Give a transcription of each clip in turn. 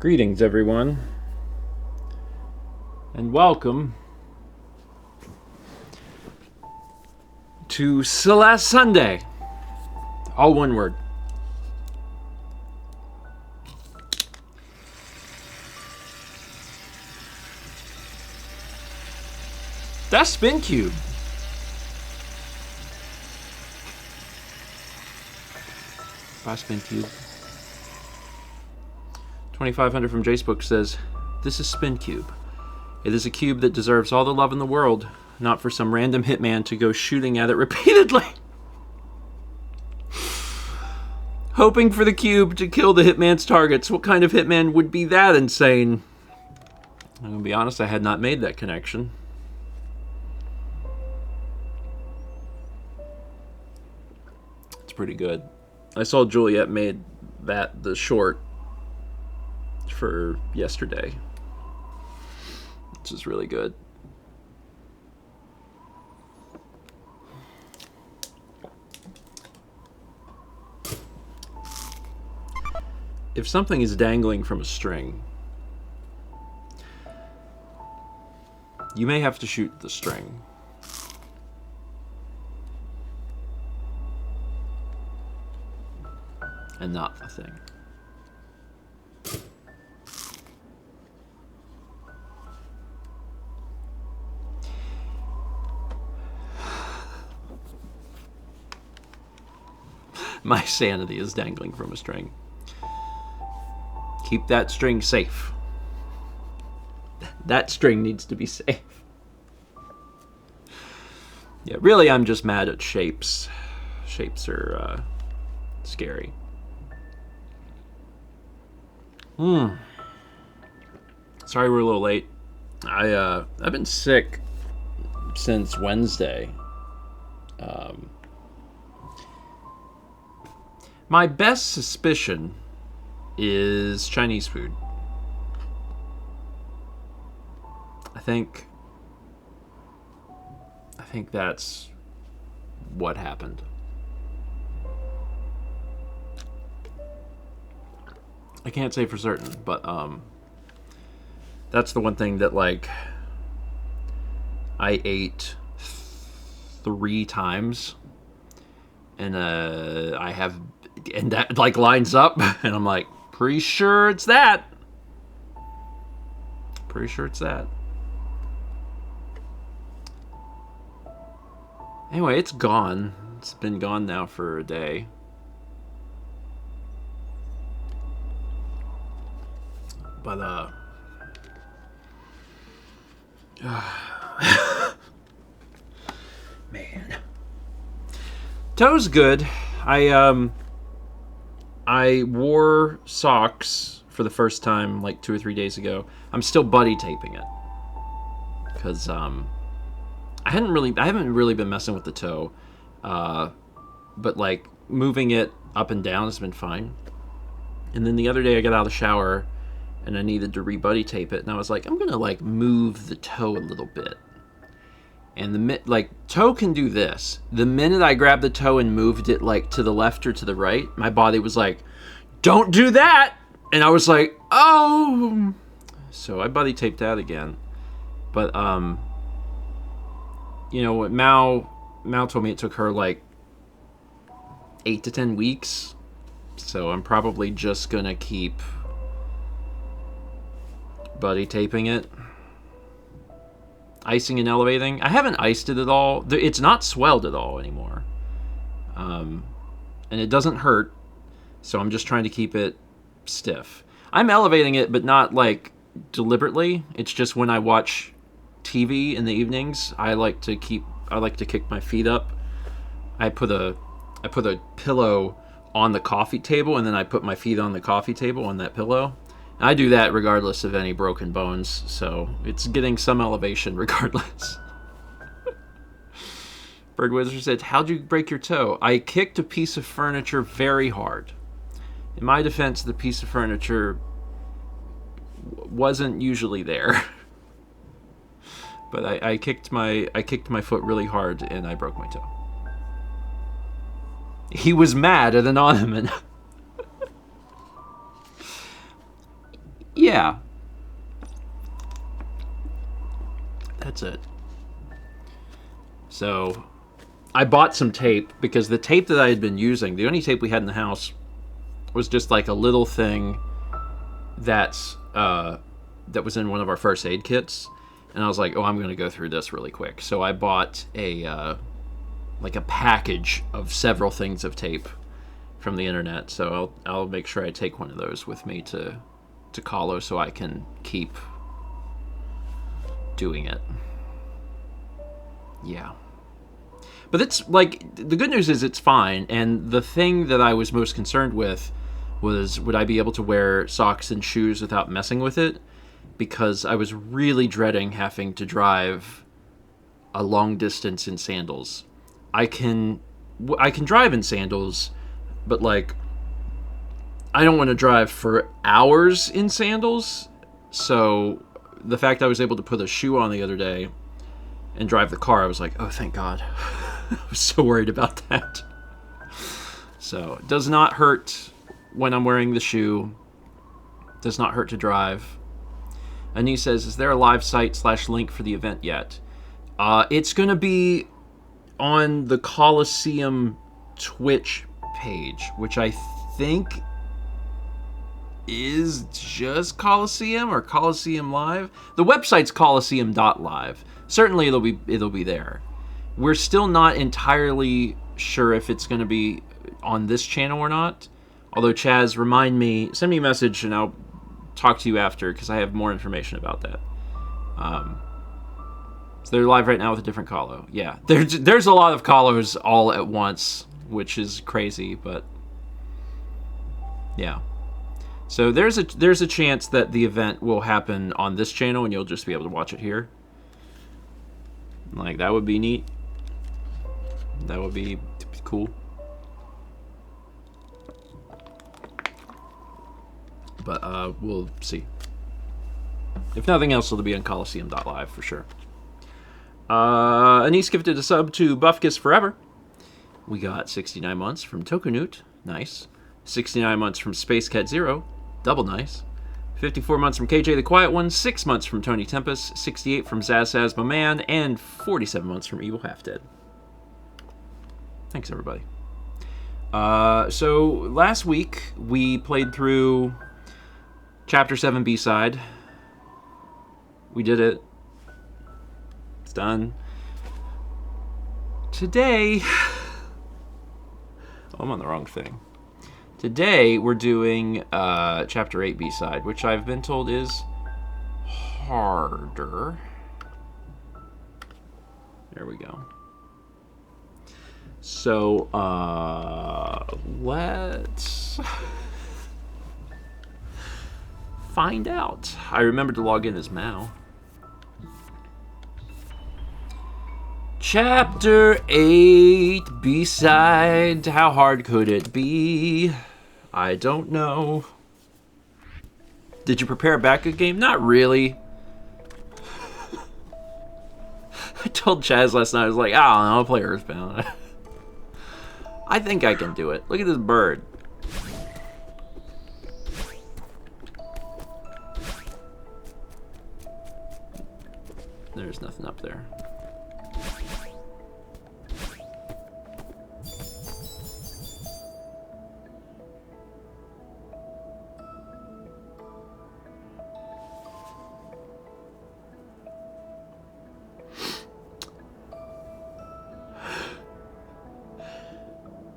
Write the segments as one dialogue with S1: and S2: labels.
S1: Greetings, everyone, and welcome to Celeste Sunday. All one word. That's Spin Cube. Bye, Spin Cube. 2500 from Jacebook says, "This is Spin Cube. It is a cube that deserves all the love in the world, not for some random hitman to go shooting at it repeatedly. Hoping for the cube to kill the hitman's targets. What kind of hitman would be that insane?" I'm gonna be honest, I had not made that connection. It's pretty good. I saw Juliet made that the short for yesterday, which is really good. If something is dangling from a string, you may have to shoot the string. And not the thing. My sanity is dangling from a string. Keep that string safe. That string needs to be safe. Yeah, really, I'm just mad at shapes. Shapes are scary. Sorry we're a little late. I've been sick since Wednesday. My best suspicion is Chinese food. I think that's what happened. I can't say for certain, but that's the one thing that, like, I ate 3 times, and and that, like, lines up, and I'm like, pretty sure it's that. Pretty sure it's that. Anyway, it's gone. It's been gone now for a day. But, man. Toe's good. I wore socks for the first time like 2 or 3 days ago. I'm still buddy taping it. Because, I haven't really been messing with the toe. But, like, moving it up and down has been fine. And then the other day I got out of the shower and I needed to re-buddy tape it, and I was like, I'm gonna, like, move the toe a little bit. And toe can do this. The minute I grabbed the toe and moved it, like, to the left or to the right, my body was like, don't do that! And I was like, oh! So I buddy taped that again. But, you know what, Mao told me it took her, like, 8 to 10 weeks. So I'm probably just gonna keep buddy taping it. Icing and elevating. I haven't iced it at all. It's not swelled at all anymore. And it doesn't hurt. So I'm just trying to keep it stiff. I'm elevating it, but not, like, deliberately. It's just when I watch TV in the evenings, I like to kick my feet up. I put a pillow on the coffee table, and then I put my feet on the coffee table on that pillow. I do that regardless of any broken bones, so it's getting some elevation regardless. Bird Wizard said, how'd you break your toe? I kicked a piece of furniture very hard. In my defense, the piece of furniture wasn't usually there. But I kicked my foot really hard and I broke my toe. He was mad at Anonymous. Yeah. That's it. So, I bought some tape because the tape that I had been using, the only tape we had in the house, was just like a little thing that's that was in one of our first aid kits, and I was like, oh, I'm going to go through this really quick. So I bought a like a package of several things of tape from the internet. So I'll make sure I take one of those with me to Kahlo so I can keep doing it. Yeah. But it's like, the good news is it's fine, and the thing that I was most concerned with was, would I be able to wear socks and shoes without messing with it? Because I was really dreading having to drive a long distance in sandals. I can drive in sandals, but like, I don't want to drive for hours in sandals. So the fact I was able to put a shoe on the other day and drive the car, I was like, oh, thank God. I was so worried about that. So it does not hurt when I'm wearing the shoe. Does not hurt to drive. Annie says, is there a live site / link for the event yet? It's going to be on the Coliseum Twitch page, which I think is just Coliseum or Coliseum Live. The website's coliseum.live. Certainly it'll be there. We're still not entirely sure if it's going to be on this channel or not. Although, Chaz, send me a message and I'll talk to you after, because I have more information about that. So they're live right now with a different Kahlo. Yeah, there's a lot of Kahlos all at once, which is crazy, but yeah. So there's a chance that the event will happen on this channel and you'll just be able to watch it here. Like, that would be neat. That would be cool. But we'll see. If nothing else, it'll be on Coliseum.live for sure. Anise gifted a sub to Buffkiss Forever. We got 69 months from Tokunut. Nice. 69 months from Space Cat Zero. Double nice. 54 months from KJ the Quiet One. 6 months from Tony Tempest. 68 from Zazaz My Man. And 47 months from Evil Half Dead. Thanks, everybody. So last week we played through Chapter 7 B-side. We did it. It's done. Today... Oh, I'm on the wrong thing. Today we're doing Chapter 8 B-side, which I've been told is harder. There we go. So, let's find out. I remembered to log in as Mao. Chapter 8 B-side. How hard could it be? I don't know. Did you prepare a backup game? Not really. I told Chaz last night, I was like, I don't know, I'll play Earthbound. I think I can do it. Look at this bird. There's nothing up there.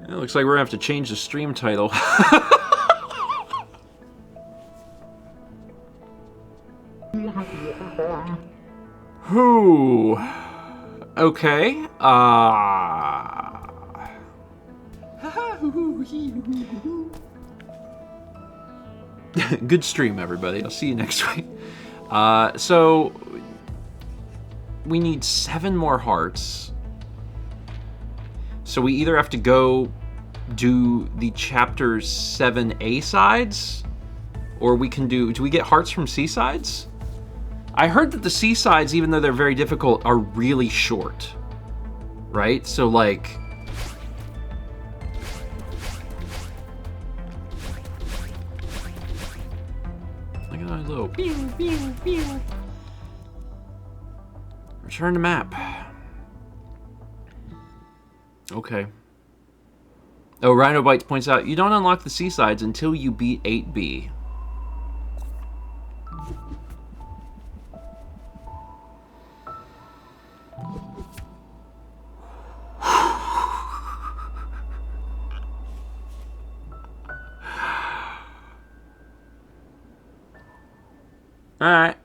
S1: It looks like we're gonna have to change the stream title. Who? Okay. Good stream, everybody. I'll see you next week. So we need 7 more hearts. So we either have to go do the Chapter 7 A-sides, or we can do we get hearts from C-sides? I heard that the C-sides, even though they're very difficult, are really short. Right? So, like... Look at low. Pew, pew, pew. Return to map. Okay. Oh, Rhino Bites points out, you don't unlock the seasides until you beat 8B. Alright.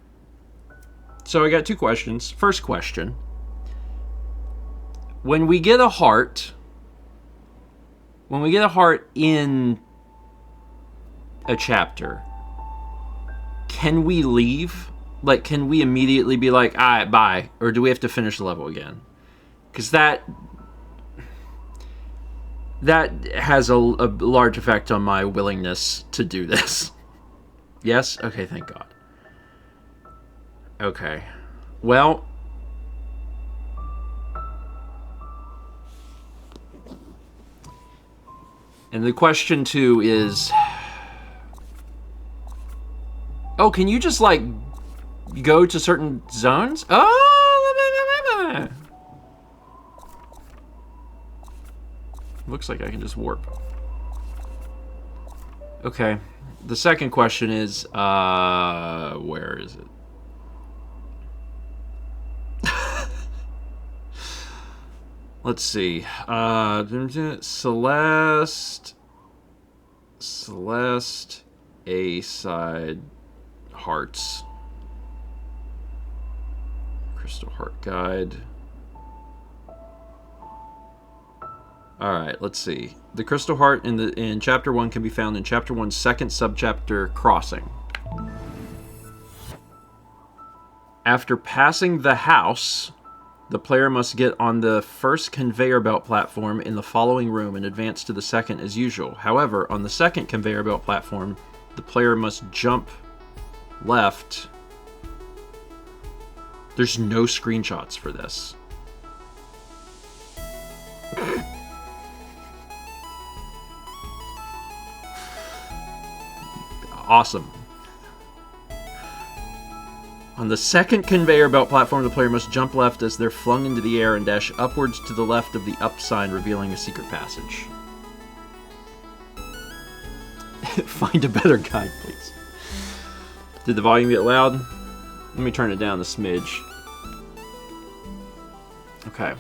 S1: So I got two questions. First question. When we get a heart in a chapter, can we leave? Like, can we immediately be like, alright, bye? Or do we have to finish the level again? Because that has a large effect on my willingness to do this. Yes? Okay, thank God. Okay. Well... And the question, too, is... Oh, can you just, like, go to certain zones? Oh! Looks like I can just warp. Okay. The second question is, where is it? Let's see. Celeste, A-side, hearts. Crystal Heart Guide. Alright, let's see. The Crystal Heart in Chapter 1 can be found in Chapter 1's second subchapter, Crossing. After passing the house, the player must get on the first conveyor belt platform in the following room and advance to the second as usual. However, on the second conveyor belt platform, the player must jump left. There's no screenshots for this. Awesome. On the second conveyor belt platform, the player must jump left as they're flung into the air and dash upwards to the left of the up sign, revealing a secret passage. Find a better guide, please. Did the volume get loud? Let me turn it down a smidge. Okay.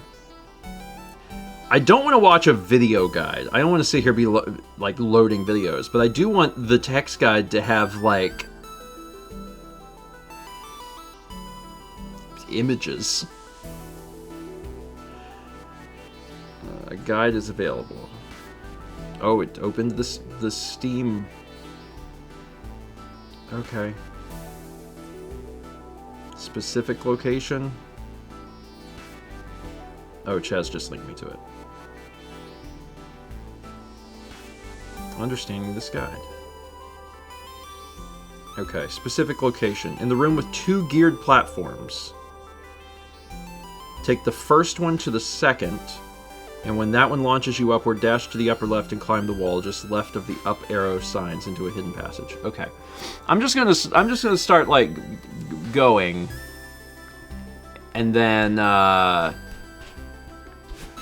S1: I don't want to watch a video guide. I don't want to sit here be like loading videos, but I do want the text guide to have like images. A guide is available. Oh, it opened the Steam. Okay. Specific location. Oh, Chaz just linked me to it. Understanding this guide. Okay, specific location. In the room with 2 geared platforms. Take the first one to the second, and when that one launches you upward, dash to the upper left and climb the wall just left of the up arrow signs into a hidden passage. Okay. I'm just gonna start like going, and then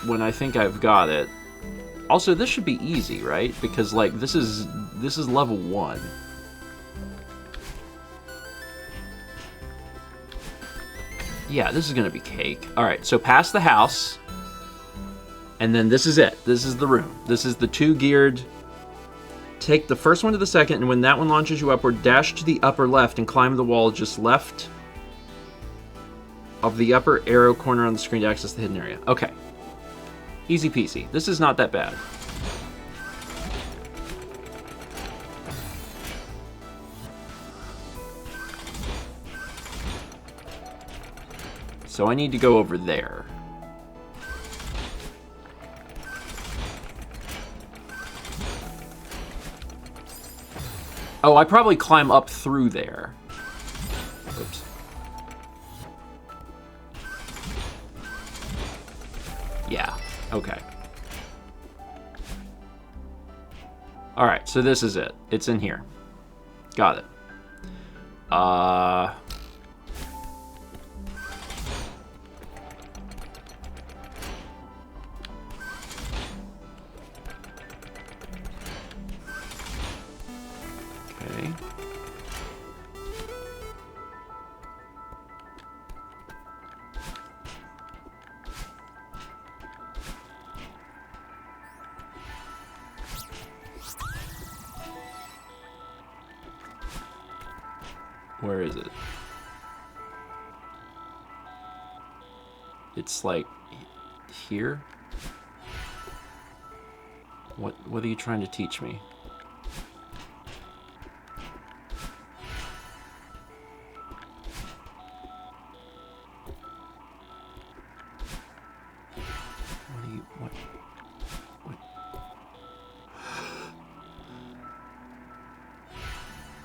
S1: when I think I've got it. Also, this should be easy, right? Because like this is level 1. Yeah, this is gonna be cake. Alright, so past the house. And then this is it. This is the room. This is the 2 geared. Take the first one to the second, and when that one launches you upward, dash to the upper left and climb the wall just left of the upper arrow corner on the screen to access the hidden area. Okay. Easy peasy. This is not that bad. So I need to go over there. Oh, I probably climb up through there. Oops. Yeah, okay. Alright, so this is it. It's in here. Got it. Uh... Okay. Where is it? It's like here? What are you trying to teach me?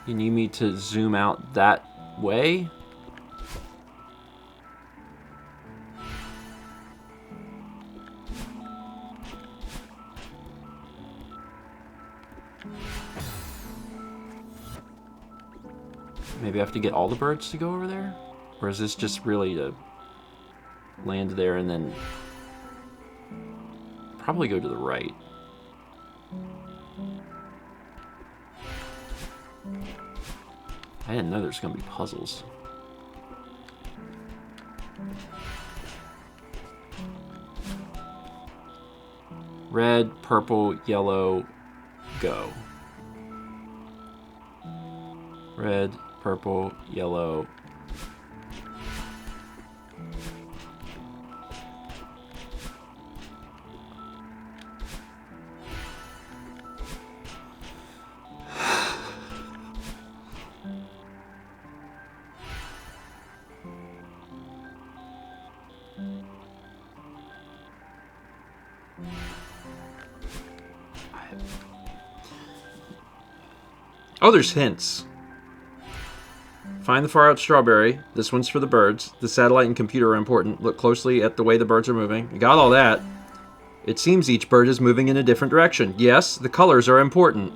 S1: You need me to zoom out that way? Maybe I have to get all the birds to go over there? Or is this just really to land there and then probably go to the right? I didn't know there's gonna be puzzles. Red, purple, yellow, go. Red, purple, yellow. Oh, there's hints. Find the far out strawberry. This one's for the birds. The satellite and computer are important. Look closely at the way the birds are moving. You got all that. It seems each bird is moving in a different direction. Yes, the colors are important.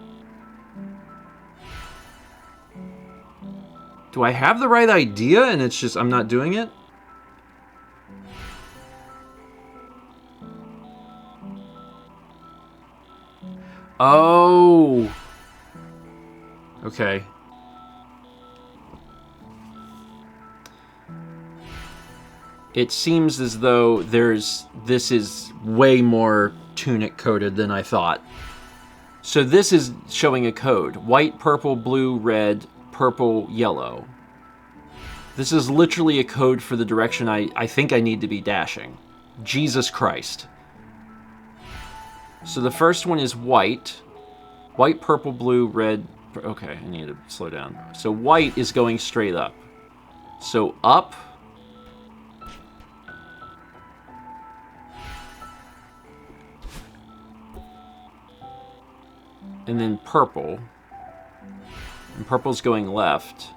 S1: Do I have the right idea and it's just I'm not doing it? Oh. Okay. It seems as though this is way more tunic coded than I thought. So this is showing a code. White, purple, blue, red, purple, yellow. This is literally a code for the direction I think I need to be dashing. Jesus Christ. So the first one is white. White, purple, blue, red. Okay, I need to slow down. So white is going straight up. So up. And then purple. And purple's going left.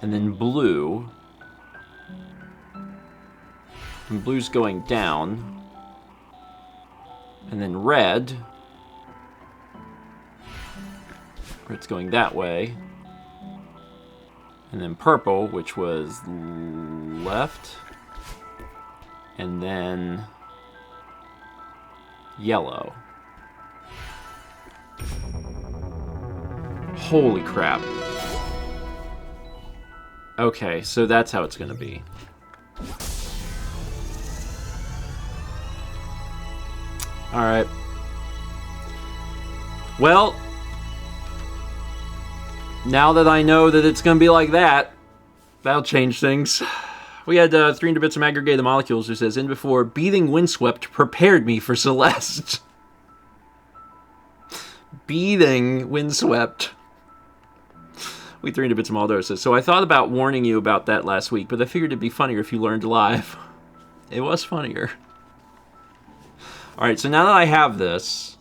S1: And then blue. And blue's going down. And then red. Red's going that way. And then purple, which was left. And then yellow. Holy crap. Okay, so that's how it's gonna be. Alright. Well, now that I know that it's gonna be like that, that'll change things. We had 300 bits of aggregate the molecules who says, in before, beating windswept prepared me for Celeste. Beating windswept. We 300 bits of Maldo says, so I thought about warning you about that last week, but I figured it'd be funnier if you learned live. It was funnier. Alright, so now that I have this,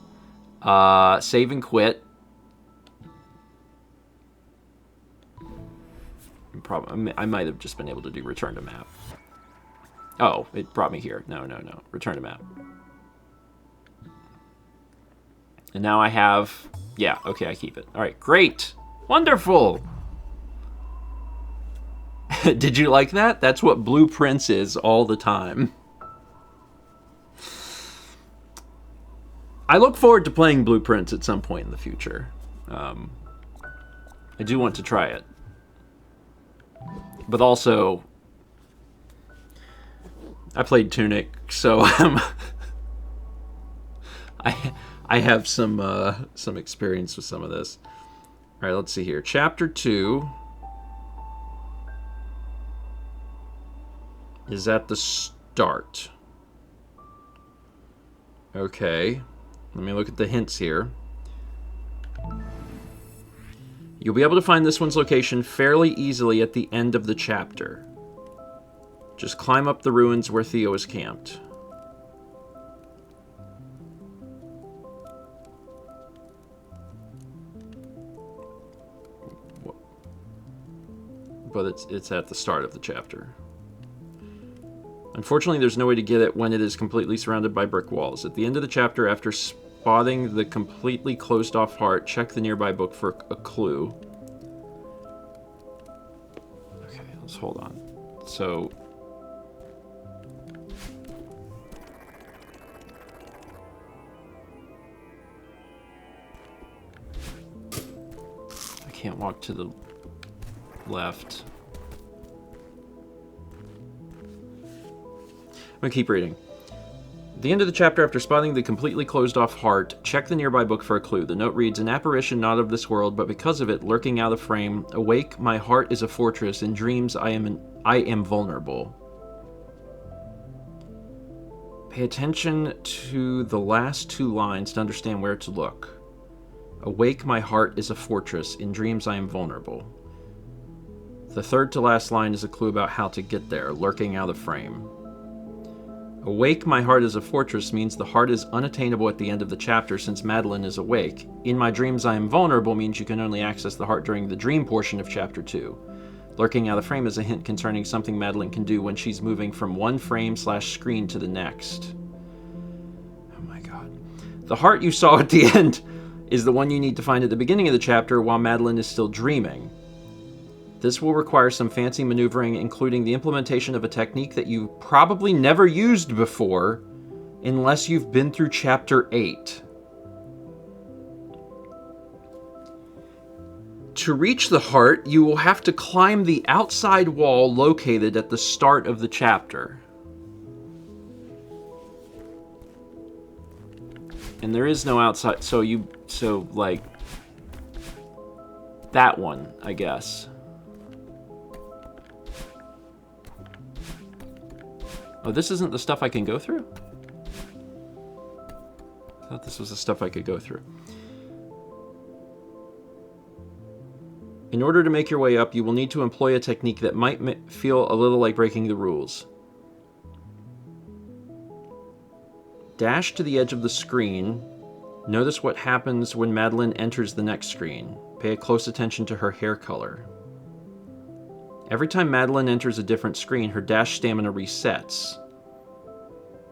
S1: save and quit. Probably, I might have just been able to do return to map. Oh, it brought me here. No. Return to map. And now I have... Yeah, okay, I keep it. Alright, great. Wonderful. Did you like that? That's what Blueprints is all the time. I look forward to playing Blueprints at some point in the future. I do want to try it. But also, I played Tunic, so I have some experience with some of this. All right, let's see here. Chapter 2 is at the start. Okay, let me look at the hints here. You'll be able to find this one's location fairly easily at the end of the chapter. Just climb up the ruins where Theo is camped. But it's at the start of the chapter. Unfortunately, there's no way to get it when it is completely surrounded by brick walls. At the end of the chapter, after spotting the completely closed-off heart, check the nearby book for a clue. Okay, let's hold on. So... I can't walk to the left. I'm gonna keep reading. At the end of the chapter, after spotting the completely closed-off heart, check the nearby book for a clue. The note reads, "An apparition not of this world, but because of it, lurking out of frame. Awake, my heart is a fortress. In dreams, I am vulnerable." Pay attention to the last two lines to understand where to look. Awake, my heart is a fortress. In dreams, I am vulnerable. The third to last line is a clue about how to get there, lurking out of frame. Awake, my heart is a fortress means the heart is unattainable at the end of the chapter since Madeline is awake. In my dreams I am vulnerable means you can only access the heart during the dream portion of chapter 2. Lurking out of frame is a hint concerning something Madeline can do when she's moving from one frame/screen to the next. Oh my god. The heart you saw at the end is the one you need to find at the beginning of the chapter while Madeline is still dreaming. This will require some fancy maneuvering, including the implementation of a technique that you probably never used before, unless you've been through Chapter 8. To reach the heart, you will have to climb the outside wall located at the start of the chapter. And there is no outside, so like, that one, I guess. Oh, this isn't the stuff I can go through? I thought this was the stuff I could go through. In order to make your way up, you will need to employ a technique that might feel a little like breaking the rules. Dash to the edge of the screen. Notice what happens when Madeline enters the next screen. Pay close attention to her hair color. Every time Madeline enters a different screen, her dash stamina resets.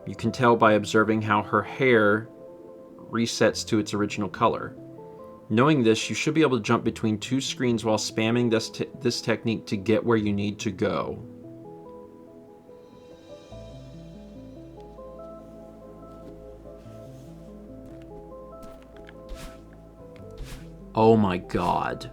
S1: You can tell by observing how her hair resets to its original color. Knowing this, you should be able to jump between two screens while spamming this technique to get where you need to go. Oh my god.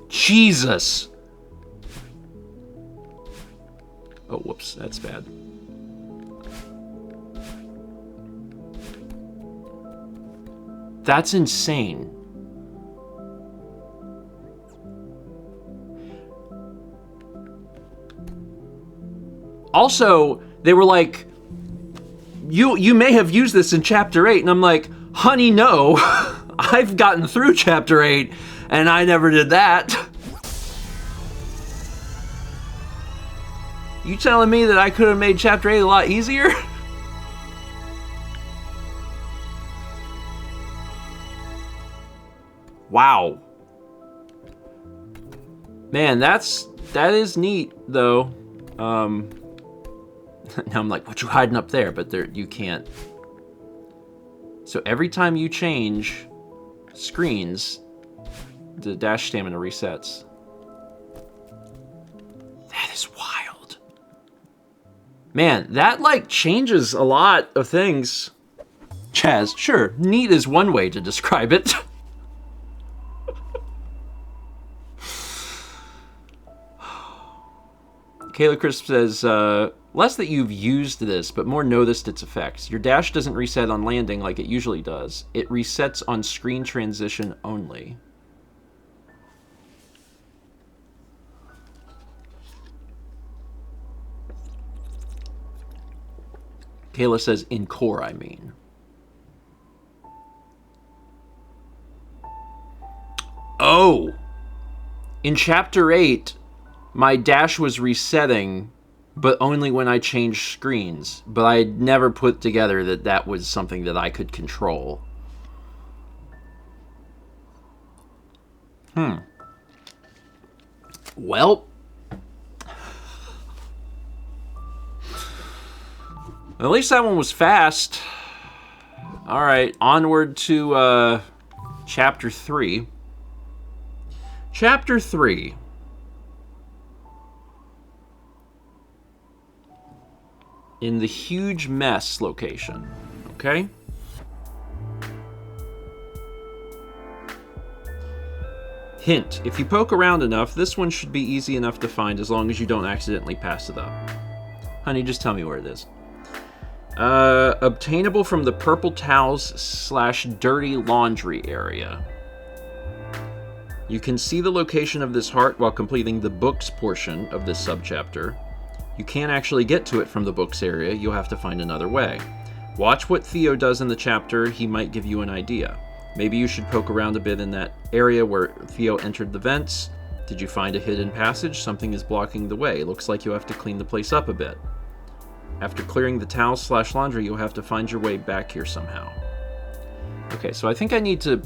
S1: Jesus! Oh, whoops, that's bad. That's insane. Also, they were like, you may have used this in Chapter 8, and I'm like, honey, no. I've gotten through Chapter 8, and I never did that. You telling me that I could have made Chapter 8 a lot easier? Wow. Man, that is neat, though. Now I'm like, what you hiding up there? But there, you can't. So every time you change screens, the dash stamina resets. That is wild. Man, that like changes a lot of things. Chaz, sure, neat is one way to describe it. Kayla Crisp says, less that you've used this, but more noticed its effects. Your dash doesn't reset on landing like it usually does. It resets on screen transition only. Kayla says, in core, I mean. Oh! In Chapter 8, my dash was resetting, but only when I changed screens. But I had never put together that that was something that I could control. Well. At least that one was fast. Alright, onward to Chapter 3. Chapter 3. In the huge mess location, okay? Hint, if you poke around enough, this one should be easy enough to find as long as you don't accidentally pass it up. Honey, just tell me where it is. Obtainable from the purple towels / dirty laundry area. You can see the location of this heart while completing the books portion of this subchapter. You can't actually get to it from the books area, you'll have to find another way. Watch what Theo does in the chapter, he might give you an idea. Maybe you should poke around a bit in that area where Theo entered the vents. Did you find a hidden passage? Something is blocking the way. Looks like you have to clean the place up a bit. After clearing the towels / laundry, you'll have to find your way back here somehow. Okay, so I think I need to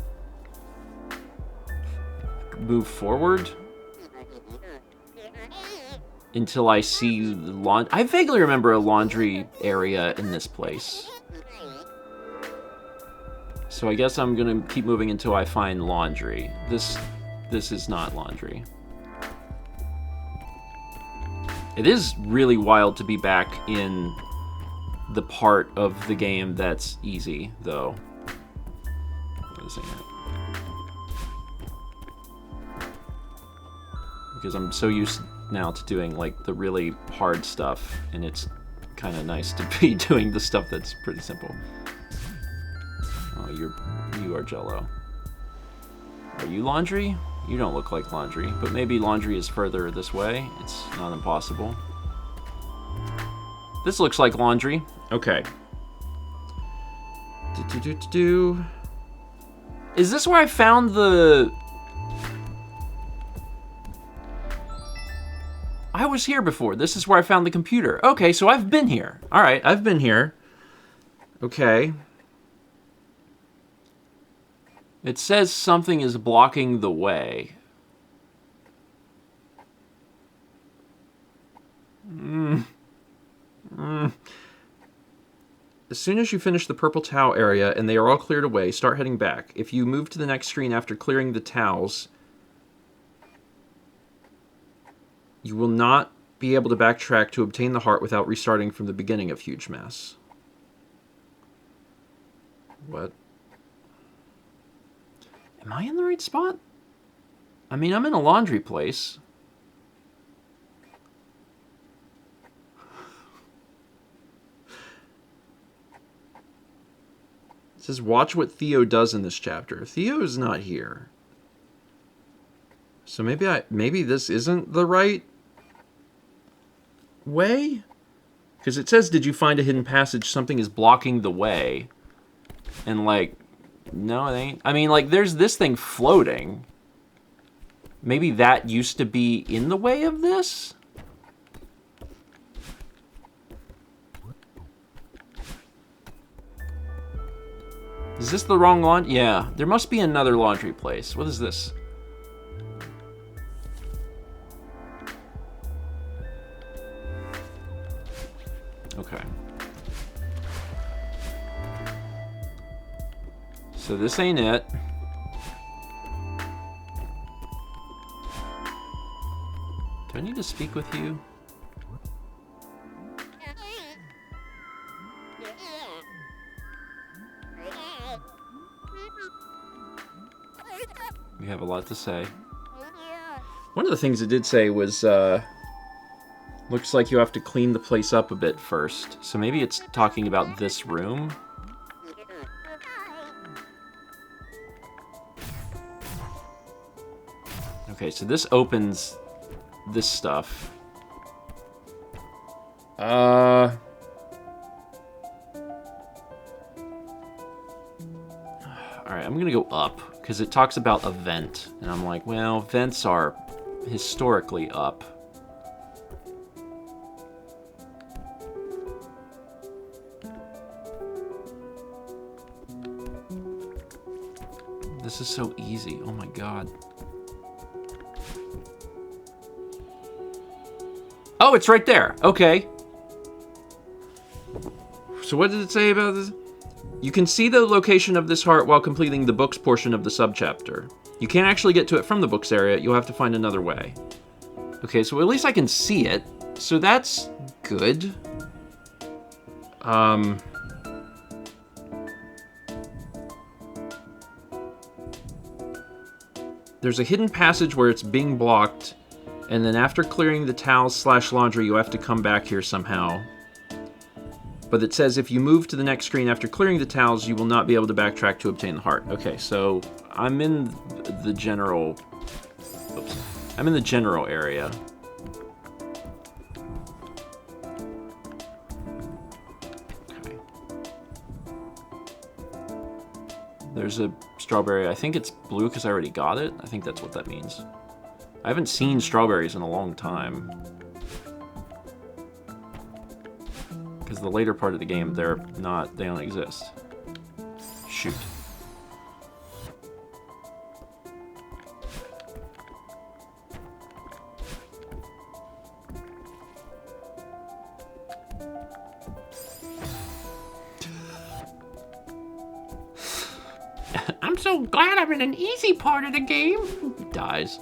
S1: move forward until I see the laundry. I vaguely remember a laundry area in this place. So I guess I'm gonna keep moving until I find laundry. This is not laundry. It is really wild to be back in the part of the game that's easy, though. What is it? Because I'm so used now to doing like the really hard stuff, and it's kind of nice to be doing the stuff that's pretty simple. Oh, you are Jello. Are you laundry? You don't look like laundry, but maybe laundry is further this way. It's not impossible. This looks like laundry. Okay. Is this where I found the... I was here before. This is where I found the computer. Okay, so I've been here. All right, I've been here. Okay. It says something is blocking the way. As soon as you finish the purple towel area and they are all cleared away, start heading back. If you move to the next screen after clearing the towels, you will not be able to backtrack to obtain the heart without restarting from the beginning of Huge Mess. What? Am I in the right spot? I mean, I'm in a laundry place. It says, watch what Theo does in this chapter. Theo is not here. So maybe this isn't the right way? Because it says, did you find a hidden passage? Something is blocking the way. And like... No, it ain't. I mean, like, there's this thing floating. Maybe that used to be in the way of this? Is this the wrong laundry? Yeah, there must be another laundry place. What is this? Okay. So this ain't it. Do I need to speak with you? You have a lot to say. One of the things it did say was, looks like you have to clean the place up a bit first. So maybe it's talking about this room? Okay, so this opens this stuff. Alright, I'm gonna go up, because it talks about a vent. And I'm like, well, vents are historically up. This is so easy, oh my god. Oh, it's right there. Okay. So what did it say about this? You can see the location of this heart while completing the books portion of the subchapter. You can't actually get to it from the books area. You'll have to find another way. Okay, so at least I can see it. So that's good. There's a hidden passage where it's being blocked. And then after clearing the towels/laundry, you have to come back here somehow. But it says if you move to the next screen after clearing the towels, you will not be able to backtrack to obtain the heart. Okay, so I'm in the general... Oops. I'm in the general area. Okay. There's a strawberry. I think it's blue because I already got it. I think that's what that means. I haven't seen strawberries in a long time. Because the later part of the game, they don't exist. Shoot. I'm so glad I'm in an easy part of the game. He dies.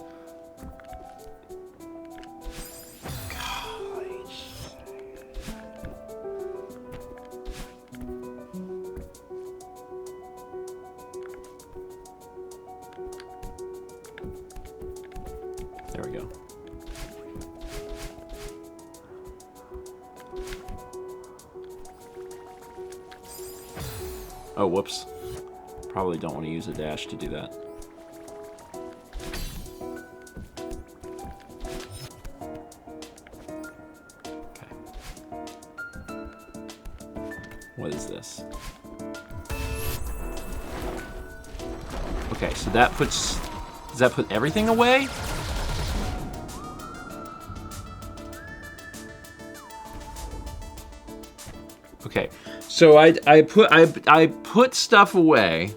S1: There we go. Oh, whoops. Probably don't want to use a dash to do that. Okay. What is this? Okay, so that puts... Does that put everything away? Okay, so I put stuff away.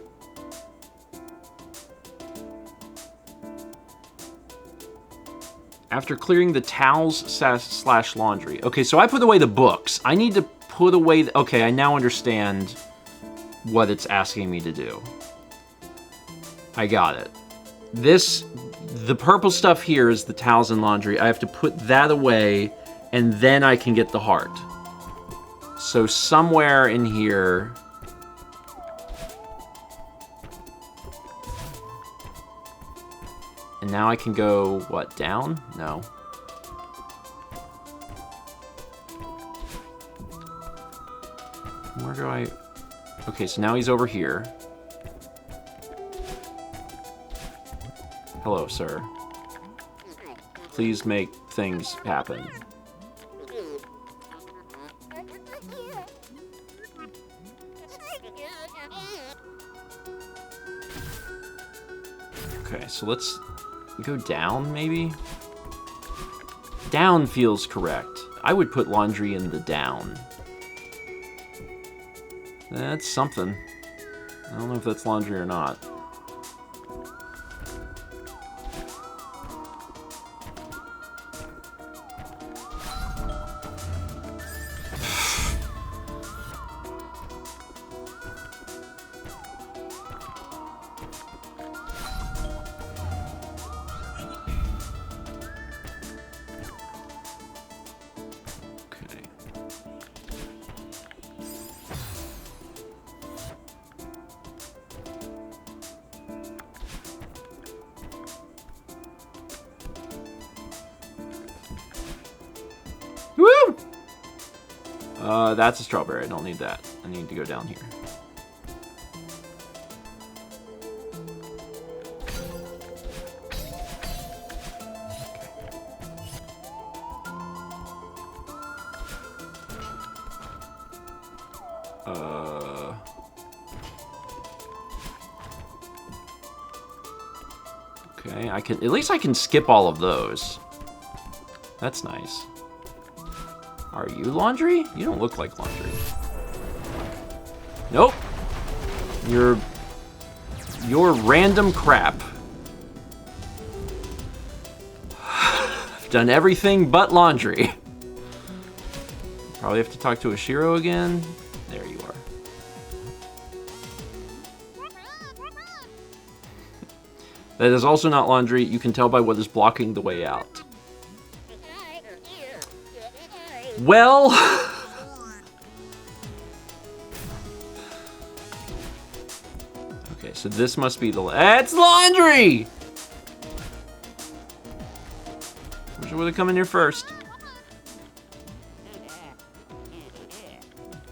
S1: After clearing the towels/laundry. Okay, so I put away the books. I need to put away... Okay, I now understand what it's asking me to do. I got it. The purple stuff here is the towels and laundry. I have to put that away, and then I can get the heart. So somewhere in here... And now I can go, what, down? No. Where do I... Okay, so now he's over here. Hello, sir. Please make things happen. Okay, so let's go down, maybe? Down feels correct. I would put laundry in the down. That's something. I don't know if that's laundry or not. That's a strawberry. I don't need that. I need to go down here. Okay, I can, at least I can skip all of those. That's nice. Are you laundry? You don't look like laundry. Nope. You're random crap. I've done everything but laundry. Probably have to talk to Ashiro again. There you are. That is also not laundry. You can tell by what is blocking the way out. Well... Okay, so this must be the... It's laundry! Wish I would have come in here first.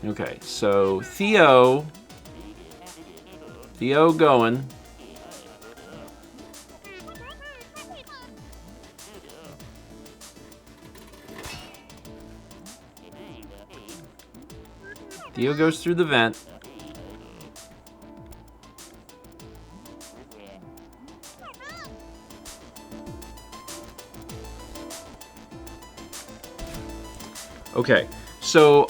S1: Okay, so Theo going. Theo goes through the vent. Okay, so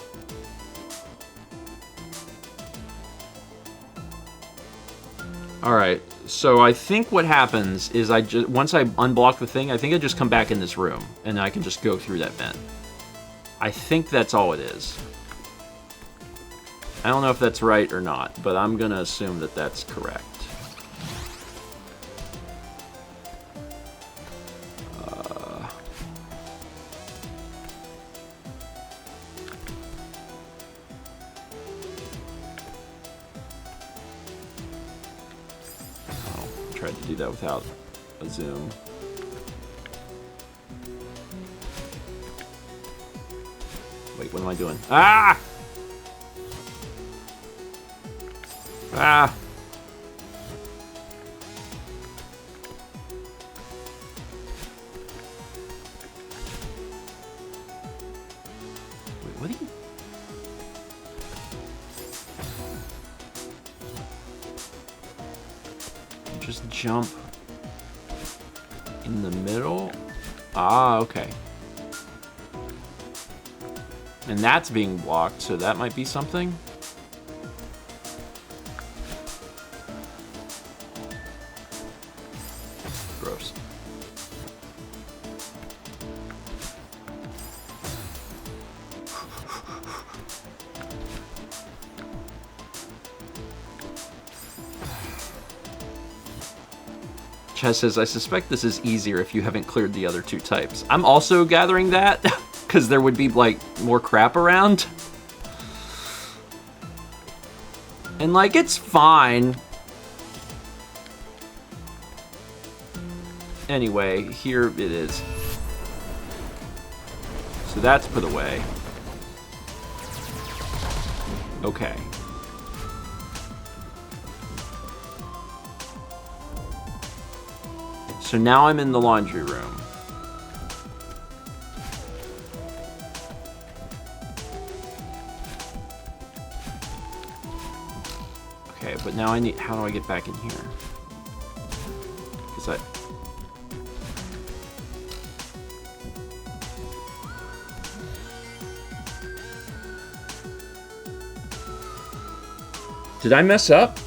S1: all right, so I think what happens is once I unblock the thing, I think I just come back in this room and I can just go through that vent. I think that's all it is. I don't know if that's right or not, but I'm gonna assume that that's correct. Tried to do that without a zoom. Wait, what am I doing? Ah! Ah! Wait, what are you... Just jump in the middle? Ah, okay. And that's being blocked, so that might be something? Gross. Chess says, I suspect this is easier if you haven't cleared the other two types. I'm also gathering that, because there would be, like, more crap around. And, like, it's fine. Anyway, here it is. So that's put away. Okay. So now I'm in the laundry room. Okay, but now I need... How do I get back in here? Because Did I mess up?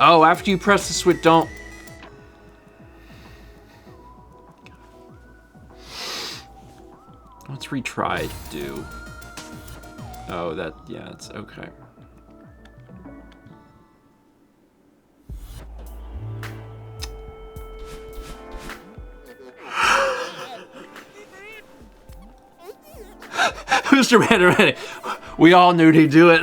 S1: Oh, after you press the switch, don't... Let's retry do. Oh, that... Yeah, it's okay. Mr. Mandarin, we all knew he'd do it.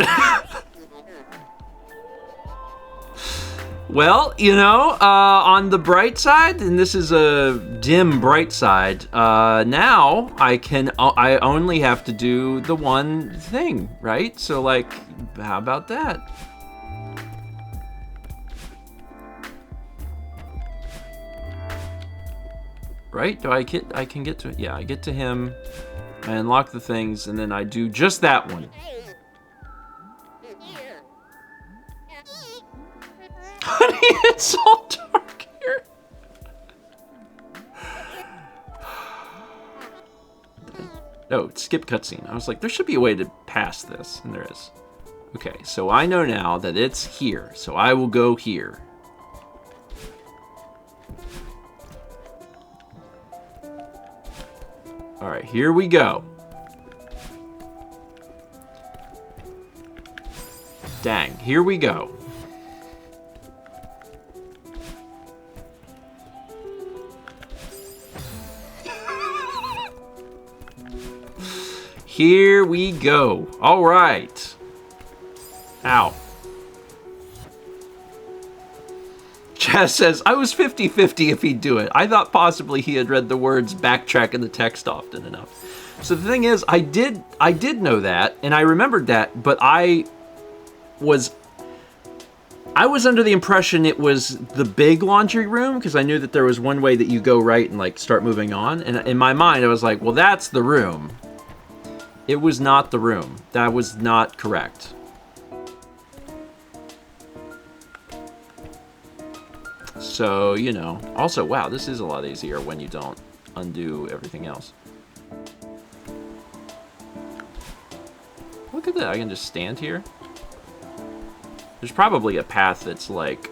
S1: Well, you know, on the bright side, and this is a dim bright side, now I only have to do the one thing, right? So, like, how about that? Right? I can get to it. Yeah, I get to him, I unlock the things, and then I do just that one. Honey, it's all dark here. No, skip cutscene. I was like, there should be a way to pass this, and there is. Okay, so I know now that it's here, so I will go here. All right, here we go. Dang, here we go. Here we go. All right. Ow. Chaz says, I was 50-50 if he'd do it. I thought possibly he had read the words backtrack in the text often enough. So the thing is, I did know that, and I remembered that, but I was under the impression it was the big laundry room, because I knew that there was one way that you go right and like start moving on. And in my mind, I was like, well, that's the room. It was not the room. That was not correct. So, you know. Also, wow, this is a lot easier when you don't undo everything else. Look at that. I can just stand here. There's probably a path that's like,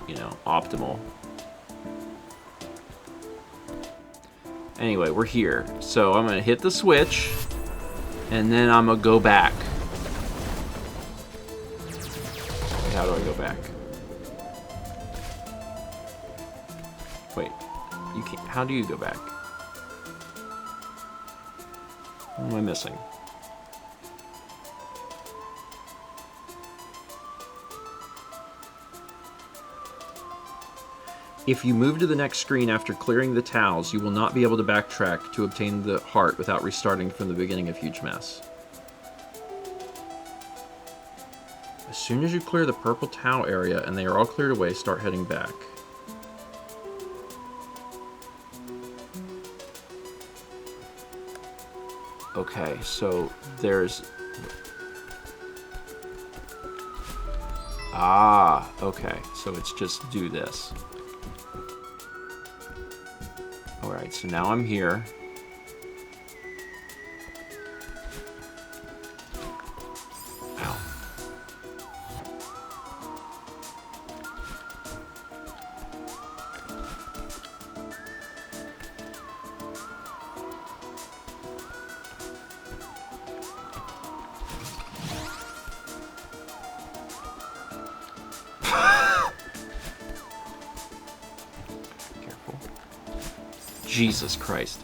S1: you know, optimal. Anyway, we're here. So I'm going to hit the switch, and then I'm going to go back. How do I go back? Wait, you can't. How do you go back? What am I missing? If you move to the next screen after clearing the towels, you will not be able to backtrack to obtain the heart without restarting from the beginning of Huge Mess. As soon as you clear the purple towel area and they are all cleared away, start heading back. Okay, so there's... Ah, okay. So it's just do this. Alright, so now I'm here. Ow. Careful. Jesus Christ.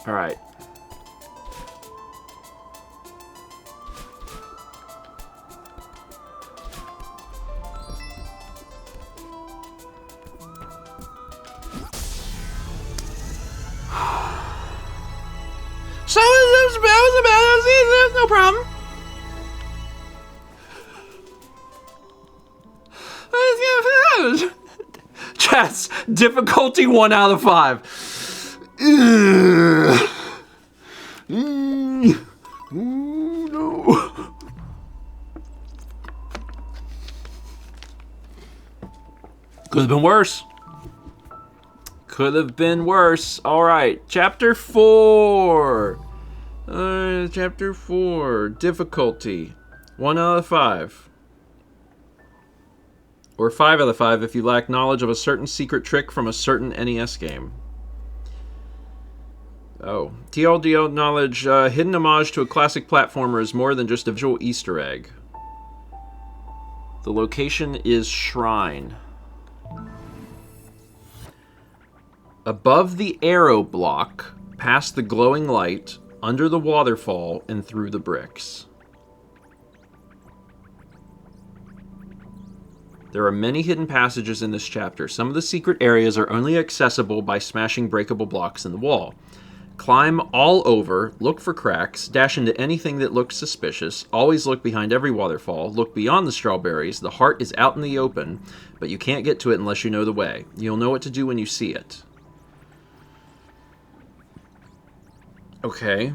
S1: All right. So it was no problem. Chess, difficulty 1 out of 5. No. Could have been worse. Could have been worse. All right, chapter 4. Chapter 4, difficulty 1 out of 5. Or 5 out of 5 if you lack knowledge of a certain secret trick from a certain NES game. Oh. TLDL knowledge, hidden homage to a classic platformer is more than just a visual Easter egg. The location is Shrine. Above the arrow block, past the glowing light, under the waterfall, and through the bricks. There are many hidden passages in this chapter. Some of the secret areas are only accessible by smashing breakable blocks in the wall. Climb all over, look for cracks, dash into anything that looks suspicious, always look behind every waterfall, look beyond the strawberries, the heart is out in the open, but you can't get to it unless you know the way. You'll know what to do when you see it. Okay.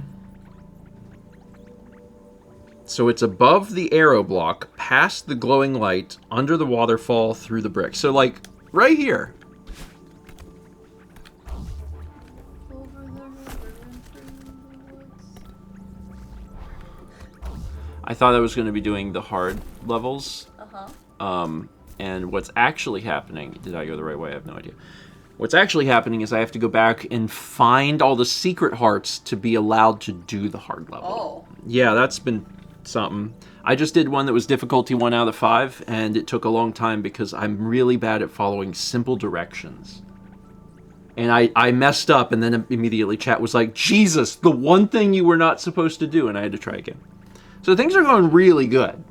S1: So it's above the arrow block, past the glowing light, under the waterfall, through the bricks. So, like, right here. I thought I was going to be doing the hard levels. And what's actually happening... Did I go the right way? I have no idea. What's actually happening is I have to go back and find all the secret hearts to be allowed to do the hard level. Oh. Yeah, that's been something. I just did one that was difficulty 1 out of 5, and it took a long time because I'm really bad at following simple directions. And I messed up, and then immediately chat was like, Jesus, the one thing you were not supposed to do, and I had to try again. So things are going really good.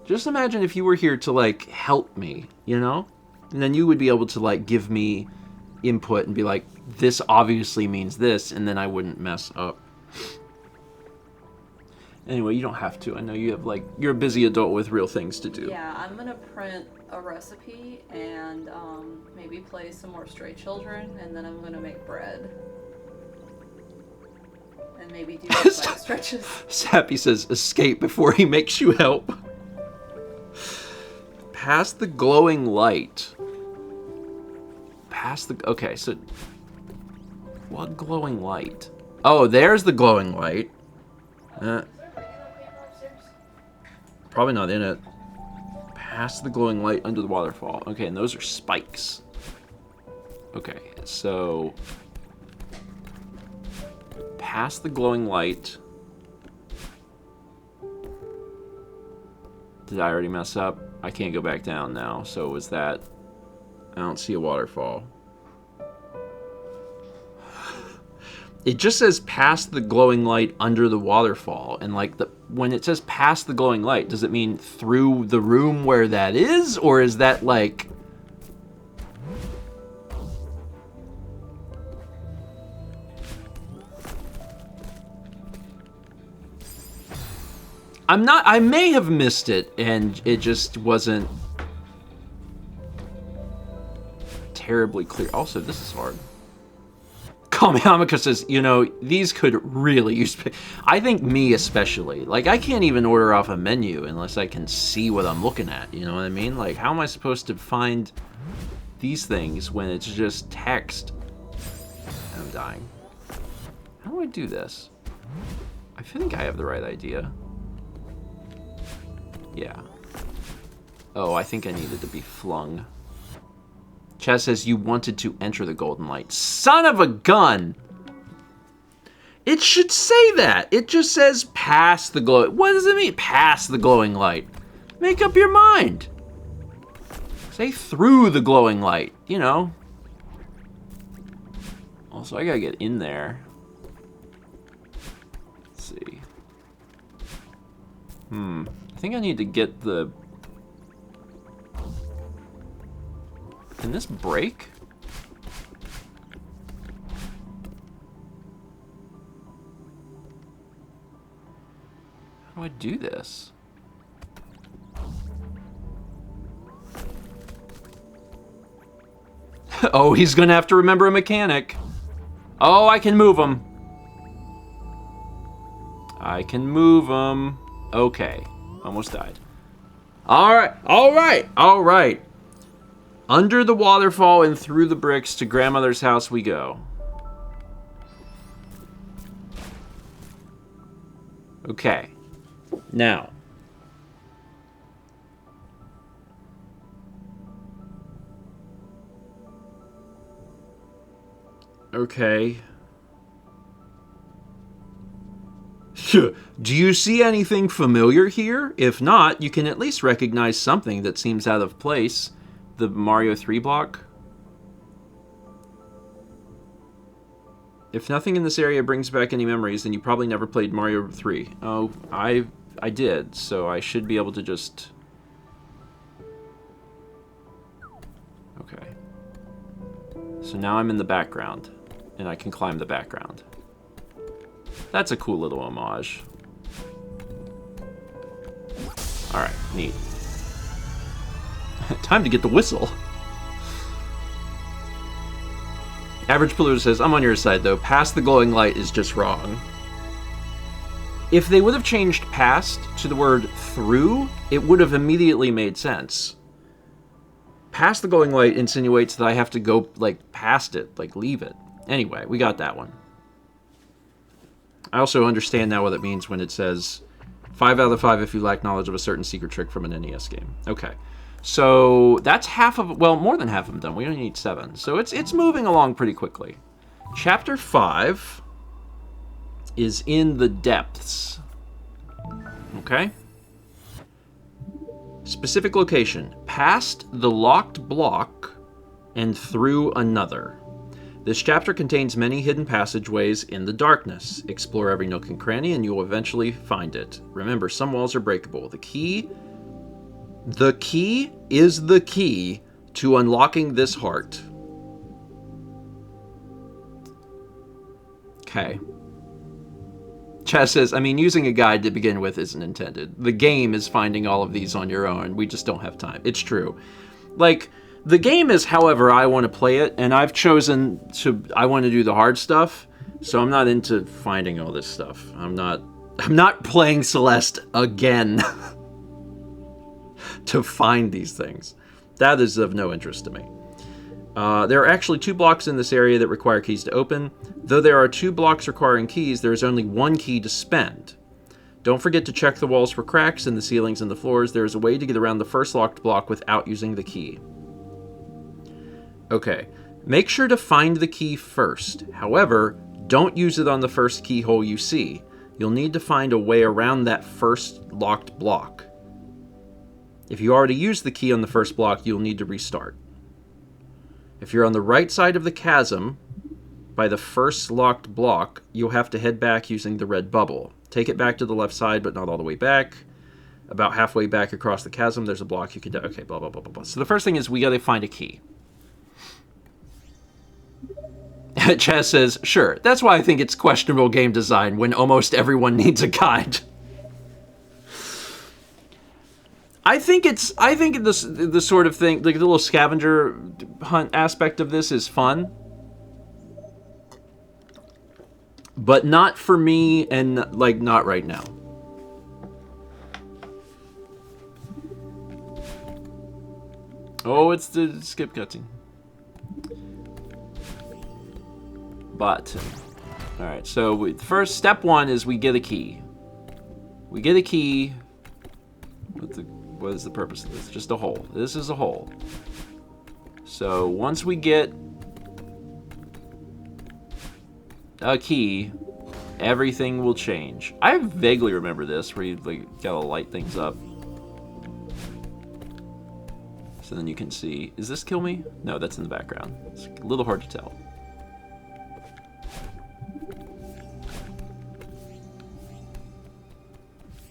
S1: Just imagine if you were here to, like, help me, you know? And then you would be able to, like, give me input and be like, this obviously means this, and then I wouldn't mess up. Anyway, you don't have to. I know you have, like, you're a busy adult with real things to do.
S2: Yeah, I'm gonna print a recipe and maybe play some more Stray Children, and then I'm gonna make bread. And maybe do some bike stretches.
S1: Sappy says, escape before he makes you help. Past the glowing light. Past the... Okay, so... What glowing light? Oh, there's the glowing light. Probably not in it. Past the glowing light under the waterfall. Okay, and those are spikes. Okay, so... Past the glowing light. Did I already mess up? I can't go back down now, so was that... I don't see a waterfall. It just says past the glowing light under the waterfall, and like when it says past the glowing light, does it mean through the room where that is, or is that like... I may have missed it, and it just wasn't terribly clear. Also, this is hard. Kamehamika says, you know, these could really use... I think me especially. Like, I can't even order off a menu unless I can see what I'm looking at, you know what I mean? Like, how am I supposed to find these things when it's just text? I'm dying. How do I do this? I think I have the right idea. Yeah. Oh, I think I needed to be flung. Chaz says you wanted to enter the golden light. Son of a gun! It should say that. It just says past the glow. What does it mean, past the glowing light? Make up your mind. Say through the glowing light, you know. Also, I gotta get in there. Let's see. I think I need to get the... Can this break? How do I do this? Oh, he's gonna have to remember a mechanic. Oh, I can move him. I can move him. Okay. Almost died. Alright, alright, alright. Under the waterfall and through the bricks to grandmother's house we go. Okay. Now. Okay. Do you see anything familiar here? If not, you can at least recognize something that seems out of place. The Mario 3 block? If nothing in this area brings back any memories, then you probably never played Mario 3. Oh, I did, so I should be able to just... Okay. So now I'm in the background, and I can climb the background. That's a cool little homage. Alright, neat. Time to get the whistle. Average Polluter says, I'm on your side though. Past the glowing light is just wrong. If they would have changed past to the word through, it would have immediately made sense. Past the glowing light insinuates that I have to go, like, past it, like, leave it. Anyway, we got that one. I also understand now what it means when it says 5 out of 5 if you lack knowledge of a certain secret trick from an NES game. Okay. So that's half of, well, more than half of them done. We only need 7. So it's moving along pretty quickly. Chapter 5 is in the depths. Okay? Specific location. Past the locked block and through another. This chapter contains many hidden passageways in the darkness. Explore every nook and cranny and you will eventually find it. Remember, some walls are breakable. The key is the key to unlocking this heart. Okay. Chaz says, I mean, using a guide to begin with isn't intended. The game is finding all of these on your own. We just don't have time. It's true. Like, the game is however I want to play it, and I've chosen to, I want to do the hard stuff, so I'm not into finding all this stuff. I'm not playing Celeste again to find these things. That is of no interest to me. There are actually 2 blocks in this area that require keys to open. Though there are 2 blocks requiring keys, there is only 1 key to spend. Don't forget to check the walls for cracks in the ceilings and the floors. There is a way to get around the first locked block without using the key. Okay, make sure to find the key first. However, don't use it on the first keyhole you see. You'll need to find a way around that first locked block. If you already used the key on the first block, you'll need to restart. If you're on the right side of the chasm, by the first locked block, you'll have to head back using the red bubble. Take it back to the left side, but not all the way back. About halfway back across the chasm, there's a block you can do. Okay, blah, blah, blah, blah, blah. So the first thing is we gotta find a key. Chaz says, sure, that's why I think it's questionable game design when almost everyone needs a guide. I think this the sort of thing, like the little scavenger hunt aspect of this is fun. But not for me and like not right now. Oh, it's the skip cutscene. Button. Alright, so first, step 1 is we get a key. We get a key. What is the purpose of this? Just a hole. This is a hole. So once we get a key, everything will change. I vaguely remember this, where you like gotta light things up. So then you can see, is this kill me? No, that's in the background. It's a little hard to tell.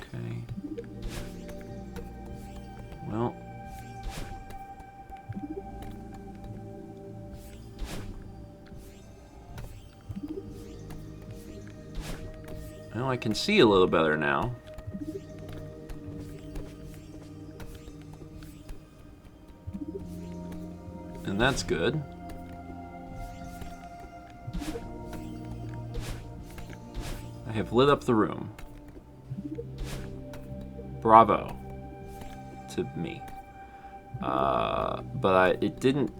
S1: Okay. Well. Well, I can see a little better now. And that's good. I have lit up the room. Bravo to me. But it didn't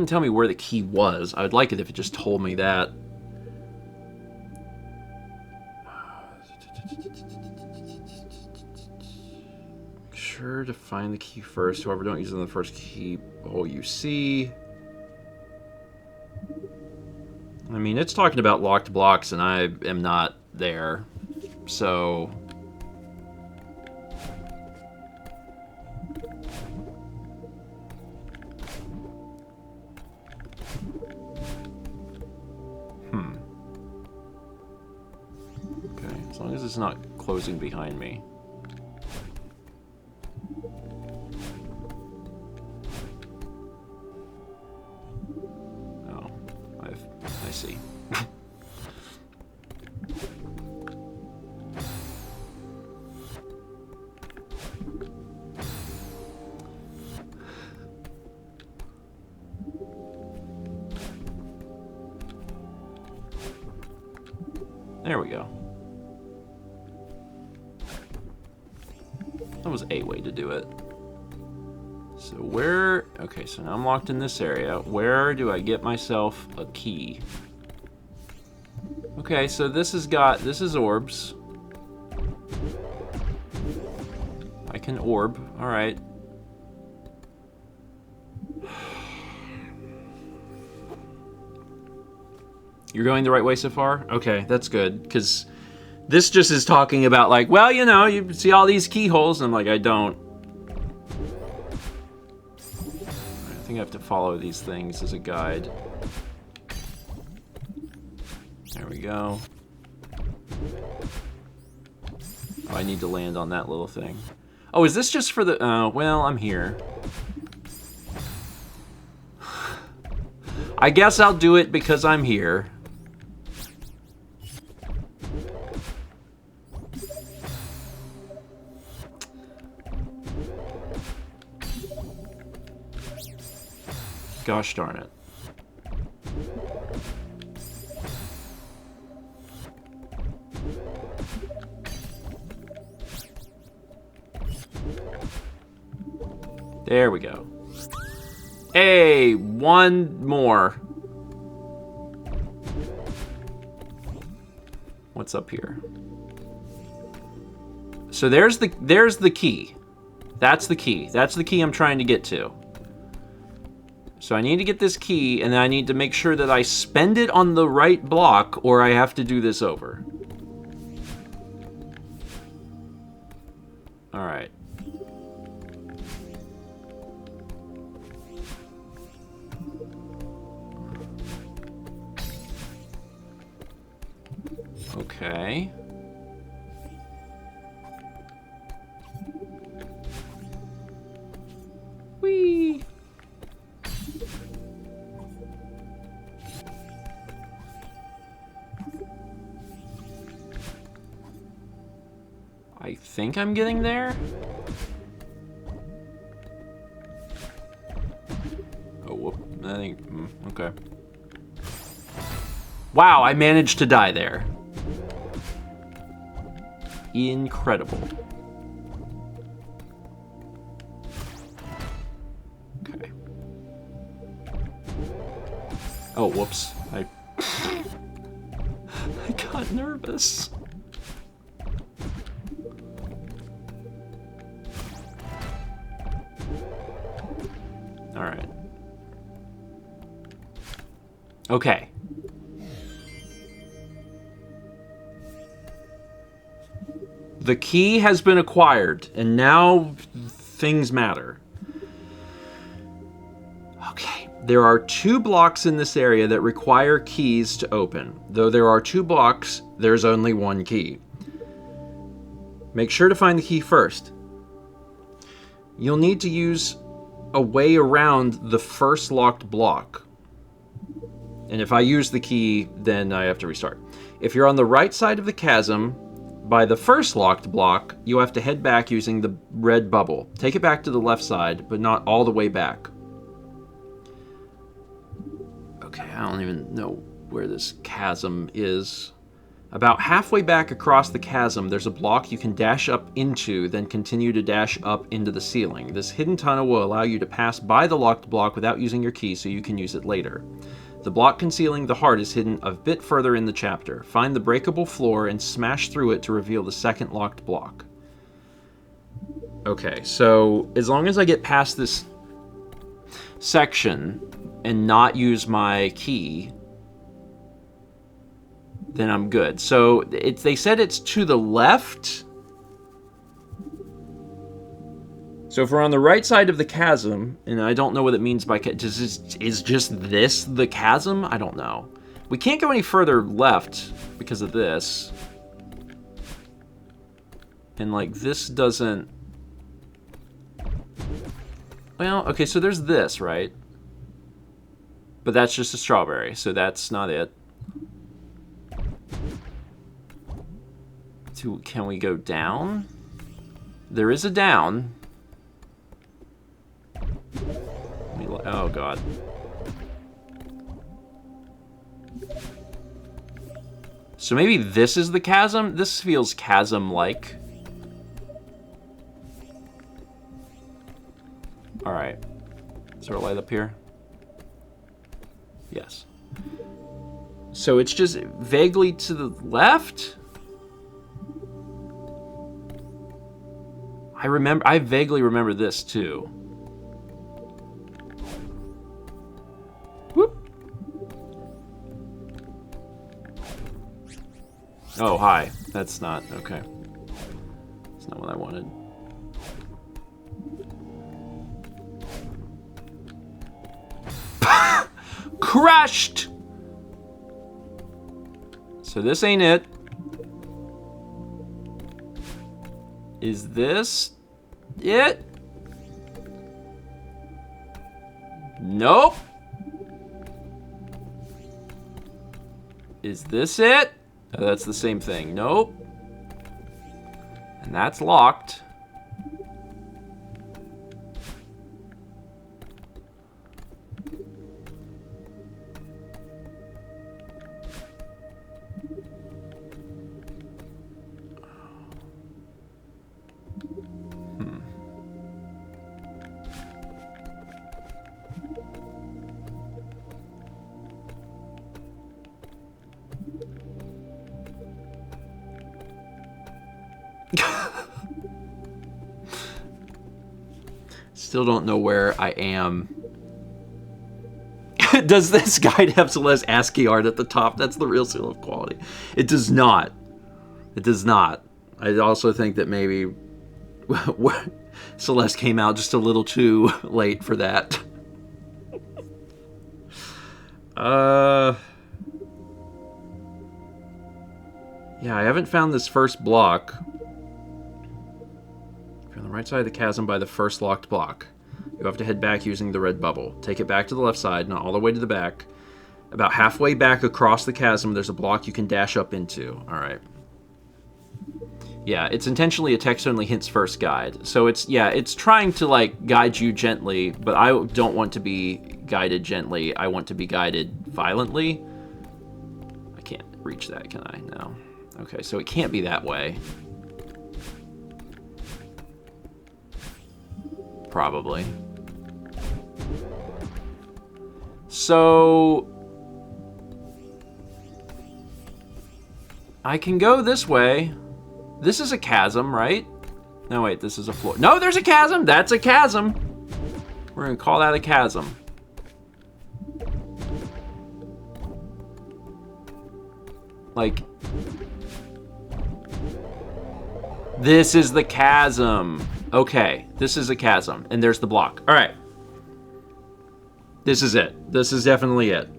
S1: tell me where the key was. I would like it if it just told me that. Make sure to find the key first. However, don't use it on the first key hole you see. I mean, it's talking about locked blocks, and I am not there. So... Okay, as long as it's not closing behind me. Oh, I see. There we go. That was a way to do it. So where... Okay, so now I'm locked in this area. Where do I get myself a key? Okay, so this is orbs. I can orb. Alright. You're going the right way so far? Okay, that's good, because this just is talking about, like, well, you know, you see all these keyholes, and I'm like, I don't. I think I have to follow these things as a guide. There we go. Oh, I need to land on that little thing. Oh, is this just for the... well, I'm here. I guess I'll do it because I'm here. Gosh darn it. There we go. Hey, one more. What's up here? So there's the key. That's the key. That's the key I'm trying to get to. So I need to get this key, and then I need to make sure that I spend it on the right block, or I have to do this over. All right. Okay. Whee! I think I'm getting there. Oh, whoop. I think... okay. Wow, I managed to die there. Incredible. Okay. Oh, whoops. I got nervous. All right. Okay. The key has been acquired, and now things matter. Okay. There are 2 blocks in this area that require keys to open. Though there are 2 blocks, there's only 1 key. Make sure to find the key first. You'll need to use a way around the first locked block. And if I use the key, then I have to restart. If you're on the right side of the chasm, by the first locked block, you have to head back using the red bubble. Take it back to the left side, but not all the way back. Okay, I don't even know where this chasm is. About halfway back across the chasm, there's a block you can dash up into, then continue to dash up into the ceiling. This hidden tunnel will allow you to pass by the locked block without using your key, so you can use it later. The block concealing the heart is hidden a bit further in the chapter. Find the breakable floor and smash through it to reveal the second locked block. Okay, so as long as I get past this section and not use my key, then I'm good. So they said it's to the left. So if we're on the right side of the chasm, and I don't know what it means by is just this the chasm? I don't know. We can't go any further left because of this. And like this doesn't... Well, okay, so there's this, right? But that's just a strawberry, so that's not it. Can we go down? There is a down. Oh, God. So maybe this is the chasm? This feels chasm-like. Alright. Is there a light up here? Yes. So it's just vaguely to the left? I vaguely remember this, too. Whoop. Oh, hi. That's not... Okay. That's not what I wanted. Crushed! So this ain't it. Is this it? Nope. Is this it? Oh, that's the same thing. Nope. And that's locked. Still don't know where I am. Does this guide have Celeste ASCII art at the top? That's the real seal of quality. It does not. It does not. I also think that maybe Celeste came out just a little too late for that. Yeah, I haven't found this first block. If you're on the right side of the chasm by the first locked block, you have to head back using the red bubble. Take it back to the left side, not all the way to the back. About halfway back across the chasm, there's a block you can dash up into. Alright. Yeah, it's intentionally a text-only hints first guide. So it's trying to, like, guide you gently, but I don't want to be guided gently. I want to be guided violently. I can't reach that, can I? No. Okay, so it can't be that way. Probably. So I can go this way. This is a chasm, right? No, wait, this is a floor. No, there's a chasm. That's a chasm. We're gonna call that a chasm. Like, this is the chasm. Okay, this is a chasm, and there's the block. All right. This is it. This is definitely it.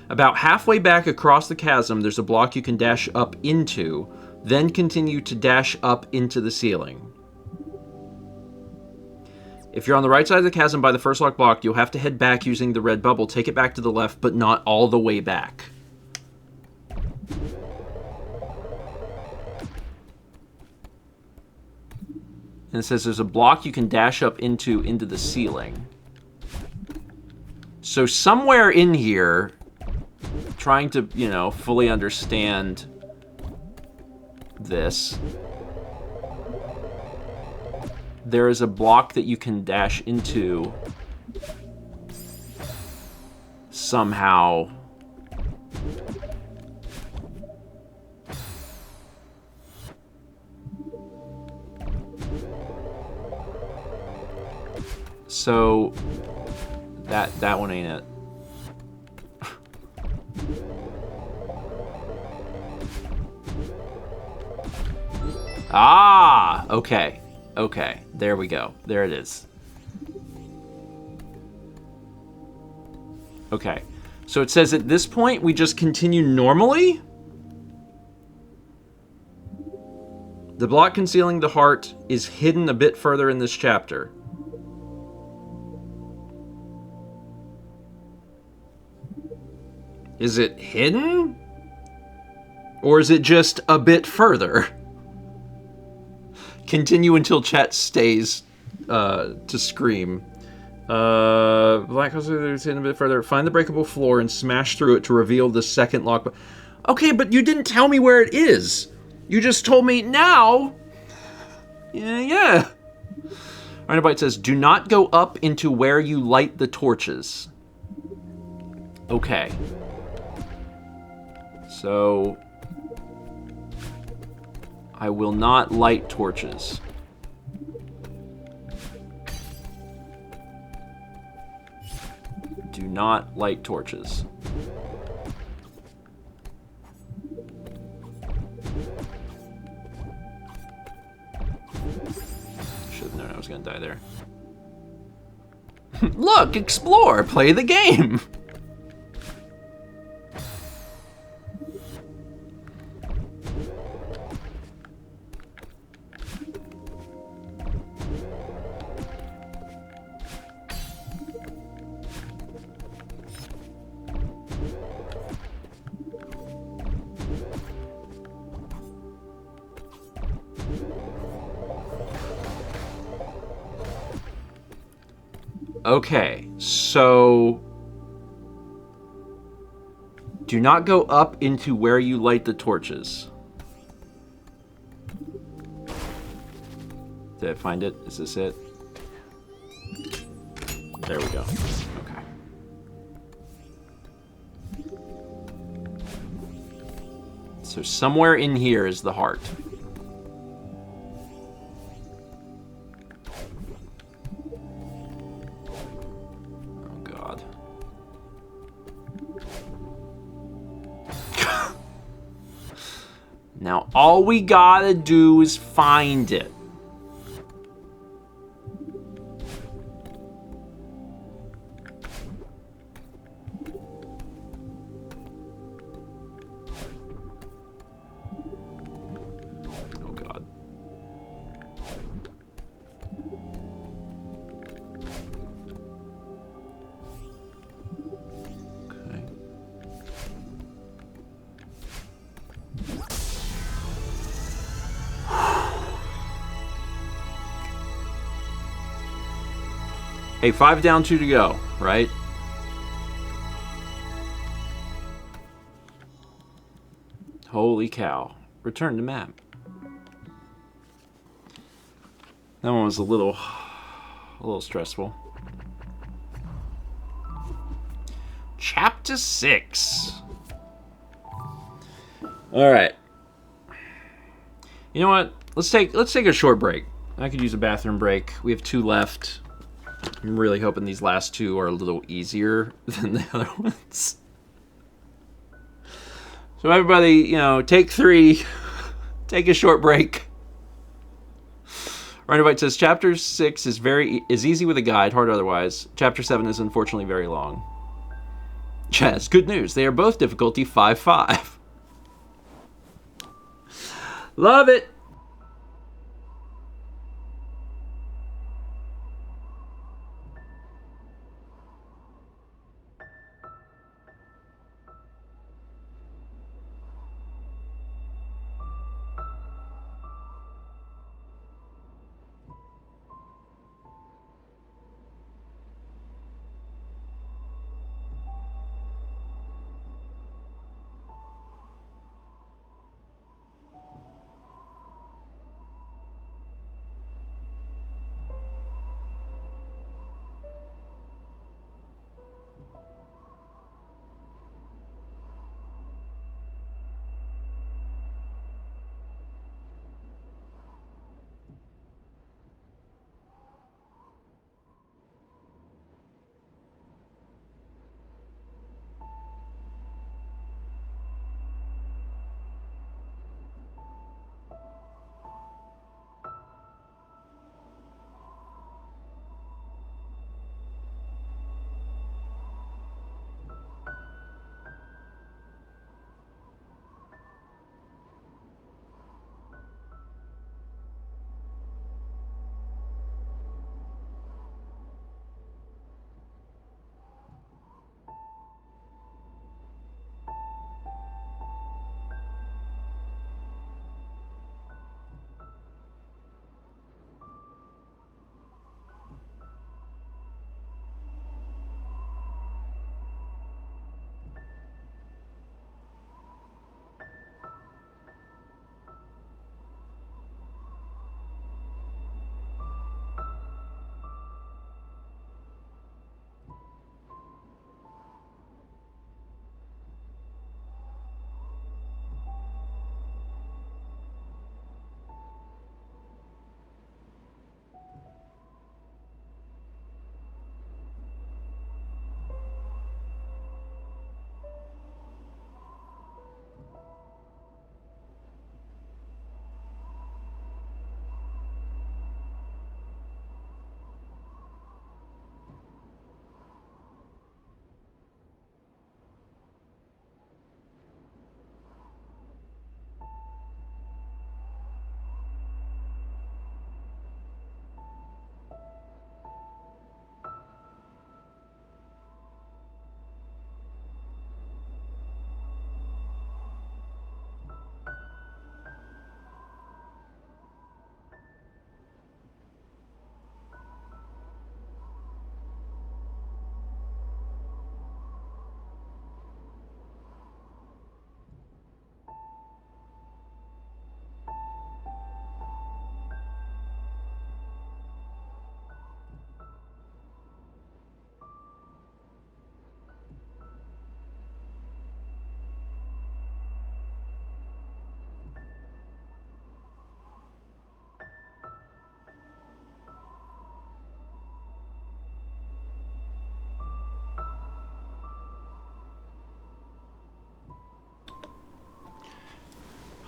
S1: About halfway back across the chasm, there's a block you can dash up into, then continue to dash up into the ceiling. If you're on the right side of the chasm by the first locked block, you'll have to head back using the red bubble. Take it back to the left, but not all the way back. And it says there's a block you can dash up into the ceiling. So somewhere in here, trying to, you know, fully understand this, there is a block that you can dash into somehow. So that one ain't it. Ah, okay. Okay, there we go. There it is. Okay, so it says at this point we just continue normally? The block concealing the heart is hidden a bit further in this chapter. Is it hidden? Or is it just a bit further? Continue until chat stays to scream. Black house is hidden a bit further. Find the breakable floor and smash through it to reveal the second lock. Okay, but you didn't tell me where it is. You just told me now. Yeah. Rhinobite says, do not go up into where you light the torches. Okay. So, I will not light torches. Do not light torches. Should have known I was going to die there. Look, explore, play the game. Okay, so do not go up into where you light the torches. Did I find it? Is this it? There we go. Okay. So somewhere in here is the heart. Now, all we gotta do is find it. Oh, God. Okay. Hey, 5 down, 2 to go, right? Holy cow. Return to map. That one was a little stressful. Chapter 6. All right. You know what? Let's take a short break. I could use a bathroom break. We have 2 left. I'm really hoping these last 2 are a little easier than the other ones. So everybody, you know, take 3. Take a short break. Rhinobite says, Chapter 6 is easy with a guide, hard otherwise. Chapter 7 is unfortunately very long. Chaz, good news. They are both difficulty 5-5. Love it.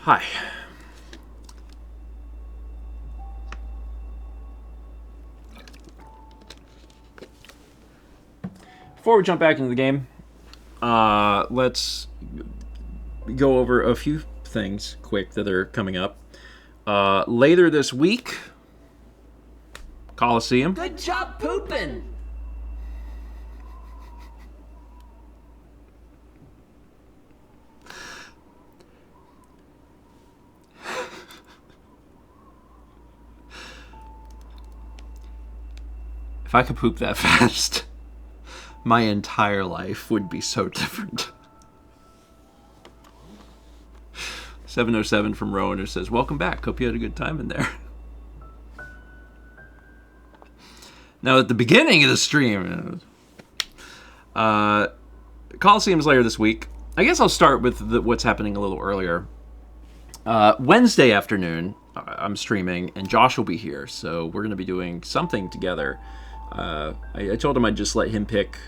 S1: Hi. Before we jump back into the game, let's go over a few things quick that are coming up. Later this week, Coliseum.
S3: Good job pooping!
S1: If I could poop that fast, my entire life would be so different. 707 from Rowan who says, welcome back. Hope you had a good time in there. Now, at the beginning of the stream, Coliseum's later this week. I guess I'll start with what's happening a little earlier. Wednesday afternoon, I'm streaming, and Josh will be here, so we're going to be doing something together. I told him I'd just let him pick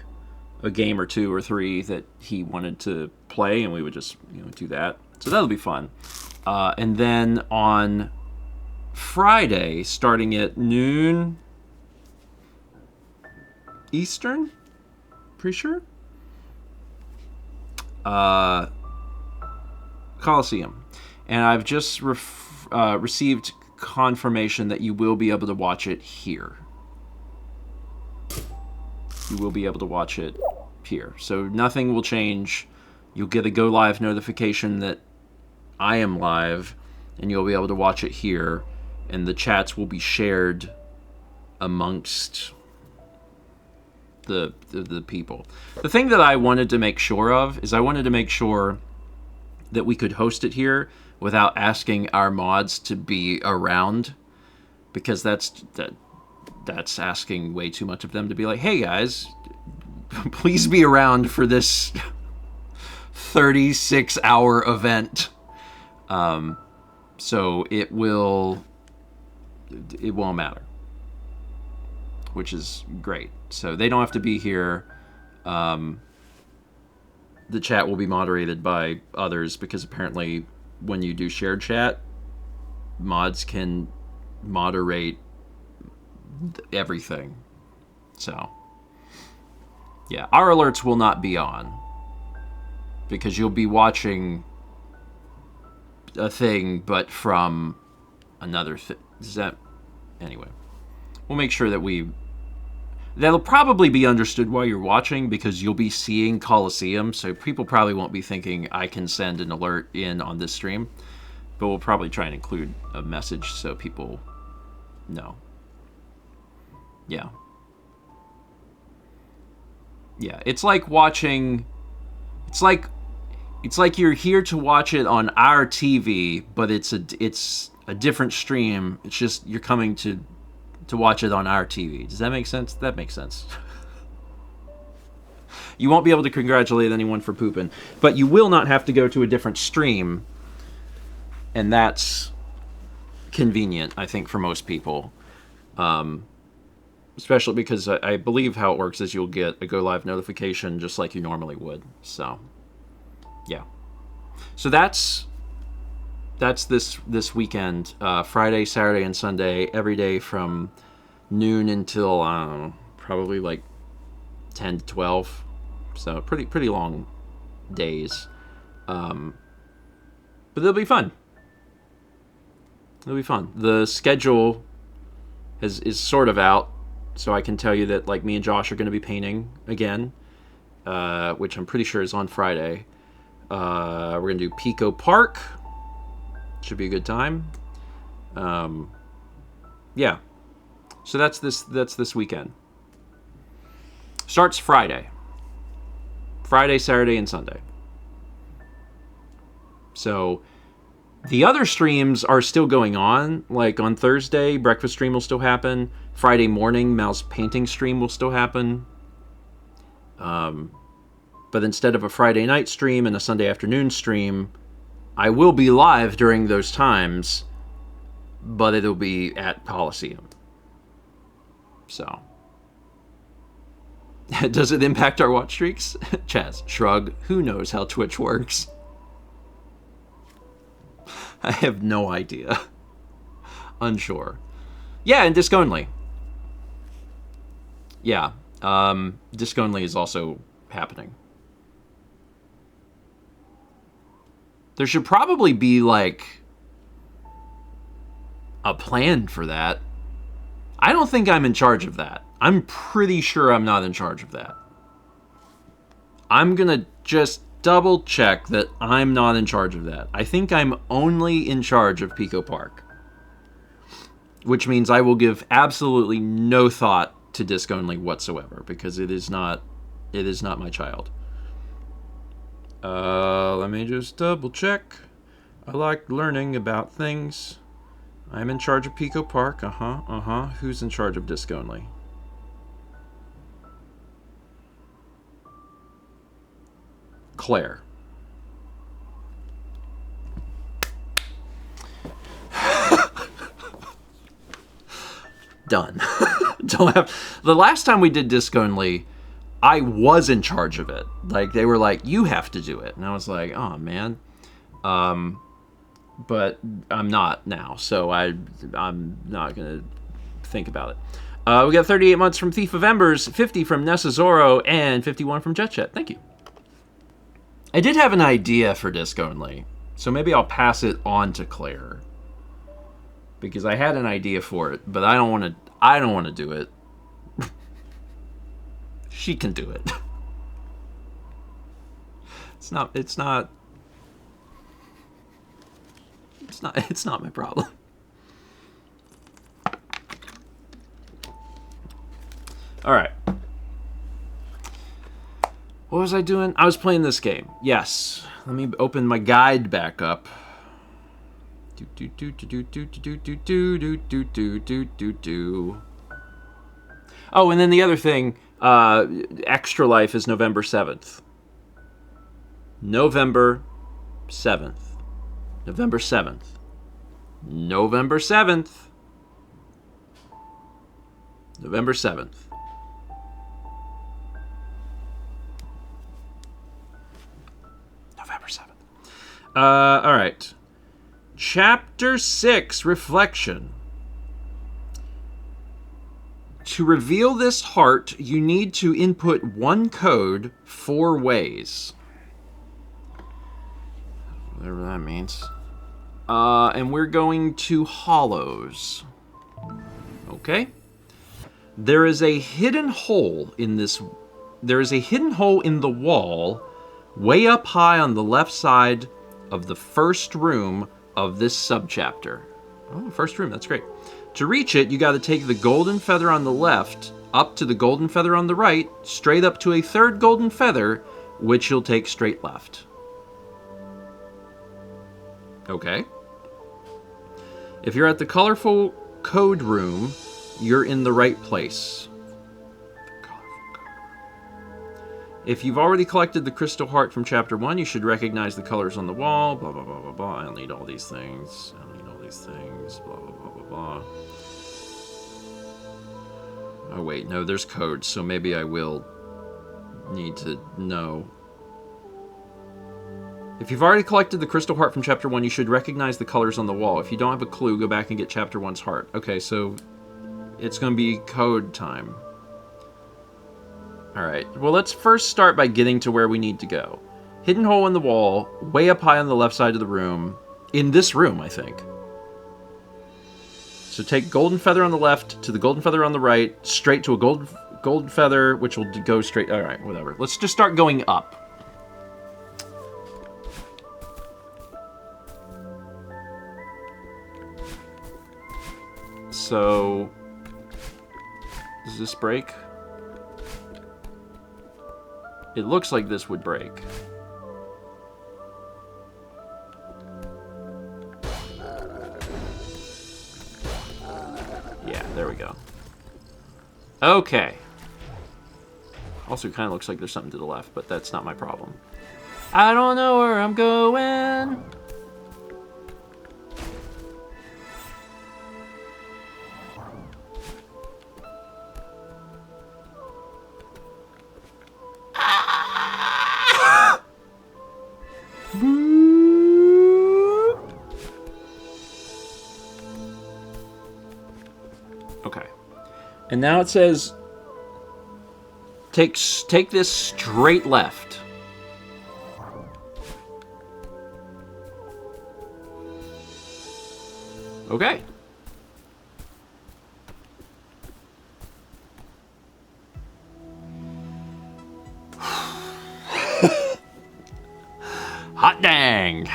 S1: a game or two or three that he wanted to play, and we would just do that. So that'll be fun. And then on Friday, starting at noon Eastern, pretty sure, Coliseum. And I've just received confirmation that you will be able to watch it here. You will be able to watch it here. So nothing will change. You'll get a go live notification that I am live, and you'll be able to watch it here, and the chats will be shared amongst the people. The thing that I wanted to make sure of is I wanted to make sure that we could host it here without asking our mods to be around, because that's asking way too much of them to be like, hey guys, please be around for this 36-hour event. So it won't matter, which is great. So they don't have to be here. The chat will be moderated by others, because apparently when you do shared chat, mods can moderate everything. So yeah, our alerts will not be on, because you'll be watching a thing but from another thing. Is that anyway, we'll make sure that that'll probably be understood while you're watching, because you'll be seeing Coliseum, so people probably won't be thinking I can send an alert in on this stream, but we'll probably try and include a message so people know. Yeah, it's like watching, it's like you're here to watch it on our TV, but it's a different stream. It's just you're coming to watch it on our TV. Does that make sense? That makes sense. You won't be able to congratulate anyone for pooping, but you will not have to go to a different stream, and that's convenient, I think, for most people. Especially because I believe how it works is you'll get a go live notification just like you normally would. So yeah, so that's this weekend, Friday, Saturday, and Sunday, every day from noon until probably like 10 to 12. So pretty long days, but they'll be fun. It'll be fun. The schedule is sort of out, so I can tell you that like me and Josh are going to be painting again, which I'm pretty sure is on Friday. We're going to do Pico Park. Should be a good time. Yeah. So that's this weekend. Starts Friday. Friday, Saturday, and Sunday. So the other streams are still going on. Like on Thursday, breakfast stream will still happen. Friday morning, Mal's painting stream will still happen. But instead of a Friday night stream and a Sunday afternoon stream, I will be live during those times, but it'll be at Coliseum. So, does it impact our watch streaks? Chaz, shrug. Who knows how Twitch works? I have no idea. Unsure. Yeah, and disc only. Yeah, disc only is also happening. There should probably be, like, a plan for that. I don't think I'm in charge of that. I'm pretty sure I'm not in charge of that. I'm gonna just double check that I'm not in charge of that. I think I'm only in charge of Pico Park. Which means I will give absolutely no thought to disc only whatsoever, because it is not my child. Let me just double check. I like learning about things. I'm in charge of Pico Park. Who's in charge of disc only? Claire. Done. Don't have. The last time we did disc only, I was in charge of it. Like, they were like, you have to do it. And I was like, oh, man. But I'm not now, so I'm not going to think about it. We got 38 months from Thief of Embers, 50 from Nessa Zorro, and 51 from JetChat. Thank you. I did have an idea for disc only, so maybe I'll pass it on to Claire. Because I had an idea for it, but I don't want to do it. She can do it. It's not my problem. All right. What was I doing? I was playing this game. Yes. Let me open my guide back up. Oh, and then the other thing, Extra Life is November 7th. November 7th. November 7th. November 7th. November 7th. November 7th. All right. Chapter 6, Reflection. To reveal this heart, you need to input one code 4 ways. Whatever that means. And we're going to Hollows. Okay. There is a hidden hole in this. There is a hidden hole in the wall, way up high on the left side of the first room of this subchapter. Oh, first room. That's great. To reach it, you got to take the golden feather on the left, up to the golden feather on the right, straight up to a third golden feather, which you'll take straight left. Okay. If you're at the colorful code room, you're in the right place. If you've already collected the crystal heart from chapter 1, you should recognize the colors on the wall. Blah, blah, blah, blah, blah. I don't need all these things. I don't need all these things. Blah, blah, blah, blah, blah. Oh, wait. No, there's codes, so maybe I will need to know. If you've already collected the crystal heart from chapter 1, you should recognize the colors on the wall. If you don't have a clue, go back and get chapter 1's heart. Okay, so it's going to be code time. Alright, well, let's first start by getting to where we need to go. Hidden hole in the wall, way up high on the left side of the room. In this room, I think. So take golden feather on the left to the golden feather on the right, straight to a golden feather, which will go straight... Alright, whatever. Let's just start going up. So... does this break? It looks like this would break. Yeah, there we go. Okay. Also kind of looks like there's something to the left, but that's not my problem. I don't know where I'm going. And now it says, take this straight left. Okay. Hot dang.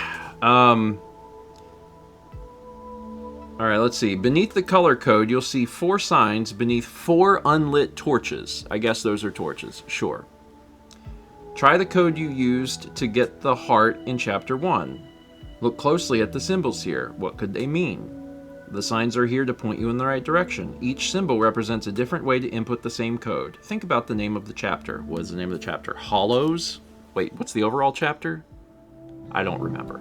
S1: All right, let's see. Beneath the color code, you'll see 4 signs beneath 4 unlit torches. I guess those are torches. Sure. Try the code you used to get the heart in Chapter 1. Look closely at the symbols here. What could they mean? The signs are here to point you in the right direction. Each symbol represents a different way to input the same code. Think about the name of the chapter. What is the name of the chapter? Hollows? Wait, what's the overall chapter? I don't remember.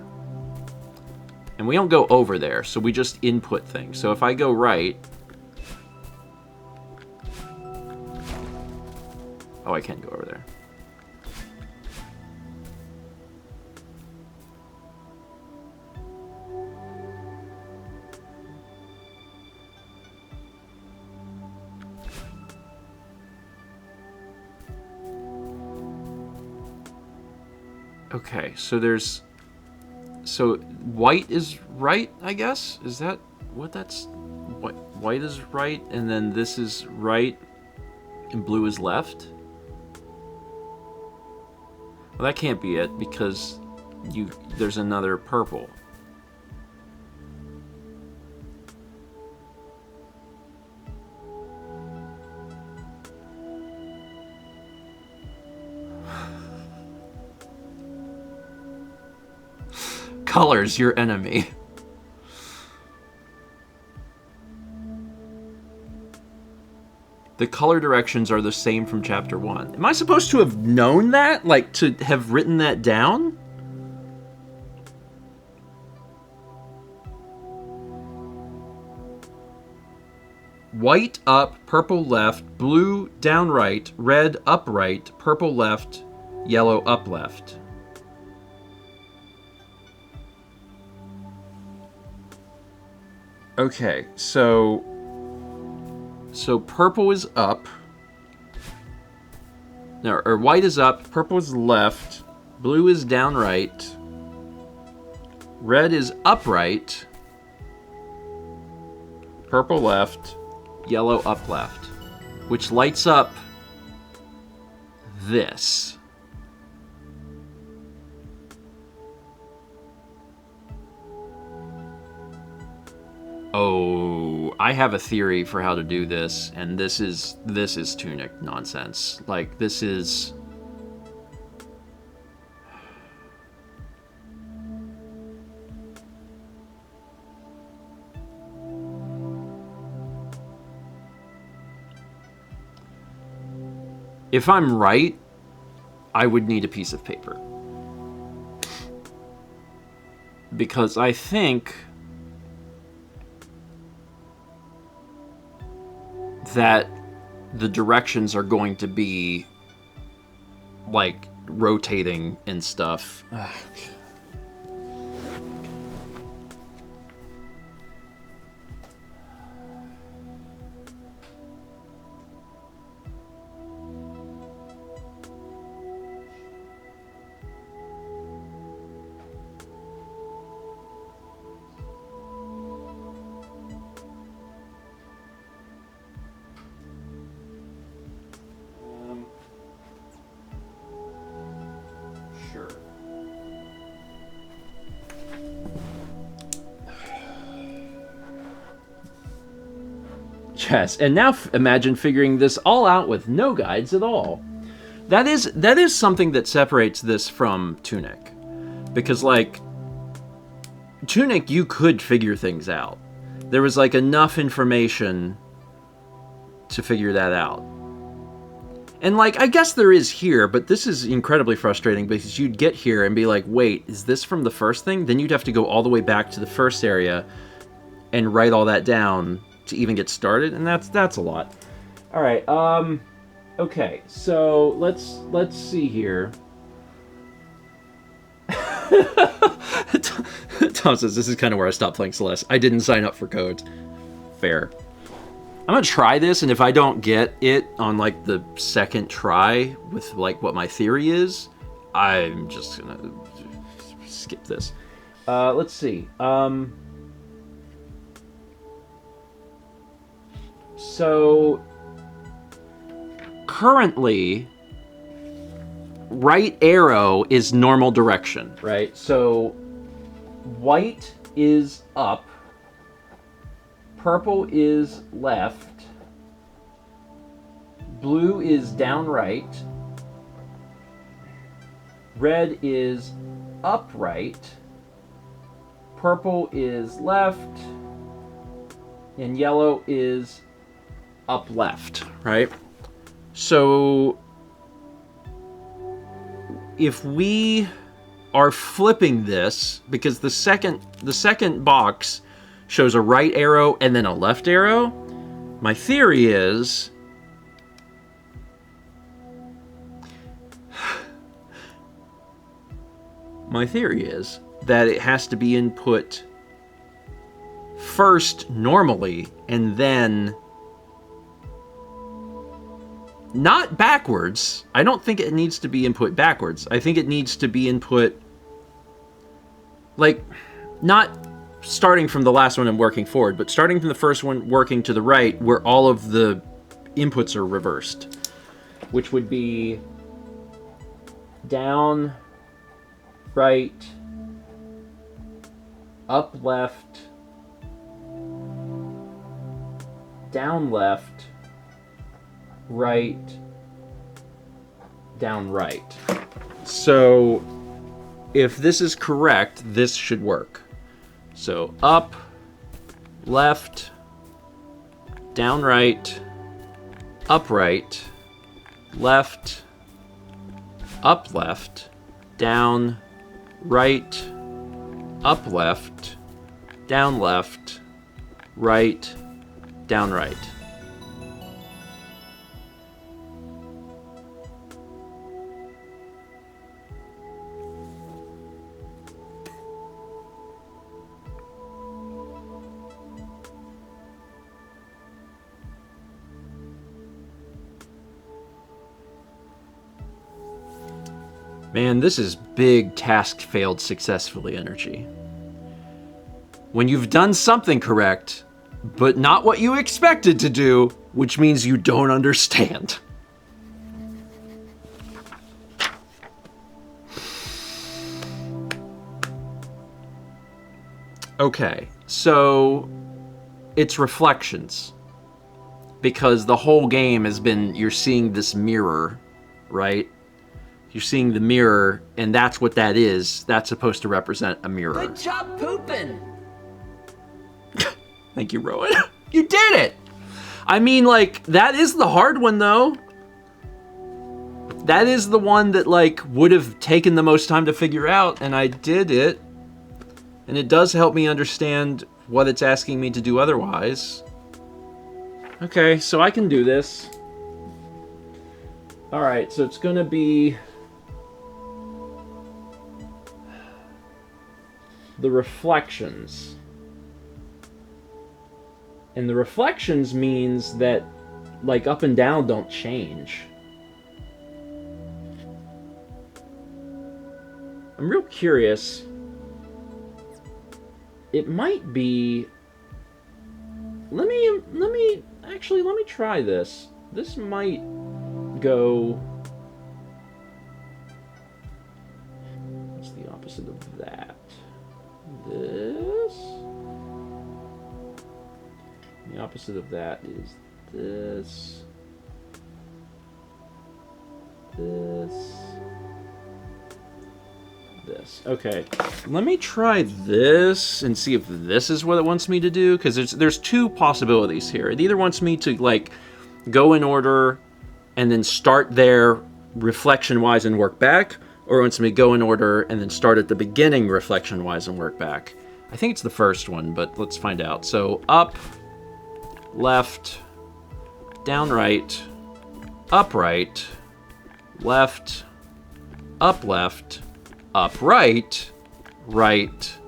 S1: And we don't go over there, so we just input things. So if I go right... Oh, I can't go over there. Okay, so there's... So white is right, I guess? Is that what that's... White is right, and then this is right, and blue is left? Well, that can't be it, because there's another purple. Color's your enemy. The color directions are the same from Chapter 1. Am I supposed to have known that? Like, to have written that down? White up, purple left, blue down right, red up right, purple left, yellow up left. Okay, so purple is up. No, or white is up, purple is left, blue is down right, red is upright, purple left, yellow up left, which lights up this. Oh, I have a theory for how to do this, and this is Tunic nonsense. Like, this is... If I'm right, I would need a piece of paper. Because I think that the directions are going to be like rotating and stuff. Yes, and now imagine figuring this all out with no guides at all. That is something that separates this from Tunic. Because, like, Tunic, you could figure things out. There was, like, enough information to figure that out. And, like, I guess there is here, but this is incredibly frustrating because you'd get here and be like, wait, is this from the first thing? Then you'd have to go all the way back to the first area and write all that down to even get started, and that's a lot. All right, okay, so let's see here. Tom says this is kind of where I stopped playing Celeste. I didn't sign up for codes. Fair. I'm gonna try this, and if I don't get it on like the second try with like what my theory is, I'm just gonna skip this. Let's see. So currently, right arrow is normal direction, right? So white is up, purple is left, blue is down right, red is upright, purple is left, and yellow is up left, right? So if we are flipping this, because the second box shows a right arrow and then a left arrow, my theory is that it has to be input first normally and then not backwards. I don't think it needs to be input backwards. I think it needs to be input, like, not starting from the last one and working forward, but starting from the first one, working to the right, where all of the inputs are reversed, which would be down, right, up left, down left, right, down right. So if this is correct, this should work. So up, left, down right, upright, left, up left, down, right, up left, down left, right, down right. Man, this is big task failed successfully energy. When you've done something correct, but not what you expected to do, which means you don't understand. Okay, so it's reflections. Because the whole game has been, you're seeing this mirror, right? You're seeing the mirror, and that's what that is. That's supposed to represent a mirror.
S3: Good job pooping!
S1: Thank you, Rowan. You did it! I mean, like, that is the hard one, though. That is the one that, like, would have taken the most time to figure out, and I did it. And it does help me understand what it's asking me to do otherwise. Okay, so I can do this. Alright, so it's gonna be the reflections. And the reflections means that, like, up and down don't change. I'm real curious. It might be... Let me try this. This might go... What's the opposite of that? This? The opposite of that is this. This. Okay. Let me try this and see if this is what it wants me to do, because there's two possibilities here. It either wants me to, like, go in order and then start there reflection-wise and work back, or it wants me to go in order and then start at the beginning reflection-wise and work back. I think it's the first one, but let's find out. So up, left, down right, upright, left, up left, up right, right,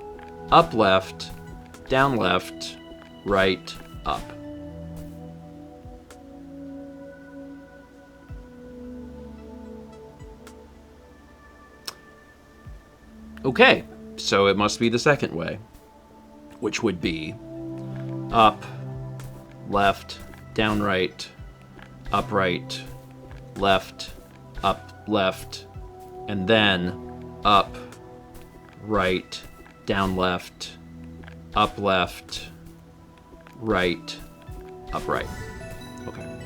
S1: up left, down left, right, up. Okay, so it must be the second way, which would be up, left, down, right, upright, left, up, left, and then up, right, down, left, up, left, right, up, right. Okay.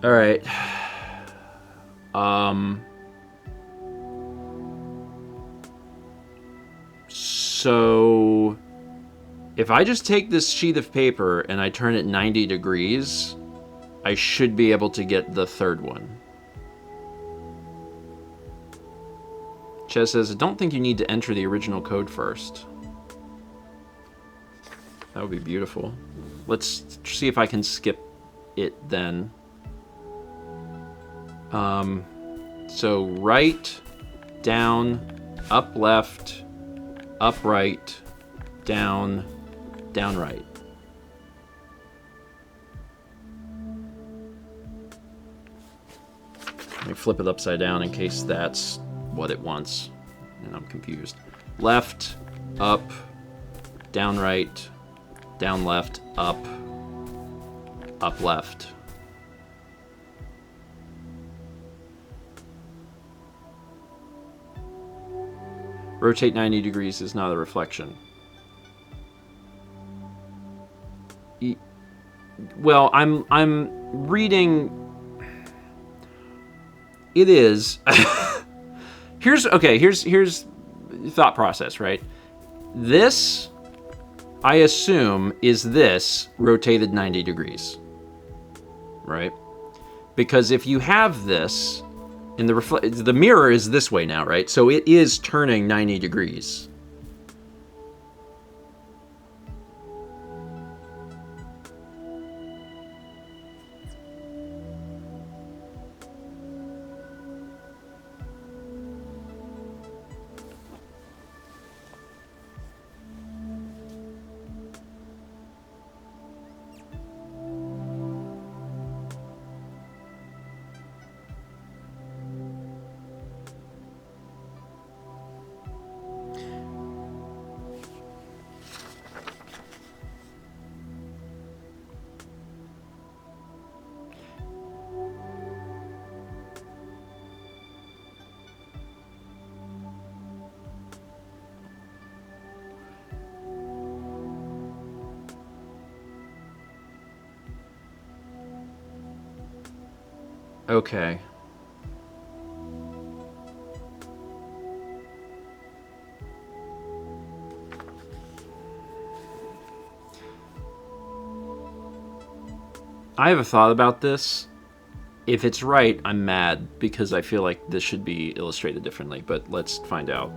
S1: All right. So if I just take this sheet of paper and I turn it 90 degrees, I should be able to get the third one. Ches says, I don't think you need to enter the original code first. That would be beautiful. Let's see if I can skip it then. So right, down, up left, up right, down, down right. Let me flip it upside down in case that's what it wants and I'm confused. Left, up, down right, down left, up, up left. Rotate 90 degrees is not a reflection. Well, I'm reading. It is. Here's thought process, right? This, I assume, is this rotated 90 degrees, right? Because if you have this, and the mirror is this way now, right? So it is turning 90 degrees. Okay. I have a thought about this. If it's right, I'm mad because I feel like this should be illustrated differently, but let's find out.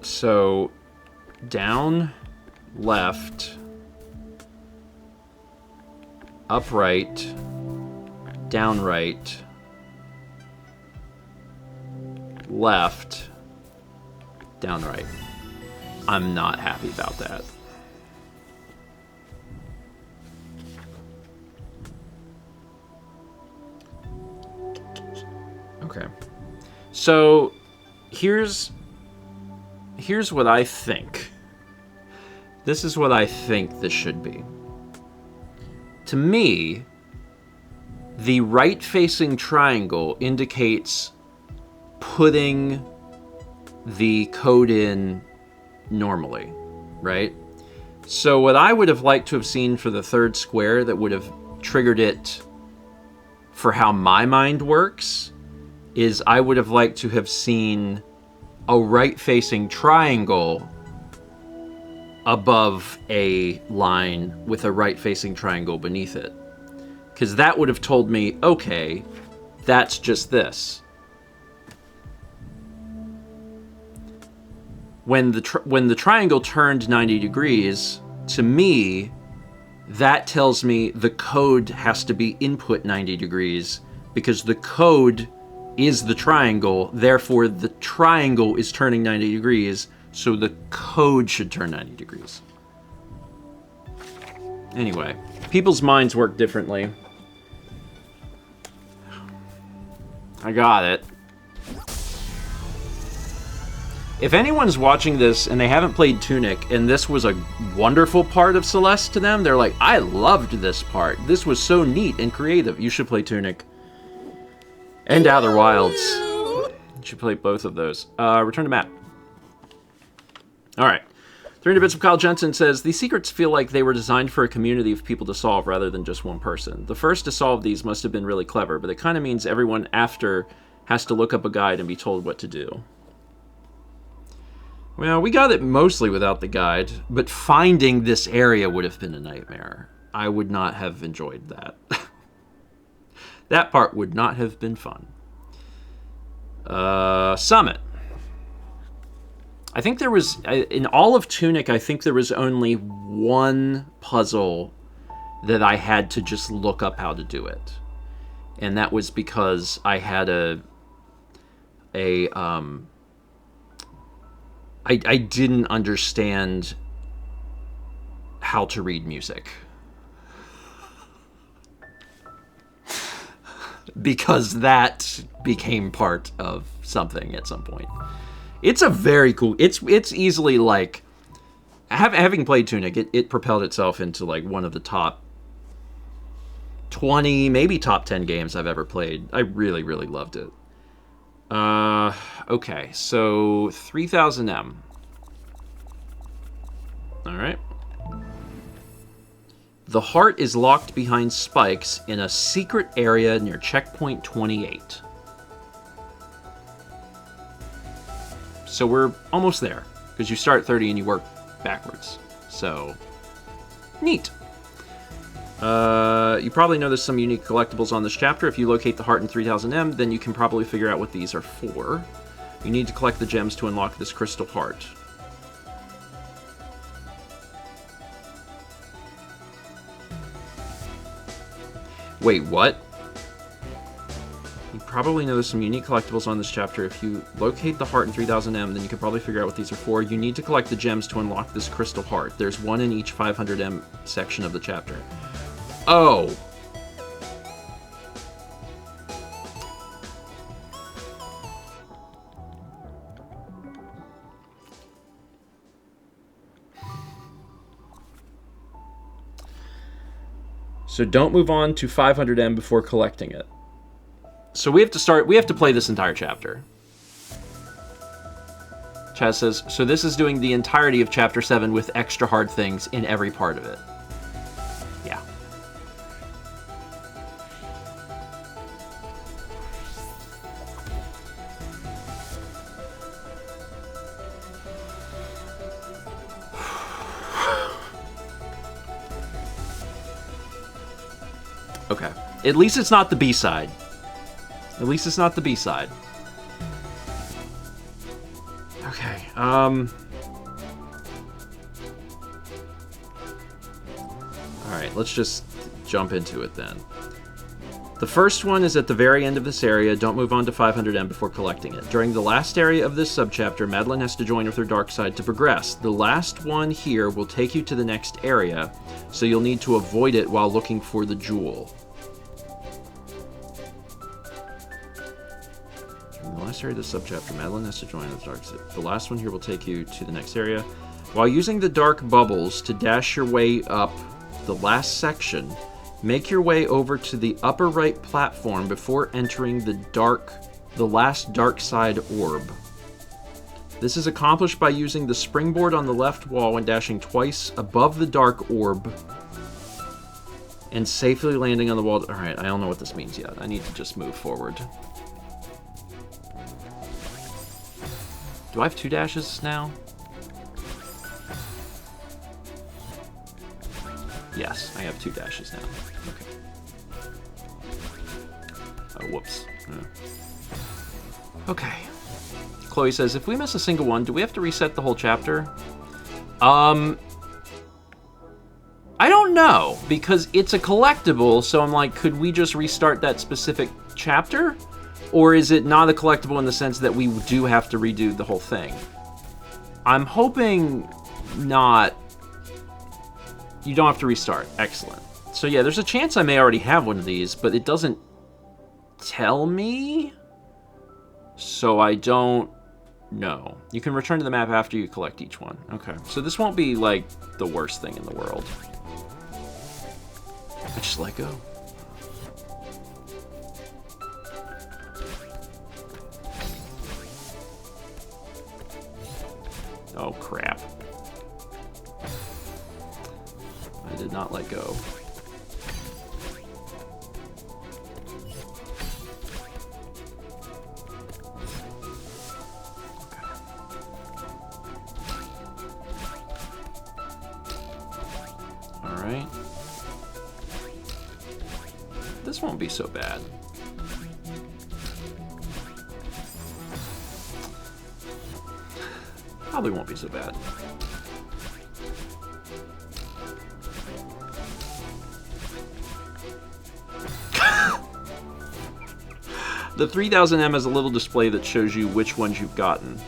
S1: So, down, left, upright, down right, left, down right. I'm not happy about that. Okay. So, here's what I think. This is what I think this should be. To me, the right-facing triangle indicates putting the code in normally, right? So what I would have liked to have seen for the third square that would have triggered it for how my mind works is I would have liked to have seen a right-facing triangle above a line with a right-facing triangle beneath it. Because that would have told me, okay, that's just this. When the triangle turned 90 degrees, to me, that tells me the code has to be input 90 degrees because the code is the triangle, therefore the triangle is turning 90 degrees, so the code should turn 90 degrees. Anyway, people's minds work differently. I got it. If anyone's watching this and they haven't played Tunic and this was a wonderful part of Celeste to them, they're like, I loved this part. This was so neat and creative. You should play Tunic. And Outer Wilds. You should play both of those. Return to Matt. Alright. 300 Bits of Kyle Jensen says, these secrets feel like they were designed for a community of people to solve rather than just one person. The first to solve these must have been really clever, but it kind of means everyone after has to look up a guide and be told what to do. Well, we got it mostly without the guide, but finding this area would have been a nightmare. I would not have enjoyed that. That part would not have been fun. Summit. I think there was, in all of Tunic, I think there was only one puzzle that I had to just look up how to do it. And that was because I had I didn't understand how to read music. Because that became part of something at some point. It's a very cool... It's easily, like... Having played Tunic, it propelled itself into, like, one of the top 20, maybe top 10 games I've ever played. I really, really loved it. Okay, so 3000M. Alright. The heart is locked behind spikes in a secret area near checkpoint 28. So we're almost there, because you start at 30 and you work backwards. So, neat. You probably know there's some unique collectibles on this chapter. If you locate the heart in 3000M, then you can probably figure out what these are for. You need to collect the gems to unlock this crystal heart. Wait, what? You probably know there's some unique collectibles on this chapter. If you locate the heart in 3000M, then you can probably figure out what these are for. You need to collect the gems to unlock this crystal heart. There's one in each 500M section of the chapter. Oh. So don't move on to 500M before collecting it. So we have to play this entire chapter. Chaz says, so this is doing the entirety of Chapter 7 with extra hard things in every part of it. Yeah. Okay. At least it's not the B-side. At least it's not the B-side. Okay, alright, let's just jump into it then. The first one is at the very end of this area. Don't move on to 500M before collecting it. During the last area of this subchapter, Madeline has to join with her dark side to progress. The last one here will take you to the next area, so you'll need to avoid it while looking for the jewel. The last area of the subchapter, Madeline has to join the dark side. The last one here will take you to the next area. While using the dark bubbles to dash your way up the last section, make your way over to the upper right platform before entering the last dark side orb. This is accomplished by using the springboard on the left wall and dashing twice above the dark orb and safely landing on the wall. Alright, I don't know what this means yet. I need to just move forward. Do I have 2 dashes now? Yes, I have 2 dashes now. Okay. Oh, whoops. Okay. Chloe says, if we miss a single one, do we have to reset the whole chapter? I don't know, because it's a collectible, so I'm like, could we just restart that specific chapter? Or is it not a collectible in the sense that we do have to redo the whole thing? I'm hoping not. You don't have to restart. Excellent. So yeah, there's a chance I may already have one of these, but it doesn't tell me, so I don't know. You can return to the map after you collect each one. Okay, so this won't be like the worst thing in the world. I just let go. Oh crap. I did not let go. Alright. This won't be so bad. Probably won't be so bad. The 3000M has a little display that shows you which ones you've gotten.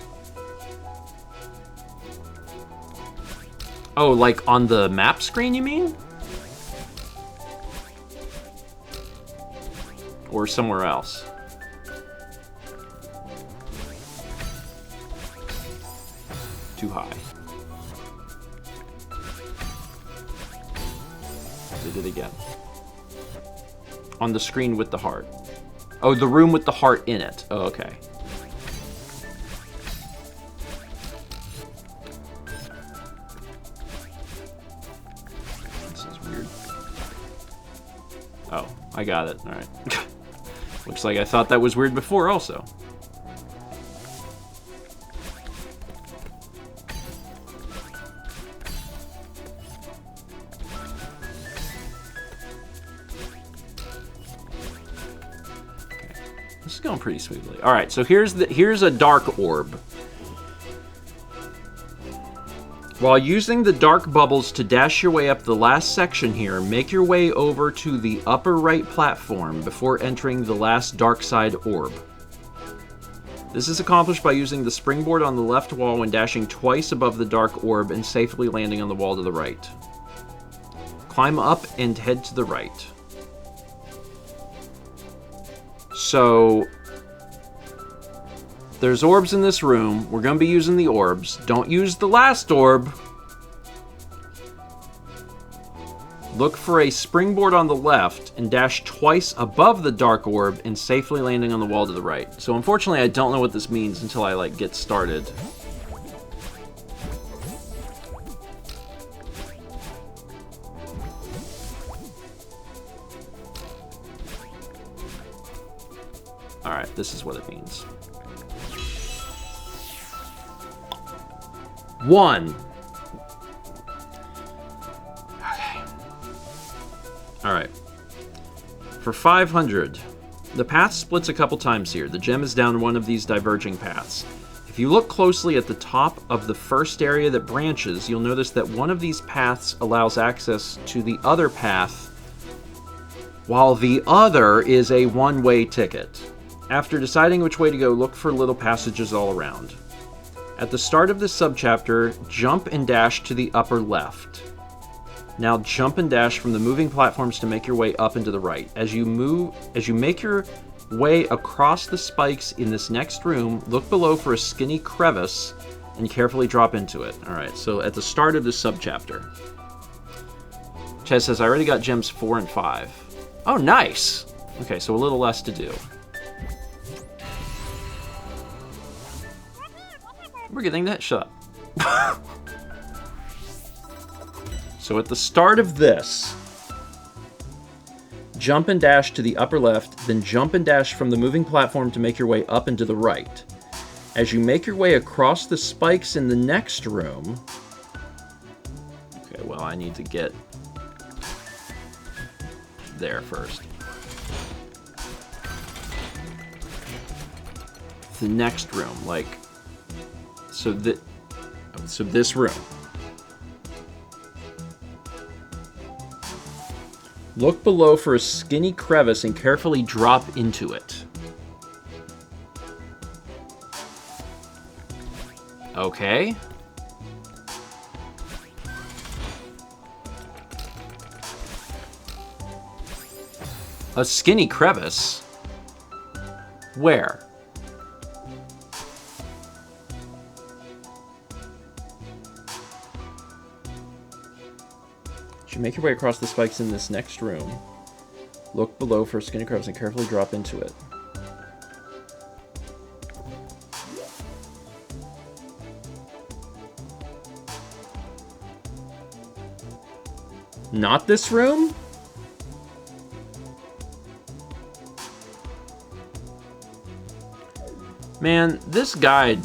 S1: Oh, like on the map screen, you mean? Or somewhere else? Too high. Did it again. On the screen with the heart. Oh, the room with the heart in it. Oh, okay. This is weird. Oh, I got it. All right. Looks like I thought that was weird before also. This is going pretty smoothly. All right, so here's a dark orb. While using the dark bubbles to dash your way up the last section here, make your way over to the upper right platform before entering the last dark side orb. This is accomplished by using the springboard on the left wall when dashing twice above the dark orb and safely landing on the wall to the right. Climb up and head to the right. So, there's orbs in this room. We're going to be using the orbs. Don't use the last orb. Look for a springboard on the left and dash twice above the dark orb and safely landing on the wall to the right. So unfortunately, I don't know what this means until I get started. Alright, this is what it means. 1. Okay. Alright. For 500, the path splits a couple times here. The gem is down one of these diverging paths. If you look closely at the top of the first area that branches, you'll notice that one of these paths allows access to the other path, while the other is a one-way ticket. After deciding which way to go, look for little passages all around. At the start of this subchapter, jump and dash to the upper left. Now jump and dash from the moving platforms to make your way up and to the right. As you make your way across the spikes in this next room, look below for a skinny crevice and carefully drop into it. Alright, so at the start of this subchapter. Chaz says, I already got gems 4 and 5. Oh, nice! Okay, so a little less to do. We're getting that shut. So at the start of this, jump and dash to the upper left, then jump and dash from the moving platform to make your way up and to the right. As you make your way across the spikes in the next room... Okay, well, I need to get there first. The next room, like... So this room. Look below for a skinny crevice and carefully drop into it. Okay. A skinny crevice? Where? You make your way across the spikes in this next room. Look below for a skinny crevice and carefully drop into it. Not this room? Man, this guide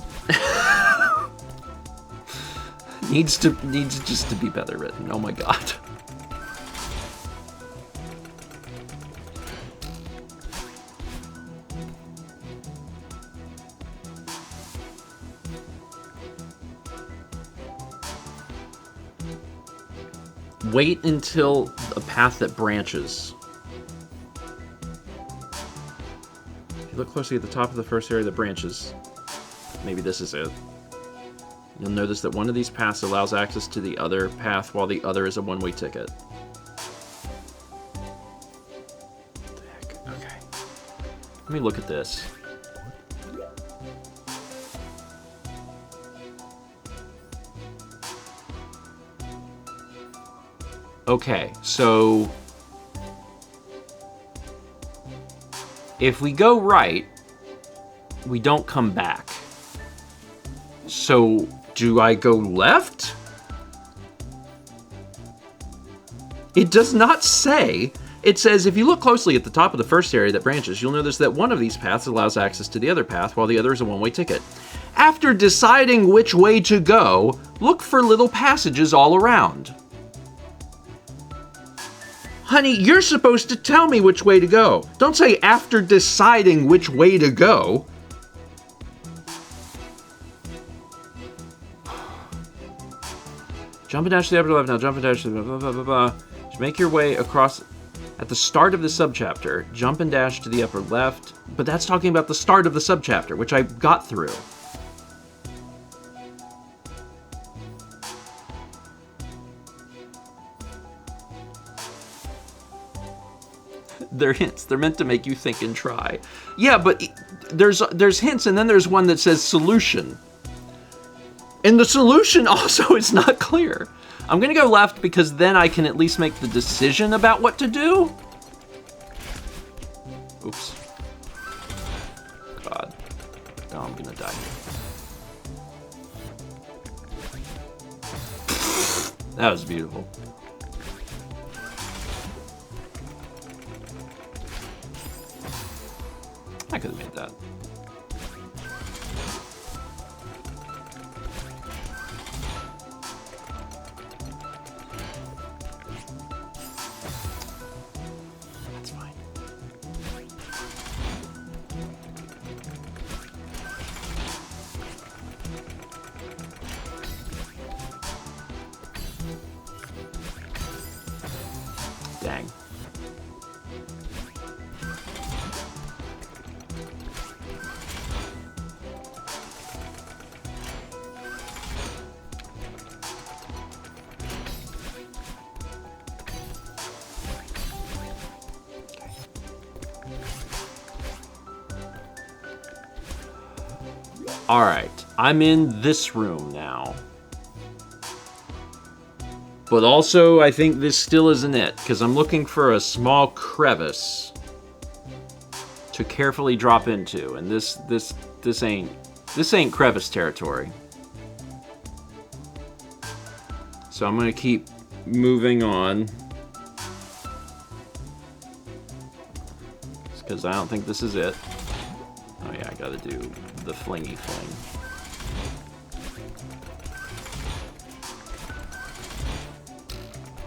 S1: needs just to be better written. Oh my god. Wait until a path that branches. If you look closely at the top of the first area that branches, maybe this is it. You'll notice that one of these paths allows access to the other path while the other is a one-way ticket. What the heck? Okay. Let me look at this. Okay, so if we go right, we don't come back. So do I go left? It does not say. It says, if you look closely at the top of the first area that branches, you'll notice that one of these paths allows access to the other path, while the other is a one-way ticket. After deciding which way to go, look for little passages all around. Honey, you're supposed to tell me which way to go. Don't say after deciding which way to go. Jump and dash to the upper left now. Jump and dash to the blah, blah, blah, blah. Just make your way across at the start of the subchapter. Jump and dash to the upper left. But that's talking about the start of the subchapter, which I got through. They're hints. They're meant to make you think and try. Yeah, but there's hints, and then there's one that says solution. And the solution also is not clear. I'm gonna go left because then I can at least make the decision about what to do. Oops. God. Oh, I'm gonna die here. That was beautiful. I could have made that. That's fine. Dang. Alright, I'm in this room now. But also, I think this still isn't it, because I'm looking for a small crevice to carefully drop into, and this ain't crevice territory. So I'm gonna keep moving on. Because I don't think this is it. Oh yeah, I gotta do the flingy fling.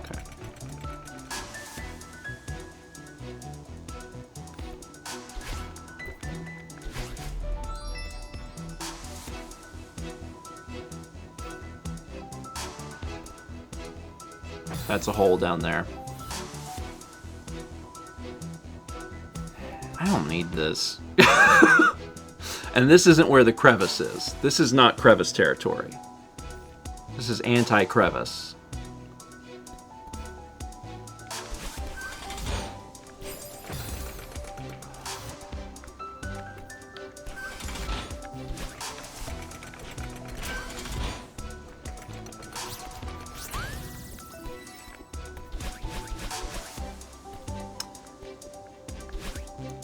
S1: Okay. That's a hole down there. I don't need this. And this isn't where the crevice is. This is not crevice territory. This is anti-crevice.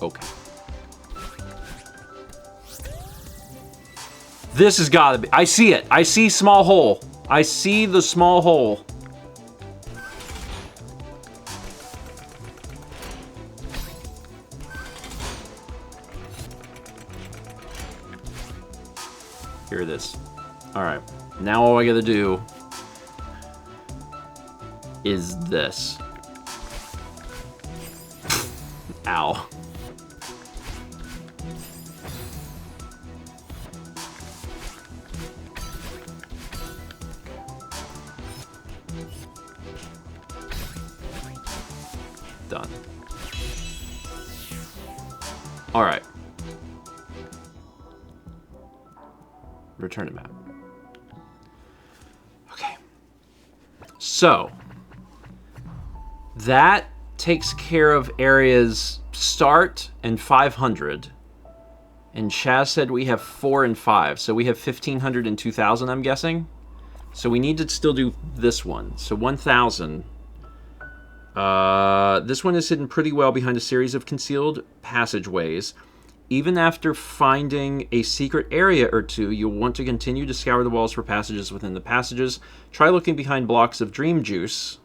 S1: Okay. This has got to be... I see it. I see small hole. I see the small hole. Here it is. All right. Now all I got to do is this. Ow. Done. All right. Return to map. Okay. So, that takes care of areas start and 500. And Chaz said we have 4 and 5. So we have 1,500 and 2,000, I'm guessing. So we need to still do this one. So 1,000. This one is hidden pretty well behind a series of concealed passageways. Even after finding a secret area or two, you'll want to continue to scour the walls for passages within the passages. Try looking behind blocks of dream juice.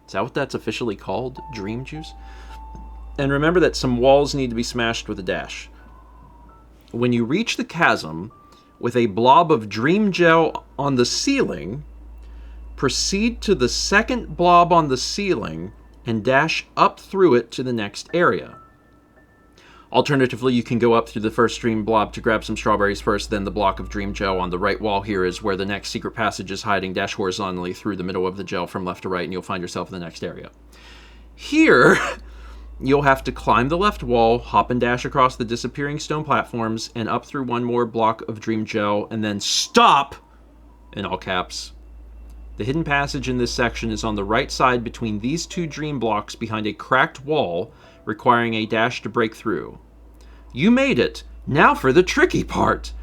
S1: Is that what that's officially called? Dream juice? And remember that some walls need to be smashed with a dash. When you reach the chasm with a blob of dream gel on the ceiling, proceed to the second blob on the ceiling and dash up through it to the next area. Alternatively, you can go up through the first dream blob to grab some strawberries first, then the block of dream gel on the right wall here is where the next secret passage is hiding. Dash horizontally through the middle of the gel from left to right, and you'll find yourself in the next area. Here, you'll have to climb the left wall, hop and dash across the disappearing stone platforms, and up through one more block of dream gel, and then stop, in all caps. The hidden passage in this section is on the right side between these two dream blocks behind a cracked wall, requiring a dash to break through. You made it! Now for the tricky part!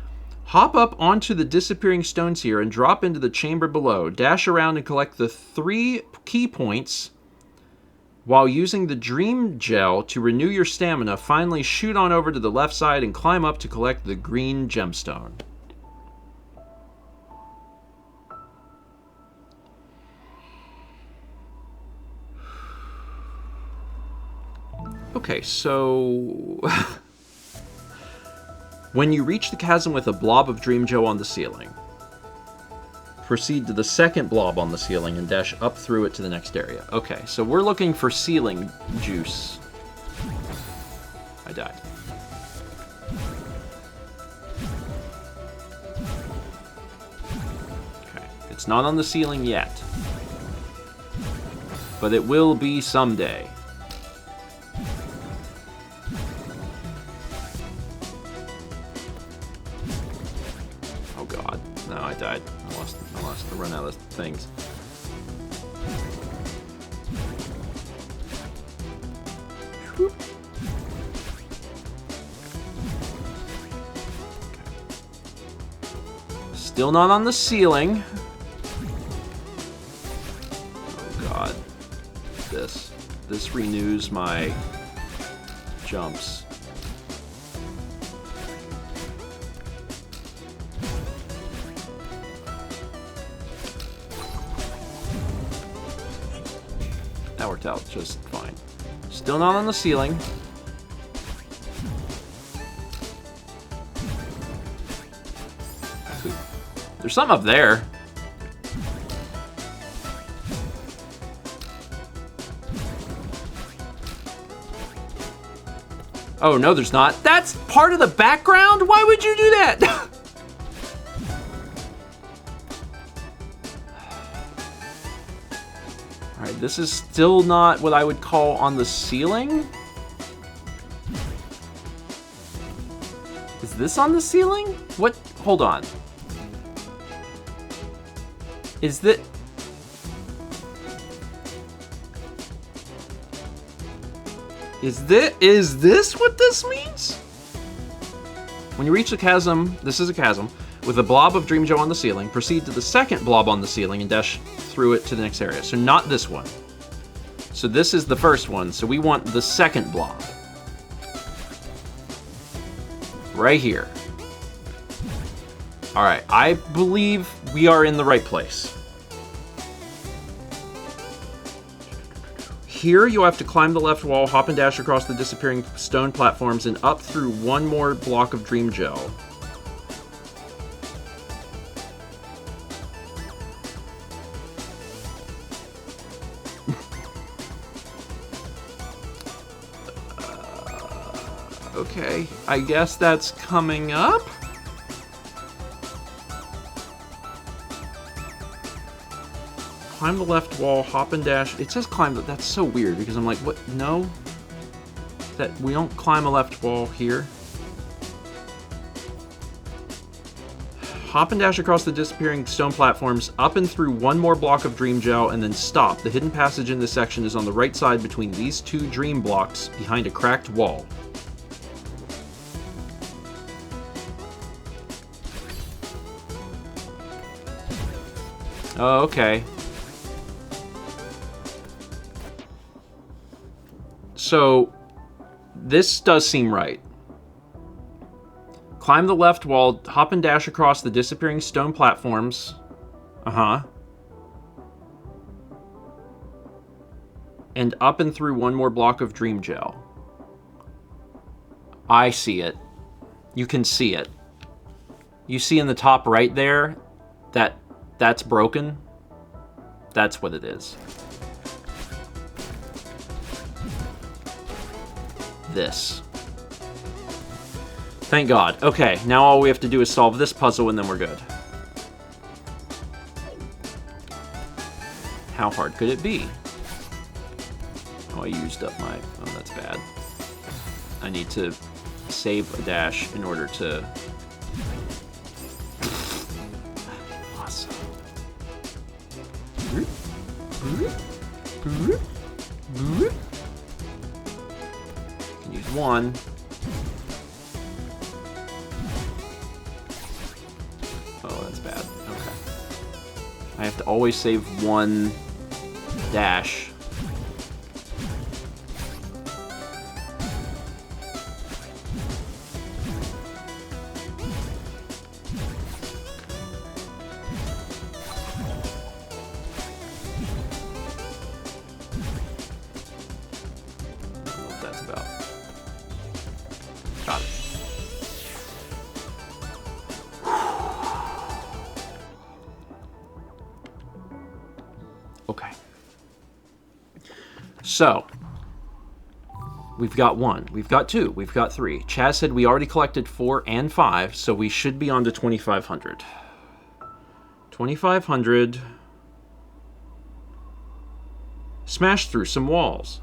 S1: Hop up onto the disappearing stones here and drop into the chamber below. Dash around and collect the 3 key points while using the dream gel to renew your stamina. Finally, shoot on over to the left side and climb up to collect the green gemstone. Okay, so when you reach the chasm with a blob of dream gel on the ceiling, proceed to the second blob on the ceiling and dash up through it to the next area. Okay, so we're looking for ceiling juice. I died. Okay, it's not on the ceiling yet, but it will be someday. No, I died. I lost the run out of things. Whew. Okay. Still not on the ceiling. Oh god. This renews my jumps. That worked out just fine. Still not on the ceiling. There's something up there. Oh, no, there's not. That's part of the background? Why would you do that? Alright, this is still not what I would call on the ceiling. Is this on the ceiling? What? Hold on. Is that... Is this what this means? When you reach the chasm, this is a chasm, with a blob of dream gel on the ceiling, proceed to the second blob on the ceiling and dash through it to the next area. So not this one. So this is the first one, so we want the second blob. Right here. Alright, I believe we are in the right place. Here, you'll have to climb the left wall, hop and dash across the disappearing stone platforms, and up through one more block of dream gel. Okay, I guess that's coming up? Climb the left wall, hop and dash. It says climb, but that's so weird because I'm like, what? No? That we don't climb a left wall here. Hop and dash across the disappearing stone platforms, up and through one more block of dream gel, and then stop. The hidden passage in this section is on the right side between these two dream blocks behind a cracked wall. Oh, okay. So, this does seem right. Climb the left wall, hop and dash across the disappearing stone platforms. Uh-huh. And up and through one more block of dream gel. I see it. You can see it. You see in the top right there that that's broken? That's what it is. This. Thank God. Okay, now all we have to do is solve this puzzle and then we're good. How hard could it be? Oh, I used up my... Oh, that's bad. I need to save a dash in order to... Awesome. Can use one. Oh, that's bad. Okay. I have to always save one dash. So, we've got 1, we've got 2, we've got 3. Chaz said we already collected 4 and 5, so we should be on to 2,500. 2,500. Smash through some walls.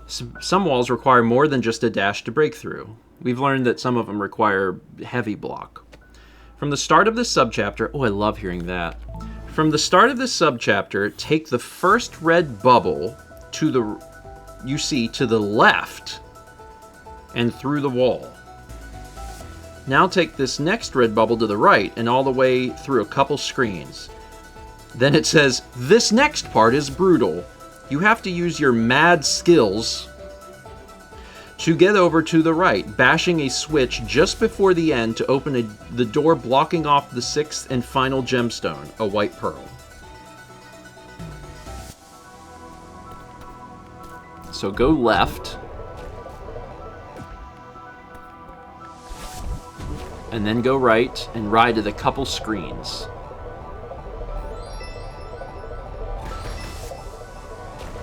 S1: Some walls require more than just a dash to break through. We've learned that some of them require heavy block. From the start of this subchapter... Oh, I love hearing that. From the start of this subchapter, take the first red bubble... to the left and through the wall. Now take this next red bubble to the right and all the way through a couple screens. Then it says, this next part is brutal. You have to use your mad skills to get over to the right, bashing a switch just before the end to open the door blocking off the 6th and final gemstone, a white pearl. So go left. And then go right and ride to the couple screens.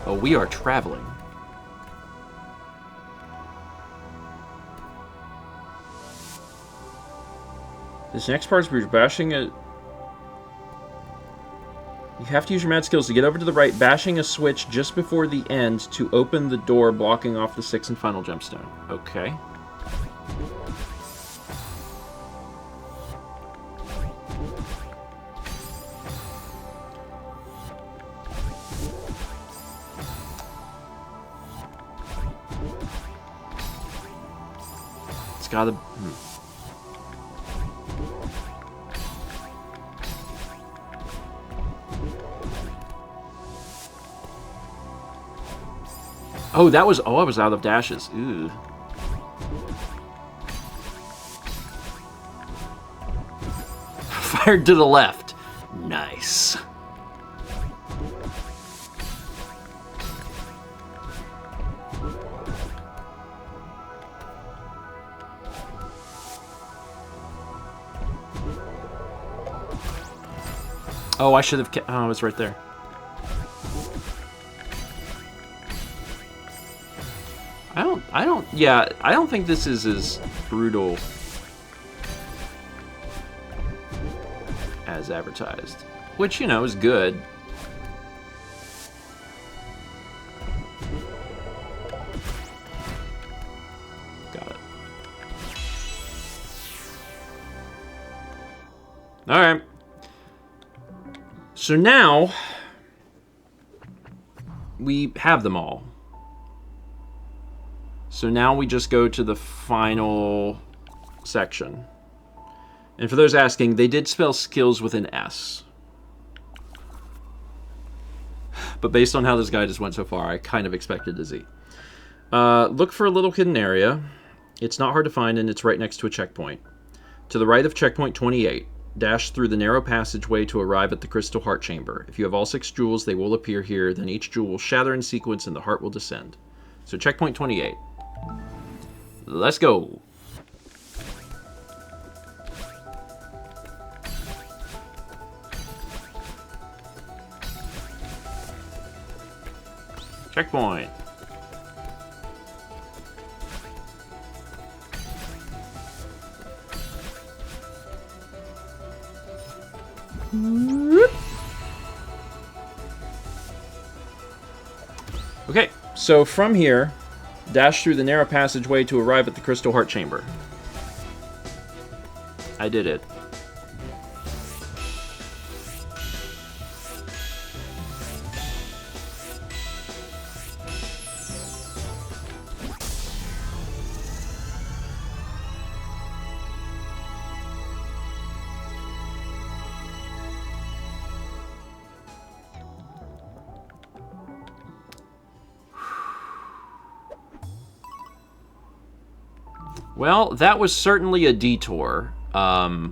S1: Oh, we are traveling. This next part is bashing a... You have to use your mad skills to get over to the right, bashing a switch just before the end to open the door blocking off the 6th and final gemstone. Okay. It's gotta... Oh, that was... Oh, I was out of dashes. Ooh. fired to the left. Nice. Oh, I should have kept... Oh, it was right there. I don't think this is as brutal as advertised. Which, you know, is good. Got it. Alright. So now, we have them all. So now we just go to the final section. And for those asking, they did spell skills with an S. But based on how this guide just went so far, I kind of expected a Z. Look for a little hidden area. It's not hard to find, and it's right next to a checkpoint. To the right of checkpoint 28, dash through the narrow passageway to arrive at the crystal heart chamber. If you have all 6 jewels, they will appear here. Then each jewel will shatter in sequence, and the heart will descend. So checkpoint 28. Let's go. Checkpoint. Okay, so from here, dash through the narrow passageway to arrive at the crystal heart chamber. I did it. Well, that was certainly a detour. But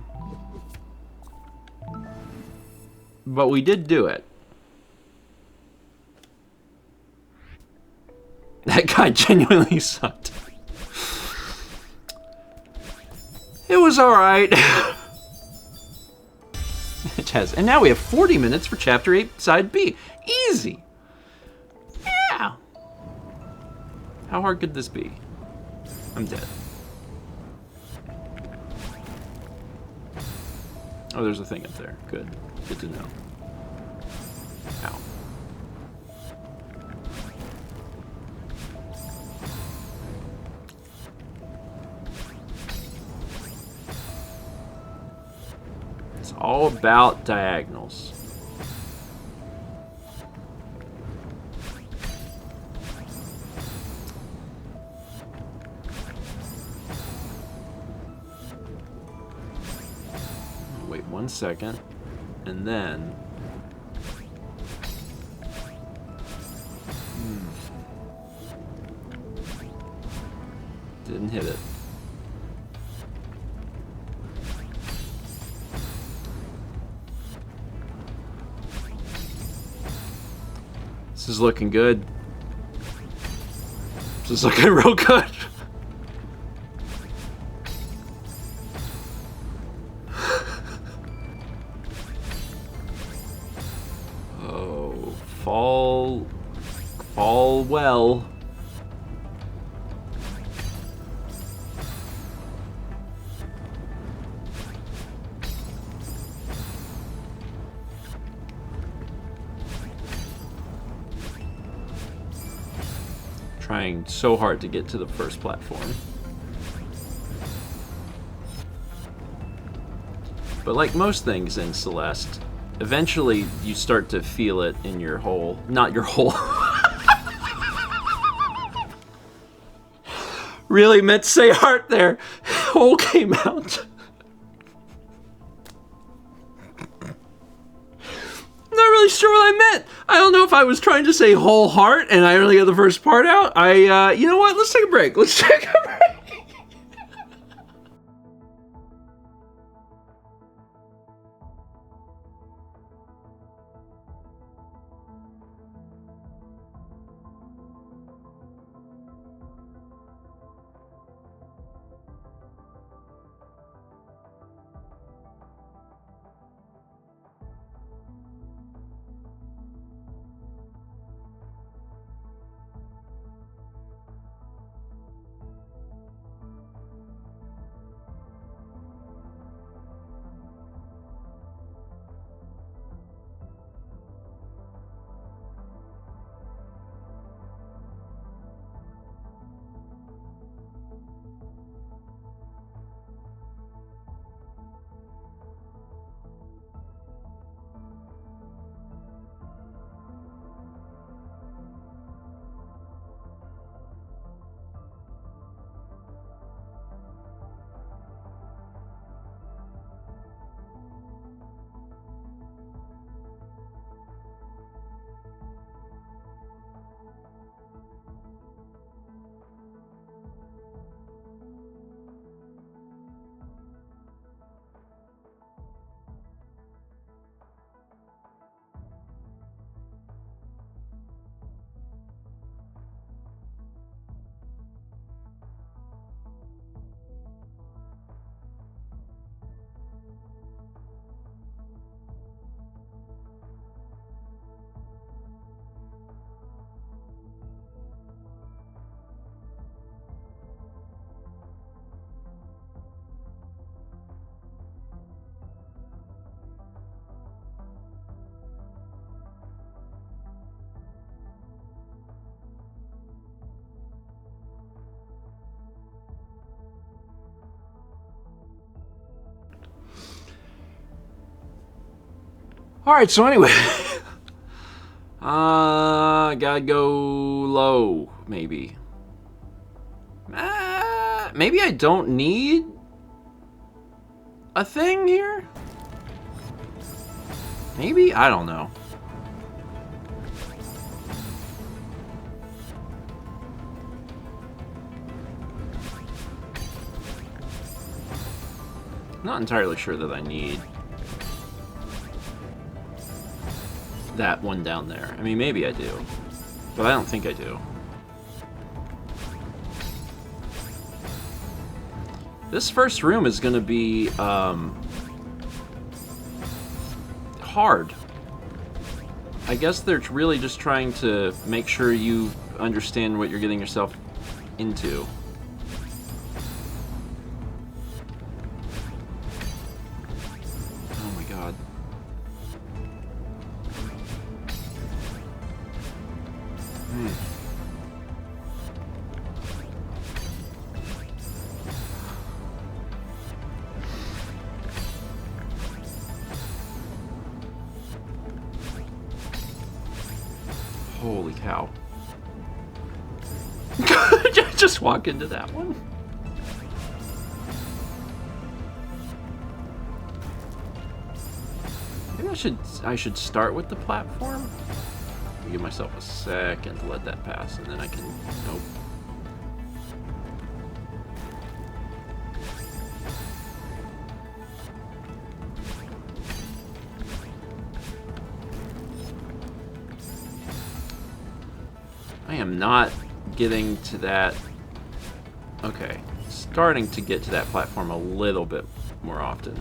S1: we did do it. That guy genuinely sucked. It was alright. It has. And now we have 40 minutes for Chapter 8, Side B. Easy. Yeah. How hard could this be? I'm dead. Oh, there's a thing up there. Good. Good to know. Ow. It's all about diagonals. Wait 1 second, and then didn't hit it. This is looking good. This is looking real good. Oh, fall well. Trying so hard to get to the first platform. But like most things in Celeste, eventually you start to feel it in your hole. Not your hole. Really meant to say heart there. Hole came out. Not really sure what I meant. I don't know if I was trying to say whole heart and I only got the first part out. You know what? Let's take a break. Let's take a break. Alright, so anyway. Gotta go low, maybe. Maybe I don't need a thing here? Maybe? I don't know. Not entirely sure that I need that one down there. I mean, maybe I do, but I don't think I do. This first room is going to be hard. I guess they're really just trying to make sure you understand what you're getting yourself into. Holy cow. Just walk into that one. Maybe I should start with the platform. Give myself a second to let that pass, and then I can... Nope. I am not getting to that. Okay, starting to get to that platform a little bit more often.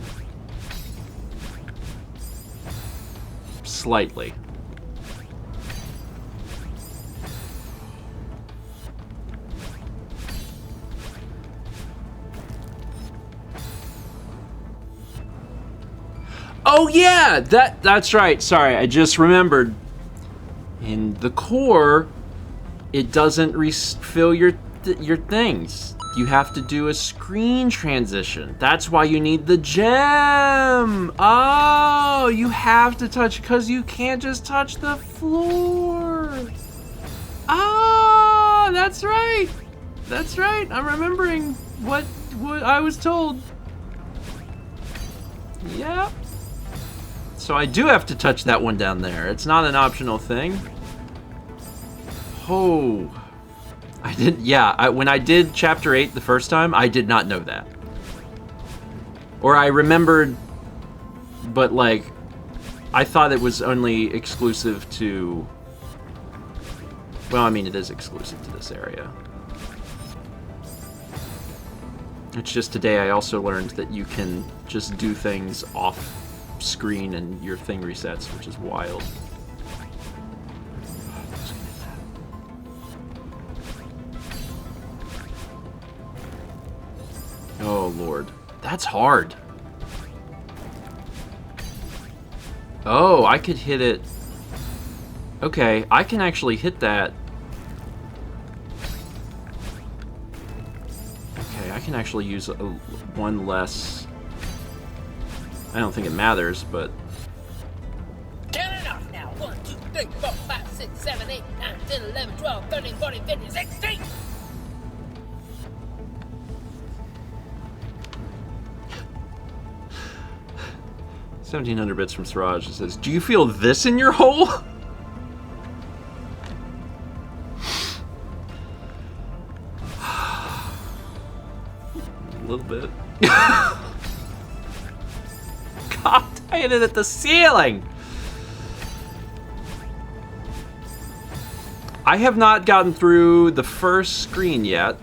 S1: Slightly. Oh yeah, that's right. Sorry, I just remembered. In the core, it doesn't refill your things. You have to do a screen transition. That's why you need the gem. Oh, you have to touch, because you can't just touch the floor. Ah, that's right. That's right. I'm remembering what I was told. Yeah. So I do have to touch that one down there. It's not an optional thing. Oh, I did. Yeah, when I did Chapter 8 the first time, I did not know that. Or I remembered, but like, I thought it was only exclusive to... Well, I mean, it is exclusive to this area. It's just today I also learned that you can just do things off screen and your thing resets, which is wild. Oh, Lord. That's hard. Oh, I could hit it. Okay, I can actually hit that. Okay, I can actually use one less. I don't think it matters, but...
S3: Count it off now. 1, 2, 3, 4, 5, 6, 7, 8, 9, 10, 11, 12, 13, 14, 15, 16!
S1: 1700 bits from Siraj. It says, do you feel this in your hole? A little bit. God, I hit it at the ceiling. I have not gotten through the first screen yet,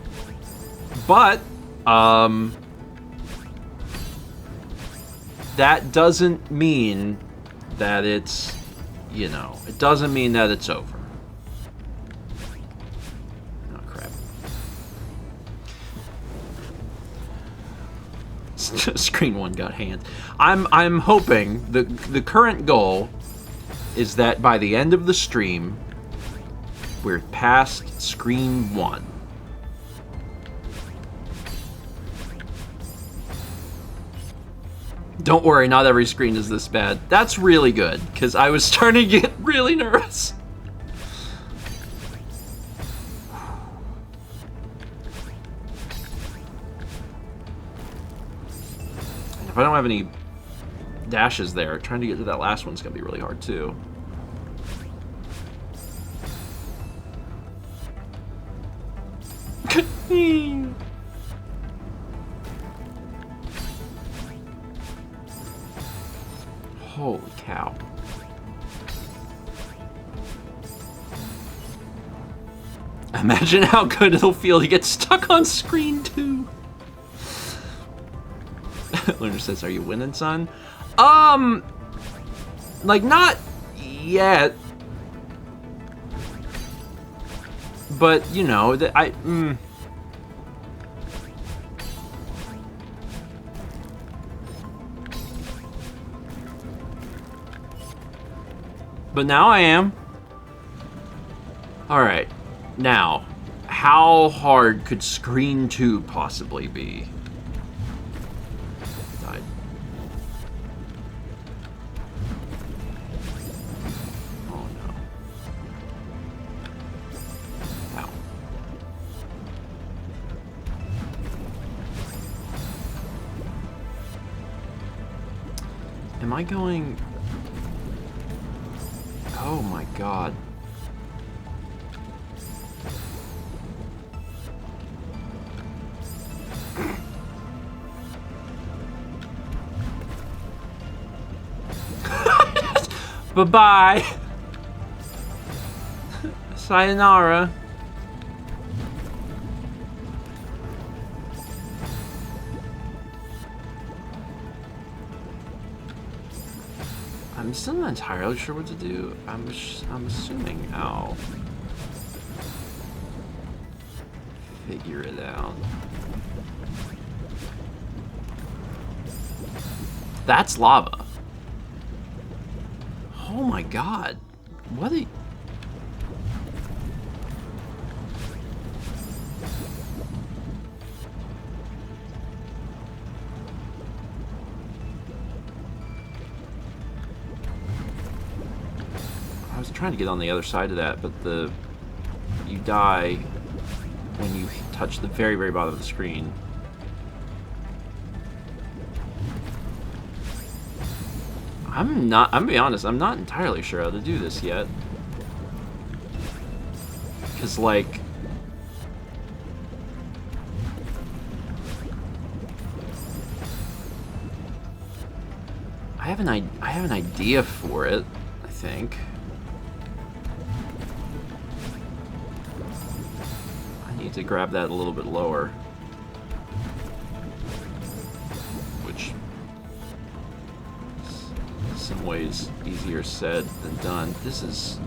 S1: but, that doesn't mean that it's, you know, it doesn't mean that it's over. Oh, crap. Screen 1 got hand. I'm hoping the current goal is that by the end of the stream, we're past screen 1. Don't worry, not every screen is this bad. That's really good, because I was starting to get really nervous. If I don't have any dashes there, trying to get to that last one's gonna be really hard too. Holy cow. Imagine how good it'll feel to get stuck on screen 2. Lunar says, are you winning, son? Like, not yet. But, you know, But now I am. Alright. Now, how hard could screen 2 possibly be? Died. Oh no. Ow. Am I going... Oh my god. Bye-bye. Sayonara. I'm still not entirely sure what to do. I'm assuming I'll figure it out. That's lava. Oh my god. What a... I was trying to get on the other side of that, but you die when you touch the very, very bottom of the screen. I'm gonna be honest, I'm not entirely sure how to do this yet. Because, like... I have an idea for it, I think. I need to grab that a little bit lower. Which... some ways easier said than done. This is...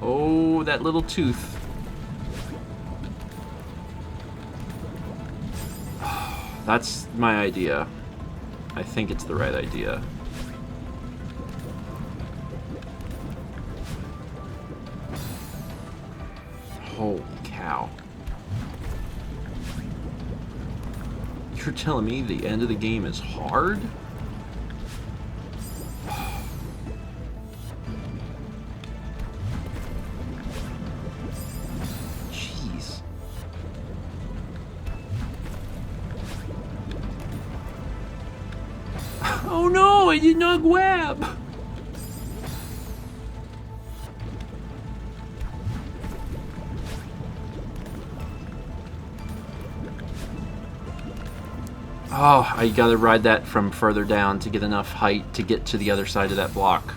S1: Oh, that little tooth. That's my idea. I think it's the right idea. Holy cow. You're telling me the end of the game is hard? Jeez. Oh no, I did not grab! Oh, I gotta ride that from further down to get enough height to get to the other side of that block.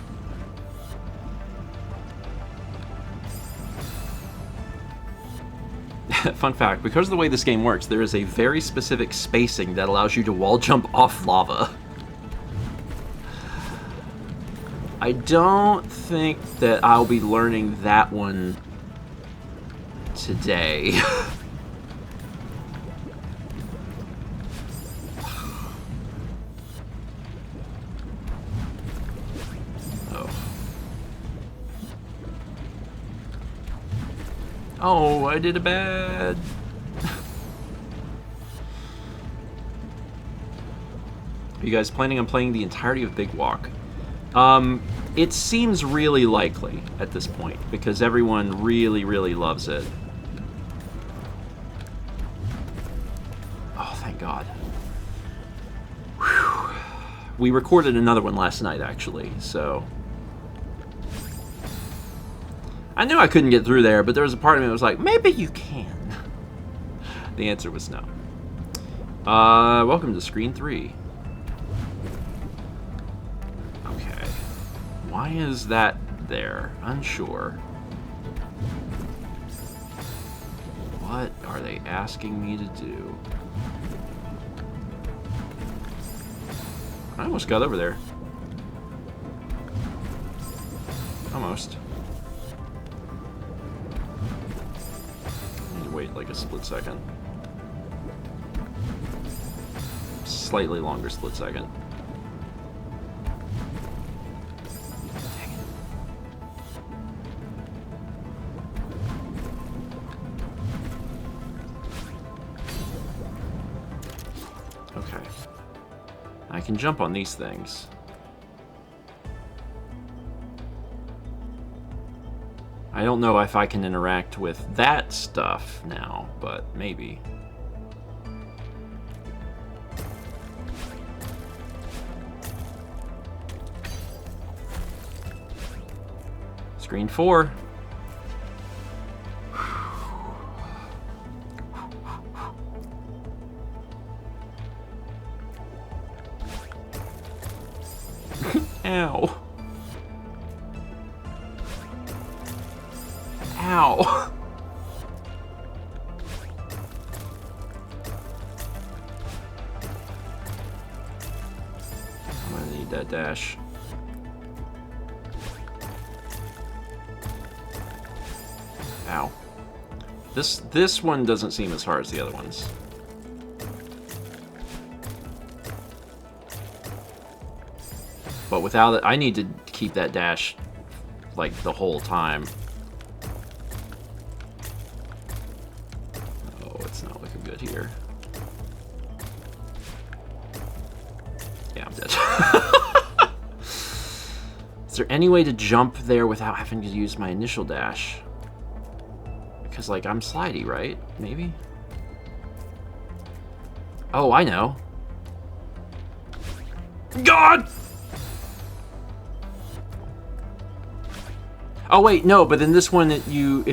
S1: Fun fact, because of the way this game works, there is a very specific spacing that allows you to wall jump off lava. I don't think that I'll be learning that one today. Oh, I did it bad. Are you guys planning on playing the entirety of Big Walk? It seems really likely at this point, because everyone really, really loves it. Oh, thank God. Whew. We recorded another one last night, actually, so... I knew I couldn't get through there, but there was a part of me that was like, maybe you can. The answer was no. Welcome to screen 3. Okay. Why is that there? Unsure. What are they asking me to do? I almost got over there. Almost. I need to wait like a split second. Slightly longer split second. Okay. I can jump on these things. I don't know if I can interact with that stuff now, but maybe. Screen 4. Ow. Ow. I'm gonna need that dash. Ow. This one doesn't seem as hard as the other ones. But without it, I need to keep that dash like the whole time. Oh, it's not looking good here. Yeah, I'm dead. Is there any way to jump there without having to use my initial dash? Because, like, I'm slidey, right? Maybe? Oh, I know. God! Oh, wait, no, but then this one, if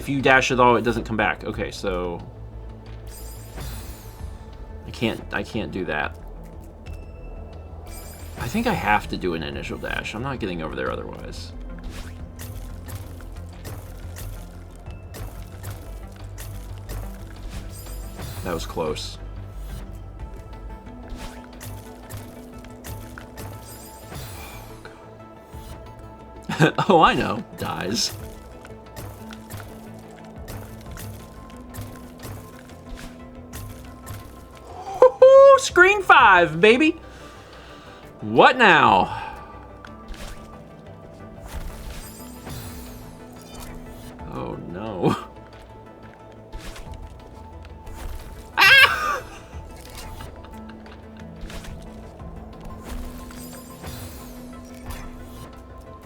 S1: you dash at all, it doesn't come back. Okay, so... I can't do that. I think I have to do an initial dash. I'm not getting over there otherwise. That was close. Oh, I know. Dies. Woohoo! Screen 5, baby! What now? Oh, no. Ah!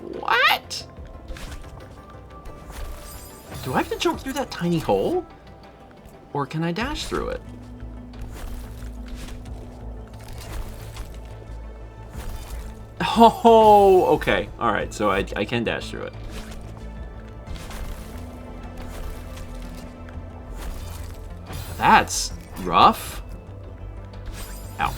S1: What? Do I have to jump through that tiny hole? Or can I dash through it? Oh, okay. Alright, so I can dash through it. That's rough. Ow.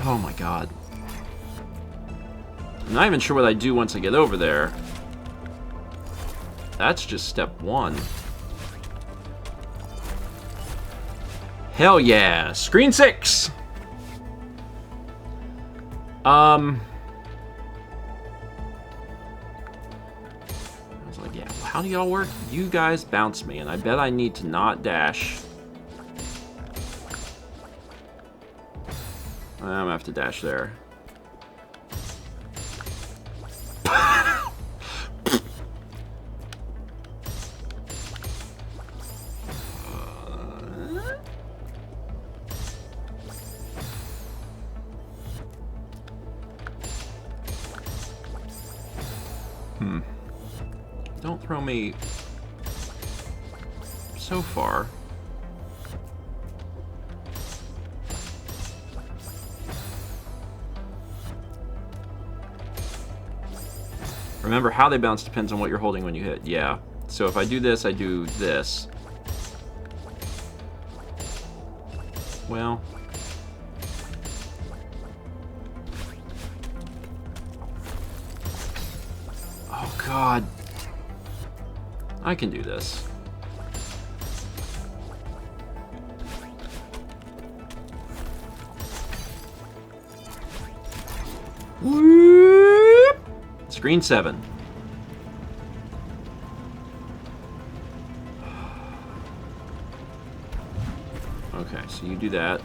S1: Oh my god. I'm not even sure what I do once I get over there. That's just step 1. Hell yeah! Screen 6! I was like, yeah, how do y'all work? You guys bounce me, and I bet I need to not dash. I'm gonna have to dash there. Don't throw me so far. Remember, how they bounce depends on what you're holding when you hit. Yeah. So if I do this, I do this. Well. Oh, God. I can do this. Whoop. Screen 7. Okay, so you do that.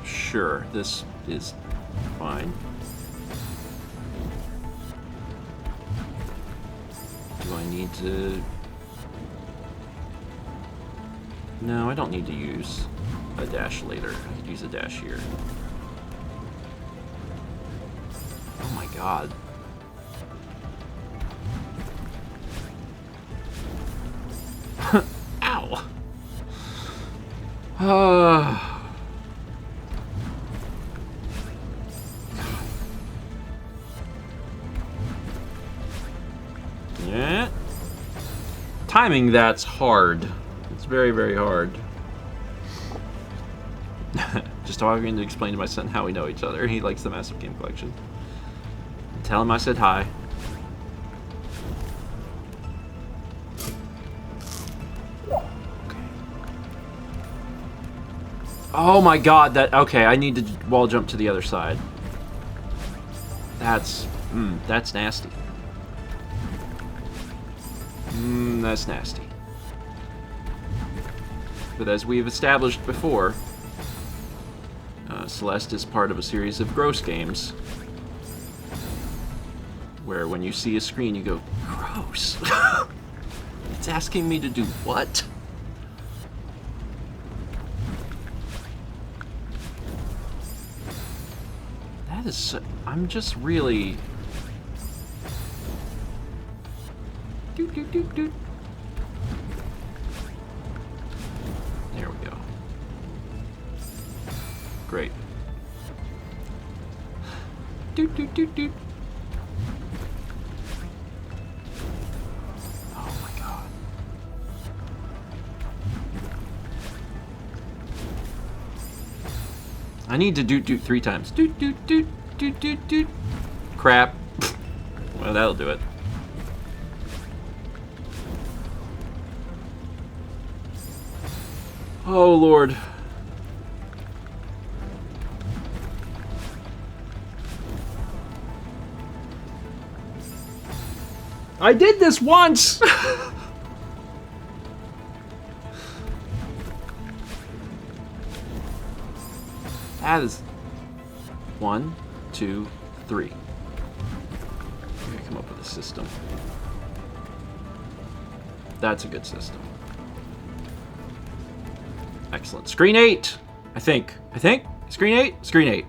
S1: Sure, this is fine. Do I need to... No, I don't need to use a dash later. I could use a dash here. Oh my god. Ow! Yeah. Timing that's hard. It's very, very hard. Just having to explain to my son how we know each other. He likes the Massive Game Collection. Tell him I said hi. Oh my god, that... Okay, I need to wall jump to the other side. That's nasty. That's nasty. But as we've established before, Celeste is part of a series of gross games where when you see a screen you go, gross. It's asking me to do what? That is so, I'm just really... Doot, doot, doot, doot. There we go. Great. Doot, doot, doot, doot. Oh my god. I need to doot doot 3 times. Doot doot doot doot doot doot. Crap. Well, that'll do it. Oh Lord. I did this once! That is 1, 2, 3. I'm gonna come up with a system. That's a good system. Excellent. Screen 8! I think. Screen 8? Screen 8.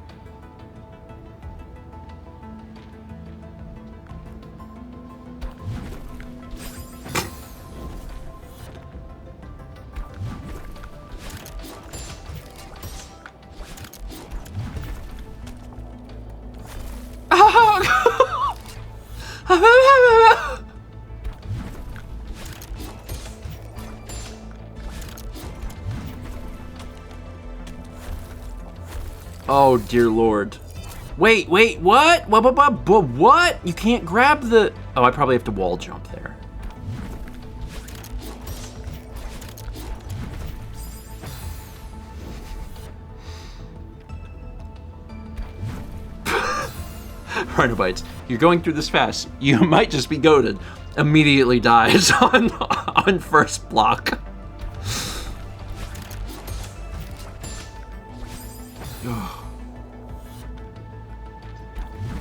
S1: Oh, dear Lord. Wait, what? What? You can't grab the... Oh, I probably have to wall jump there. Rhinobites, you're going through this fast. You might just be goated. Immediately dies on first block.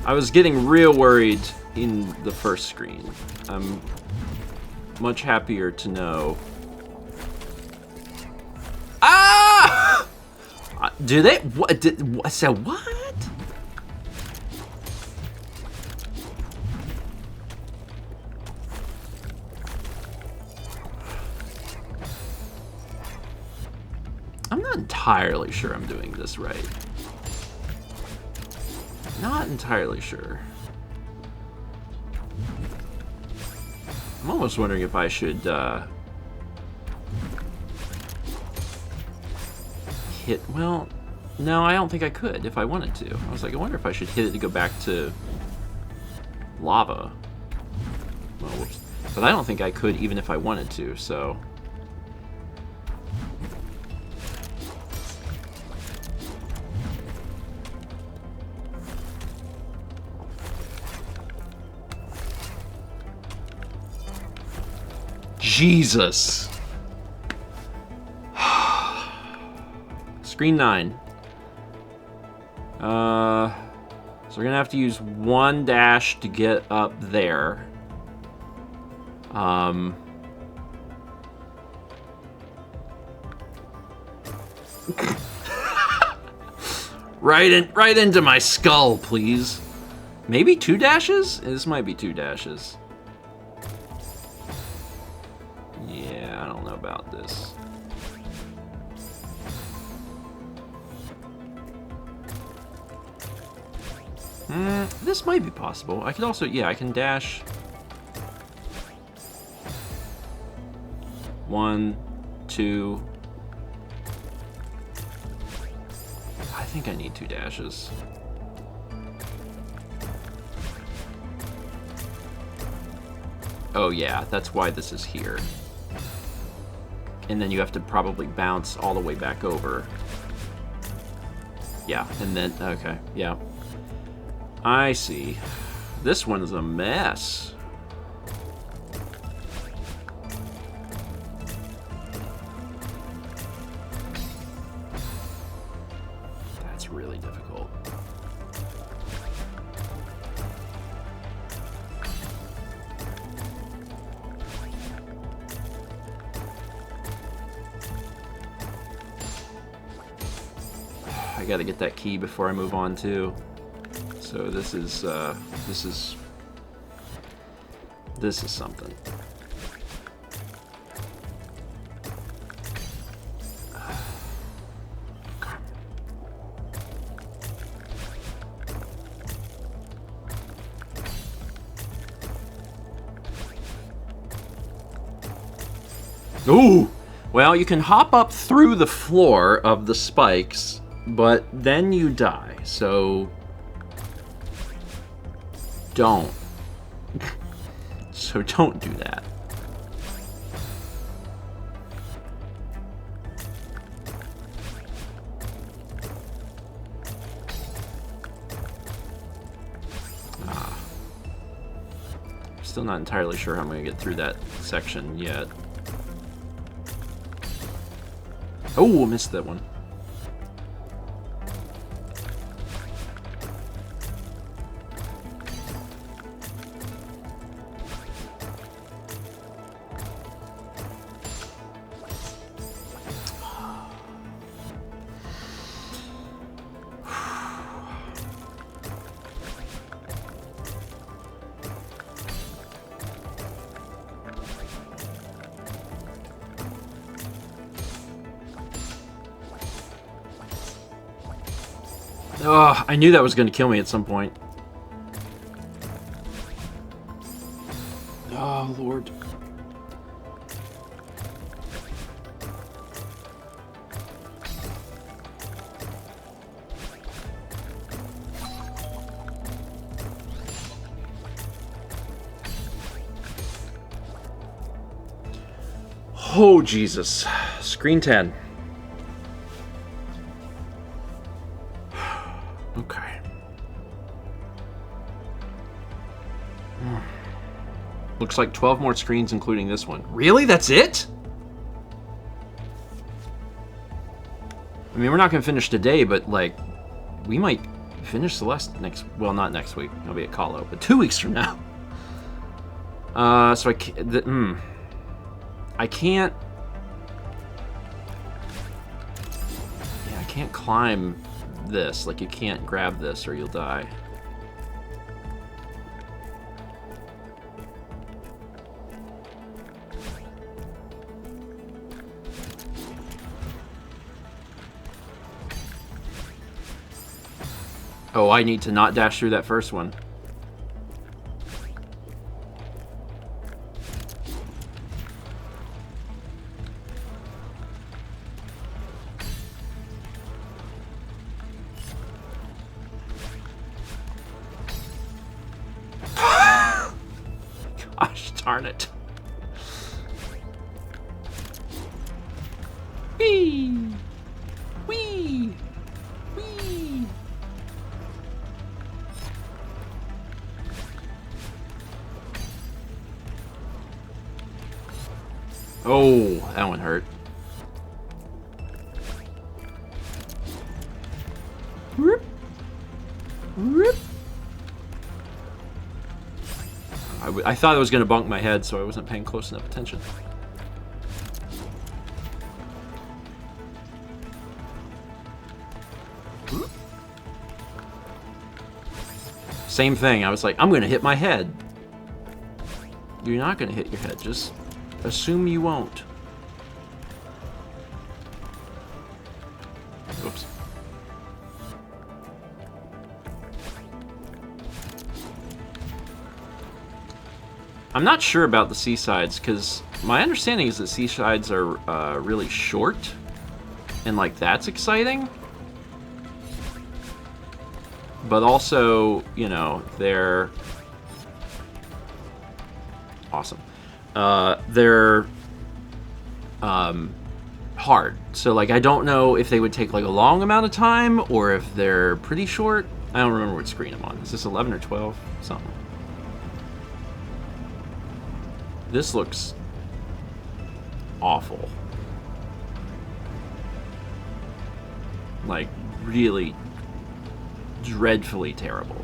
S1: I was getting real worried in the first screen. I'm much happier to know. Ah! Do they? What? So what? I'm not entirely sure I'm doing this right. Not entirely sure. I'm almost wondering if I should hit. Well, no, I don't think I could if I wanted to. I was like, I wonder if I should hit it to go back to lava. Well, whoops. But I don't think I could even if I wanted to, so. Jesus. Screen 9. So we're gonna have to use one dash to get up there. Right into my skull, please. Maybe 2 dashes? This might be 2 dashes. Yeah, I don't know about this. This might be possible. I could also, yeah, I can dash. 1, 2. I think I need 2 dashes. Oh yeah, that's why this is here. And then you have to probably bounce all the way back over. Yeah, and then, okay, yeah. I see. This one's a mess. That's really difficult. I gotta get that key before I move on too. So this is something. Ooh! Well, you can hop up through the floor of the spikes, but then you die, so don't. So don't do that. Still not entirely sure how I'm going to get through that section yet. Oh, I missed that one. Ugh, I knew that was going to kill me at some point. Oh, Lord. Oh, Jesus. Screen 10. Okay. Looks like 12 more screens, including this one. Really? That's it? I mean, we're not going to finish today, but, like, we might Finish Celeste next... Well, not next week. I'll be at Call-O, but 2 weeks from now. So I can't... I can't... Yeah, I can't climb this. Like, you can't grab this or you'll die. Oh, I need to not dash through that first one. Gosh darn it. Whee! Whee! Whee! Oh, that one hurt. Whoop. Whoop. I thought I was going to bonk my head, so I wasn't paying close enough attention. Same thing. I was like, I'm going to hit my head. You're not going to hit your head. Just assume you won't. Oops. I'm not sure about the seasides, because my understanding is that seasides are really short, and like that's exciting. But also, you know, they're awesome. They're hard. So like I don't know if they would take like a long amount of time or if they're pretty short. I don't remember what screen I'm on. Is this 11 or 12? Something. This looks awful. Like really dreadfully terrible.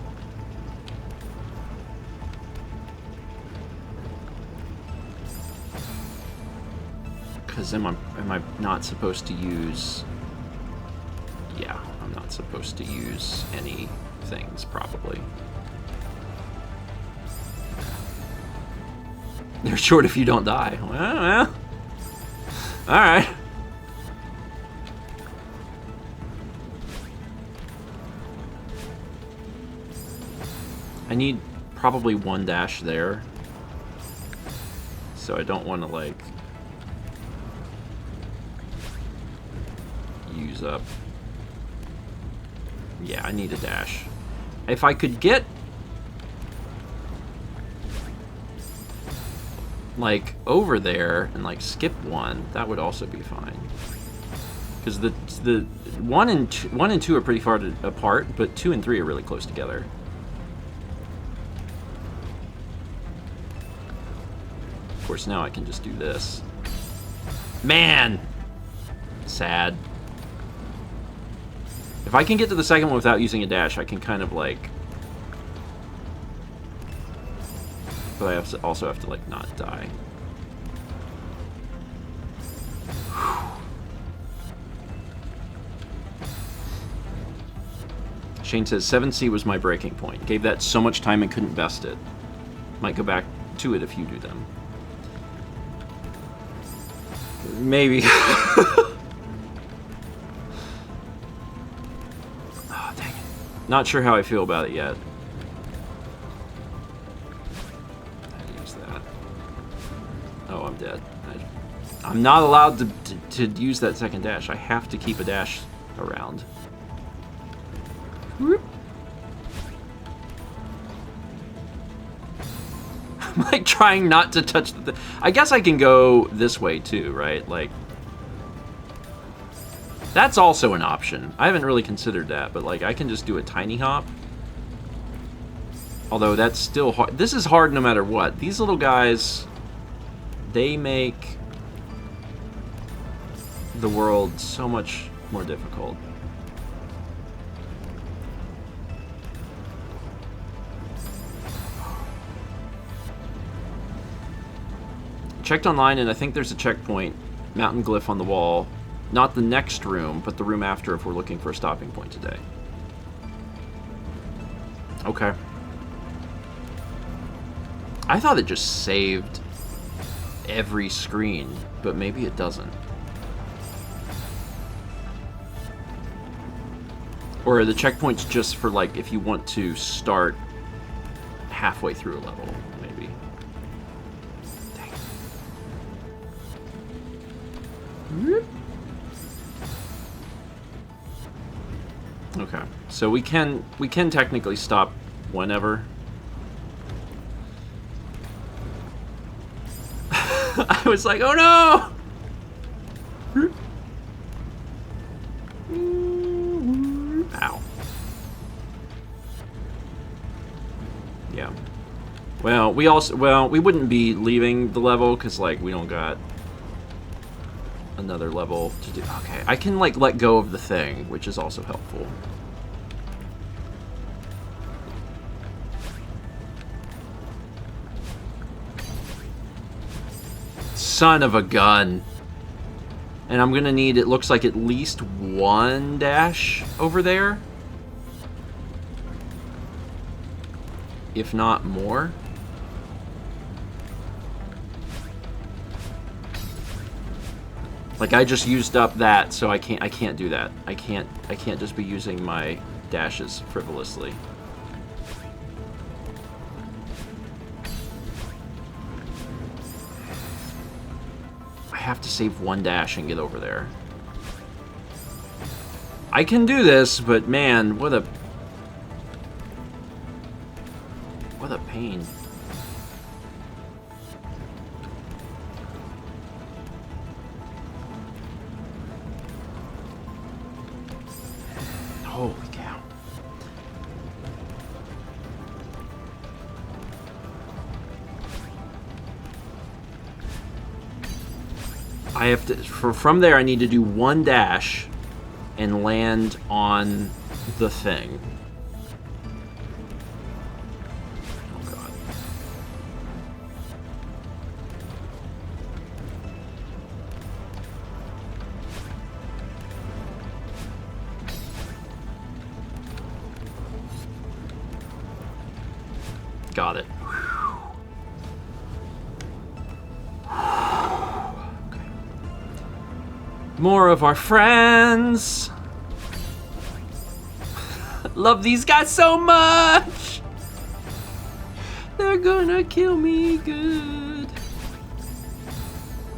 S1: Because am I not supposed to use... Yeah, I'm not supposed to use any things, probably. They're short if you don't die. Well. Alright. I need probably one dash there. So I don't want to, like, use up. Yeah, I need a dash. If I could get, like, over there and, like, skip one, that would also be fine. Because the 1 and 2 are pretty far apart, but 2 and 3 are really close together. Of course, now I can just do this. Man! Sad. If I can get to the second one without using a dash, I can kind of, like... But I have to also have to, like, not die. Shane says, 7C was my breaking point. Gave that so much time and couldn't best it. Might go back to it if you do them. Maybe. Oh, dang it. Not sure how I feel about it yet. I use that. Oh, I'm dead. I'm not allowed to use that second dash. I have to keep a dash around. Whoop. I'm like trying not to touch the I guess I can go this way too, right? Like, that's also an option. I haven't really considered that, but like I can just do a tiny hop. Although that's still hard. This is hard no matter what. These little guys, they make the world so much more difficult. checked online, and I think there's a checkpoint, mountain glyph on the wall. Not the next room, but the room after if we're looking for a stopping point today. Okay. I thought it just saved every screen, but maybe it doesn't. Or are the checkpoints just for, like, if you want to start halfway through a level, maybe. Dang. Okay, so we can technically stop whenever. I was like, oh no! Ow. Yeah. Well, we wouldn't be leaving the level because, like, we don't got another level to do. Okay, I can, like, let go of the thing, which is also helpful. Son of a gun. And I'm gonna need, it looks like, at least one dash over there. If not more. Like, I just used up that, so I can't do that. I can't just be using my dashes frivolously. I have to save one dash and get over there. I can do this, but man, what a pain. Holy cow. I have to, from there I need to do one dash and land on the thing. Oh god. Got it. More of our friends. Love these guys so much. They're gonna kill me good.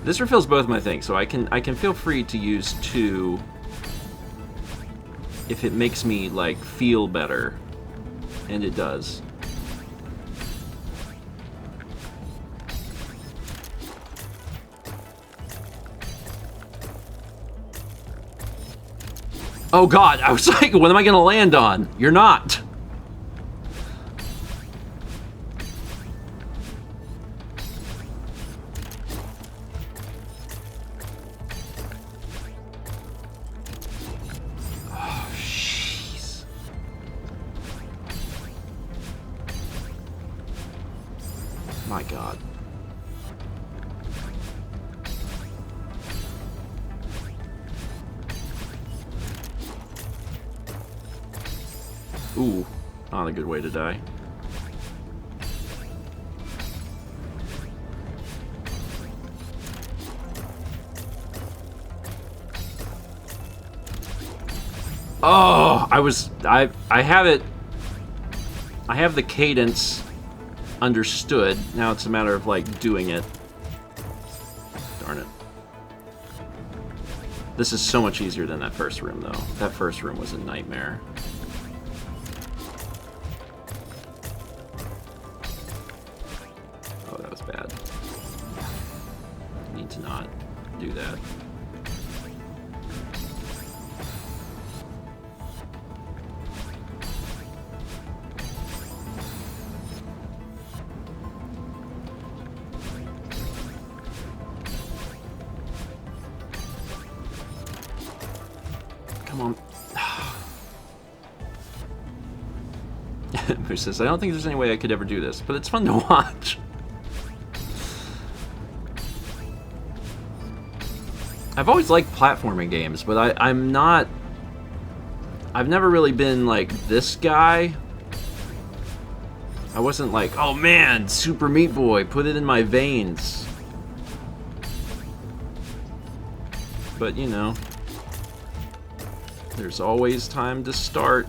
S1: This refills both my things, so I can feel free to use two if it makes me, like, feel better, and it does. Oh god, I was like, what am I gonna land on? You're not. Oh, jeez. My god. Ooh, not a good way to die. Oh, I have it. I have the cadence understood. Now it's a matter of, like, doing it. Darn it. This is so much easier than that first room, though. That first room was a nightmare. Oh, that was bad. I need to not do that. Come on. Who says, I don't think there's any way I could ever do this, but it's fun to watch. I've always liked platforming games, but I'm not... I've never really been, like, this guy. I wasn't like, oh man, Super Meat Boy, put it in my veins. But, you know, there's always time to start.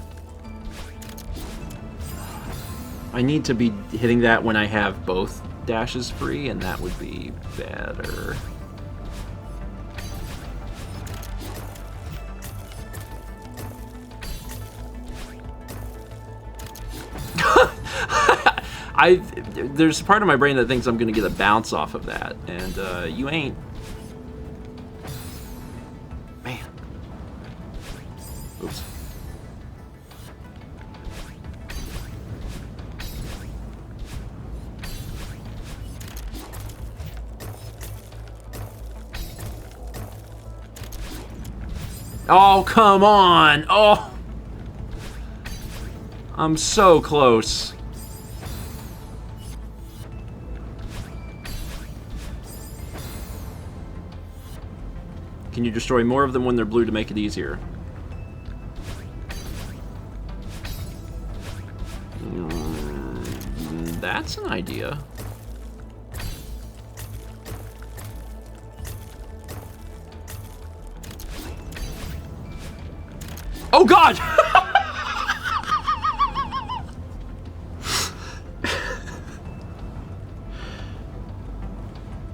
S1: I need to be hitting that when I have both dashes free, and that would be better. There's a part of my brain that thinks I'm gonna get a bounce off of that, and you ain't. Man. Oops. Oh, come on! Oh! I'm so close. Can you destroy more of them when they're blue to make it easier? That's an idea. Oh God!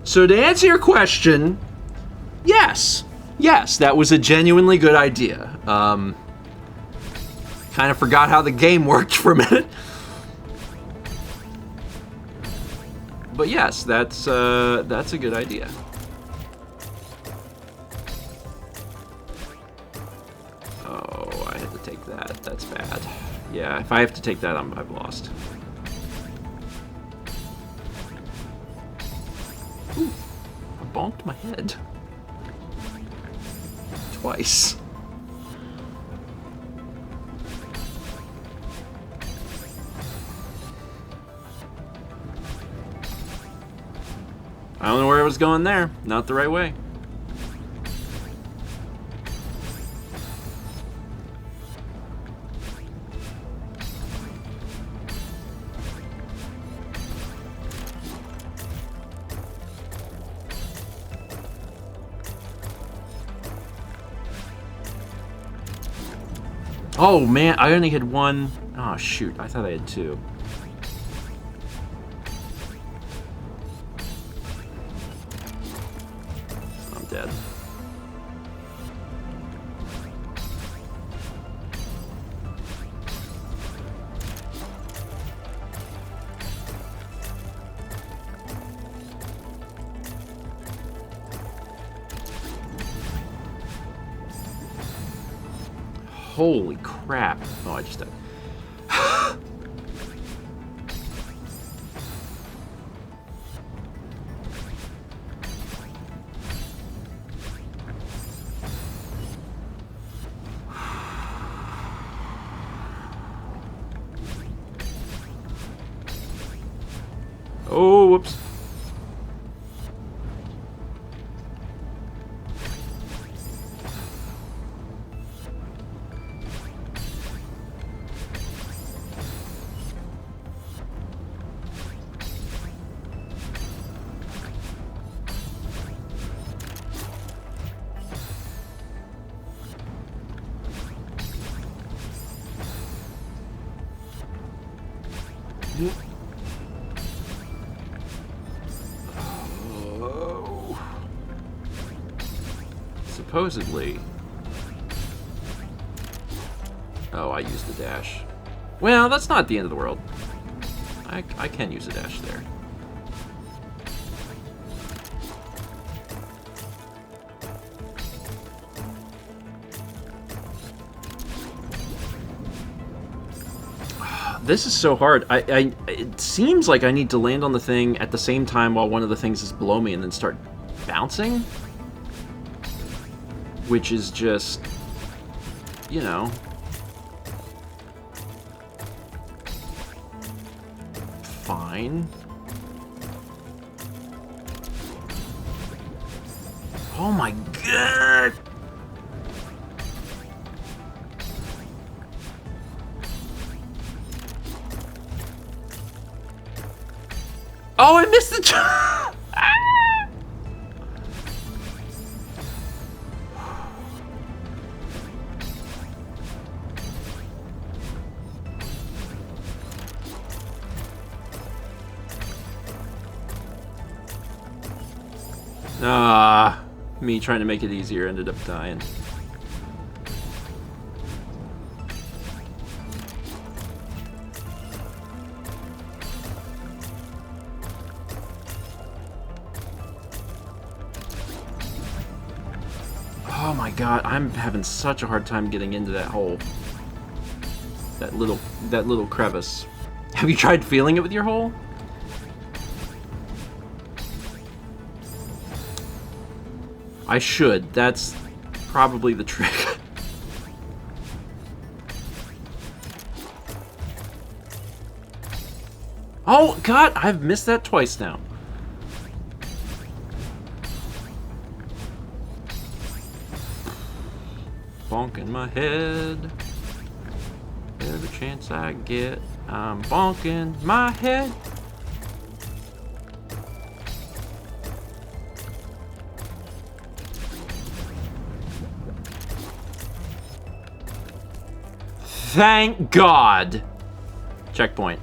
S1: So to answer your question, yes. Yes, that was a genuinely good idea. Kind of forgot how the game worked for a minute. But yes, that's a good idea. Oh, I had to take that. That's bad. Yeah, if I have to take that, I've lost. Ooh, I bonked my head. Twice. I don't know where I was going there. Not the right way. Oh man, I only had one. Oh shoot, I thought I had two. I'm dead. Holy crap. Oh, I just died. Oh, whoops. Oh. Supposedly. Oh, I used the dash. Well, that's not the end of the world. I can use a dash there. This is so hard. It seems like I need to land on the thing at the same time while one of the things is below me and then start bouncing. Which is just, you know. Fine. Oh my Oh, I missed the jump! Me trying to make it easier ended up dying. Oh my god, I'm having such a hard time getting into that hole. That little crevice. Have you tried feeling it with your hole? I should. That's probably the trick. Oh god, I've missed that twice now. Bonking my head. Every chance I get, I'm bonking my head. Thank God. Checkpoint.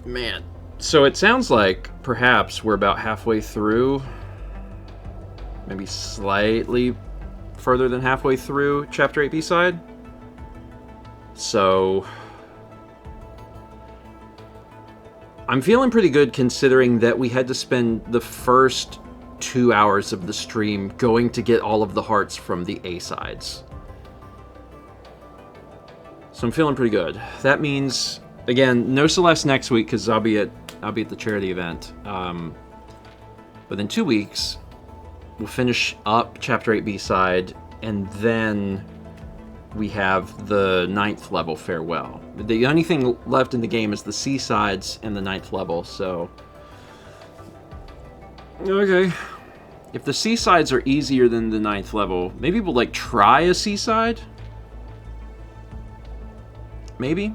S1: Man, so it sounds like perhaps we're about halfway through, maybe slightly further than halfway through Chapter 8 B-side. So I'm feeling pretty good considering that we had to spend the first 2 hours of the stream going to get all of the hearts from the A-sides. So I'm feeling pretty good. That means, again, no Celeste next week because I'll be at the charity event. But in 2 weeks, we'll finish up Chapter 8 B-side, and then we have the 9th level farewell. The only thing left in the game is the C-sides and the 9th level, so... Okay. If the C-sides are easier than the 9th level, maybe we'll, like, try a C-side? Maybe?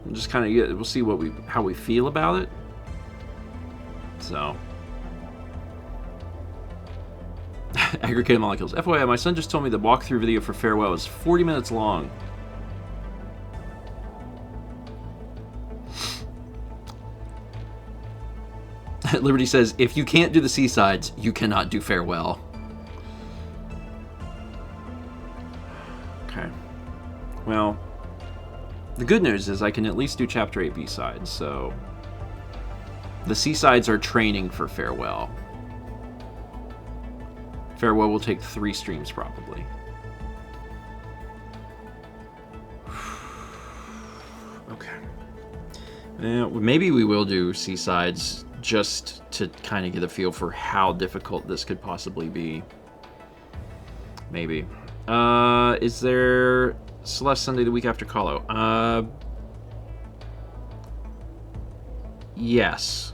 S1: We'll just kind of we'll see how we feel about it. So... Aggregated molecules. FYI, my son just told me the walkthrough video for Farewell is 40 minutes long. Liberty says, if you can't do the C-sides, you cannot do Farewell. Okay. Well, the good news is I can at least do Chapter 8 B-sides, so... The C-sides are training for Farewell. Farewell will take 3 streams, probably. Okay. Maybe we will do C-sides just to kind of get a feel for how difficult this could possibly be. Maybe. Is there Celeste Sunday the week after Call-O? Yes.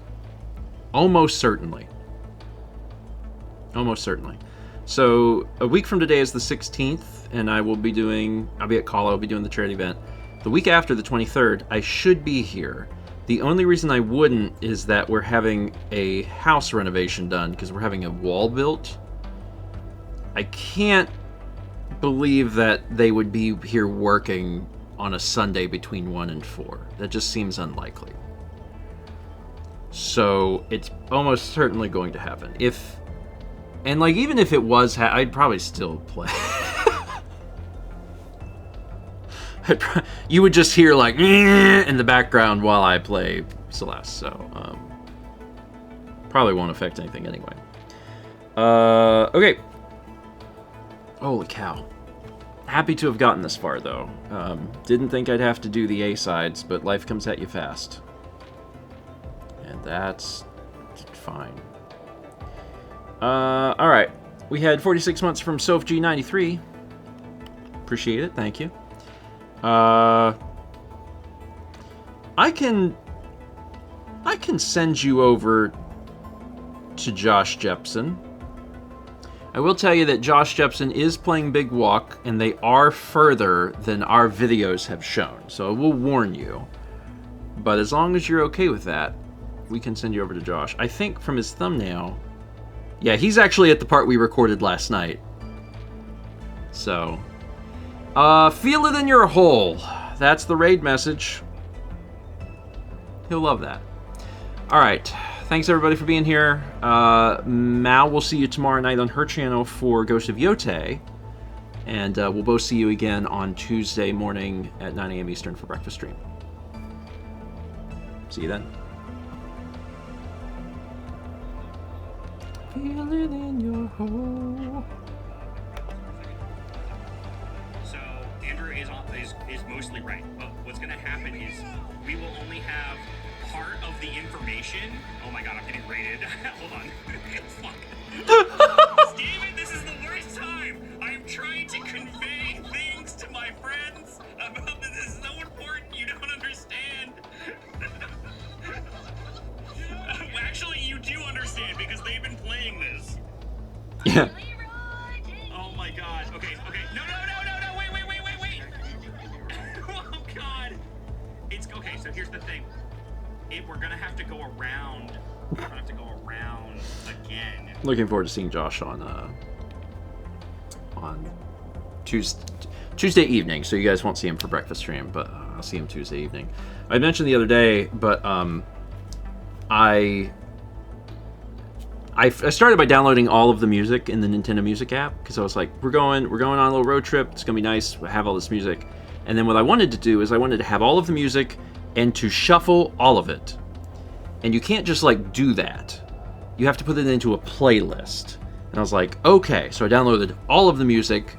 S1: Almost certainly. Almost certainly. So, a week from today is the 16th, and I'll be at Call-O, I'll be doing the charity event. The week after, the 23rd, I should be here. The only reason I wouldn't is that we're having a house renovation done, because we're having a wall built. I can't believe that they would be here working on a Sunday between 1 and 4. That just seems unlikely. So, it's almost certainly going to happen. And, like, even if it was, I'd probably still play. You would just hear, like, in the background while I play Celeste, so, probably won't affect anything anyway. Okay. Holy cow. Happy to have gotten this far, though. Didn't think I'd have to do the A-sides, but life comes at you fast. And that's fine. Alright. We had 46 months from SophG93. Appreciate it. Thank you. I can send you over to Josh Jepson. I will tell you that Josh Jepson is playing Big Walk, and they are further than our videos have shown. So I will warn you. But as long as you're okay with that, we can send you over to Josh. I think from his thumbnail... Yeah, he's actually at the part we recorded last night. So... feel it in your hole. That's the raid message. He'll love that. Alright. Thanks everybody for being here. Mal will see you tomorrow night on her channel for Ghost of Yote. And we'll both see you again on Tuesday morning at 9 a.m. Eastern for breakfast stream. See you then. Feel it in your hole.
S4: So Andrew is mostly right. But what's going to happen is we will only have part of the information. Oh my god, I'm getting raided. Hold on. Fuck. Steven, this is the worst time. I'm trying to convey things to my friends about this. This is so important. You don't understand. Actually, you do understand because they've been playing this.
S1: Yeah.
S4: Oh my god. Okay. No. Wait. Oh god. It's okay. So here's the thing. We're gonna have to go around. We're gonna have to go around again.
S1: Looking forward to seeing Josh on Tuesday evening. So you guys won't see him for breakfast stream, but I'll see him Tuesday evening. I mentioned the other day, but I started by downloading all of the music in the Nintendo Music app because I was like, we're going on a little road trip. It's gonna be nice. We have all this music, and then what I wanted to do is I wanted to have all of the music and to shuffle all of it. And you can't just like do that. You have to put it into a playlist. And I was like, okay. So I downloaded all of the music,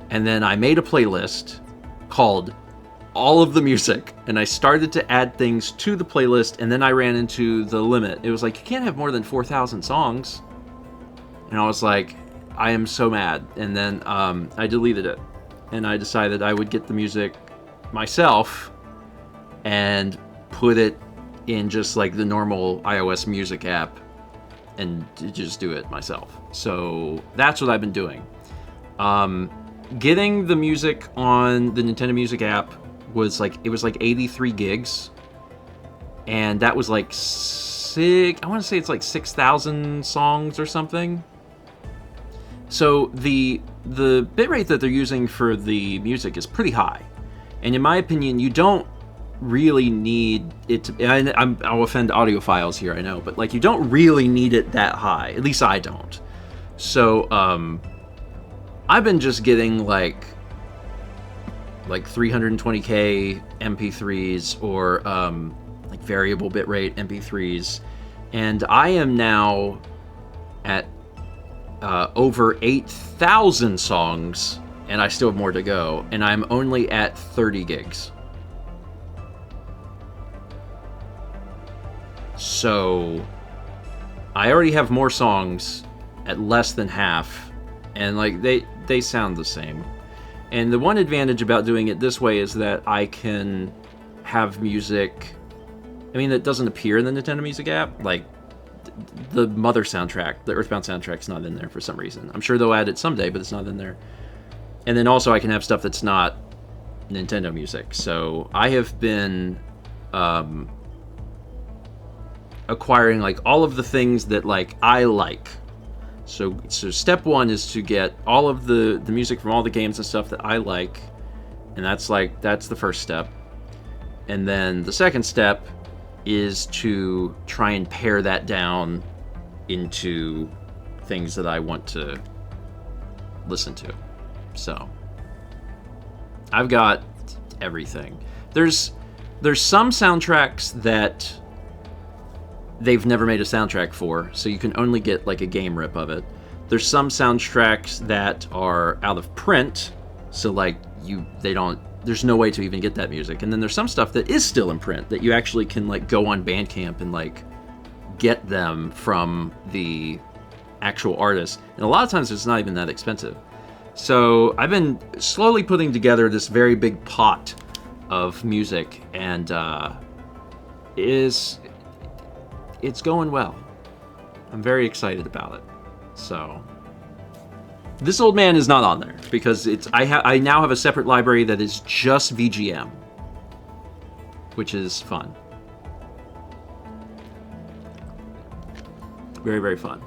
S1: and then I made a playlist called All of the Music. And I started to add things to the playlist, and then I ran into the limit. It was like, you can't have more than 4,000 songs. And I was like, I am so mad. And then I deleted it. And I decided I would get the music myself and put it in just like the normal iOS music app and just do it myself. So that's what I've been doing. Getting the music on the Nintendo Music app was like, it was like 83 gigs. And that was like I want to say it's like 6,000 songs or something. So the bitrate that they're using for the music is pretty high. And in my opinion, you don't really need it to, I'll offend audiophiles here, I know, but like you don't really need it that high. At least I don't. So I've been just getting like 320k MP3s or like variable bitrate MP3s, and I am now at over 8,000 songs, and I still have more to go, and I'm only at 30 gigs. So I already have more songs at less than half, and like they sound the same. And the one advantage about doing it this way is that I can have music, I mean, that doesn't appear in the Nintendo Music app. Like the Mother soundtrack, the Earthbound soundtrack's not in there for some reason. I'm sure they'll add it someday, but it's not in there. And then also I can have stuff that's not Nintendo music. So I have been acquiring like all of the things that like I like. So step one is to get all of the music from all the games and stuff that I like, and that's the first step. And then the second step is to try and pare that down into things that I want to listen to. So I've got everything. There's some soundtracks that they've never made a soundtrack for, so you can only get like a game rip of it. There's some soundtracks that are out of print, so like there's no way to even get that music. And then there's some stuff that is still in print that you actually can like go on Bandcamp and like get them from the actual artist. And a lot of times it's not even that expensive. So I've been slowly putting together this very big pot of music, and it's going well. I'm very excited about it. So this old man is not on there because I now have a separate library that is just VGM, which is fun. Very, very fun.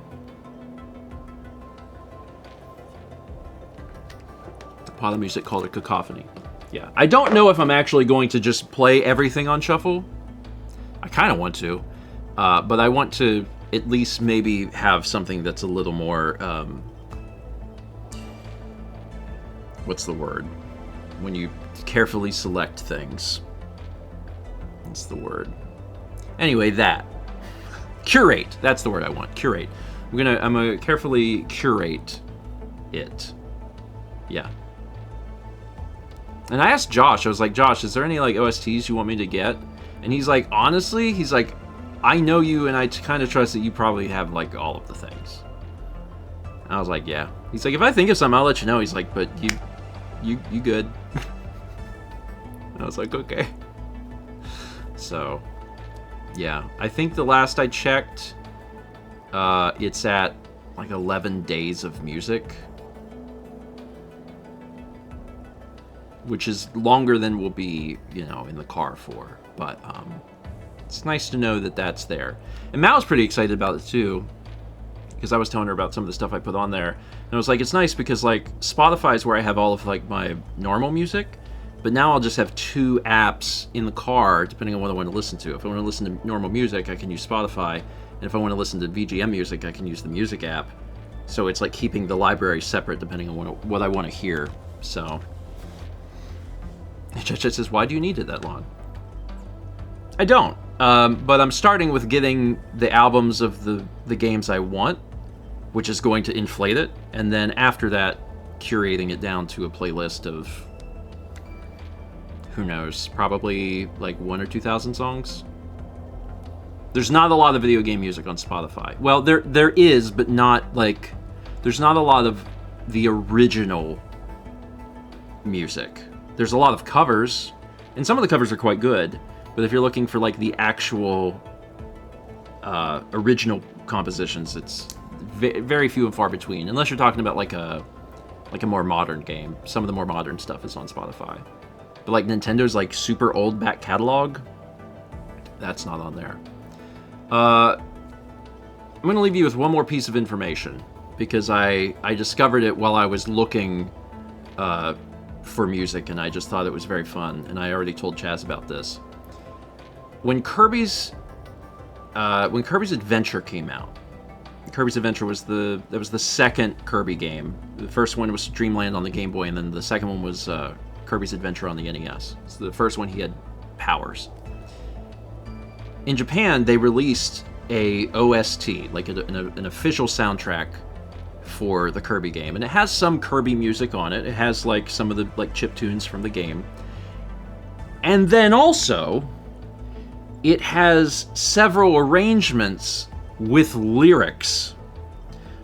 S1: A pot of music called a cacophony. Yeah, I don't know if I'm actually going to just play everything on shuffle. I kind of want to, but I want to at least maybe have something that's a little more, what's the word? When you carefully select things. What's the word? Anyway, that. Curate. That's the word I want. Curate. I'm gonna carefully curate it. Yeah. And I asked Josh, I was like, Josh, is there any like OSTs you want me to get? And he's like, honestly, he's like, I know you and I kind of trust that you probably have like all of the things. And I was like, yeah. He's like, if I think of something, I'll let you know. He's like, but you good. And I was like, okay. So, yeah. I think the last I checked, it's at like 11 days of music. Which is longer than we'll be, you know, in the car for. But it's nice to know that that's there. And Mal's pretty excited about it too, because I was telling her about some of the stuff I put on there. And I was like, it's nice because like Spotify is where I have all of like my normal music, but now I'll just have 2 apps in the car depending on what I want to listen to. If I want to listen to normal music, I can use Spotify, and if I want to listen to VGM music, I can use the music app. So it's like keeping the library separate depending on what I want to hear. So Chet says, why do you need it that long? I don't, but I'm starting with getting the albums of the games I want, which is going to inflate it, and then after that, curating it down to a playlist of, who knows, probably like 1,000 or 2,000 songs. There's not a lot of video game music on Spotify. Well, there is, but not like, there's not a lot of the original music. There's a lot of covers, and some of the covers are quite good, but if you're looking for like the actual original compositions, it's very few and far between, unless you're talking about like a more modern game. Some of the more modern stuff is on Spotify. But like Nintendo's like super old back catalog, that's not on there. I'm going to leave you with one more piece of information, because I discovered it while I was looking for music, and I just thought it was very fun, and I already told Chaz about this. When Kirby's Adventure came out, Kirby's Adventure was the second Kirby game. The first one was Dreamland on the Game Boy, and then the second one was Kirby's Adventure on the NES. So the first one, he had powers. In Japan, they released a OST, like an official soundtrack for the Kirby game, and it has some Kirby music on it. It has like some of the like chip tunes from the game, and then also it has several arrangements with lyrics.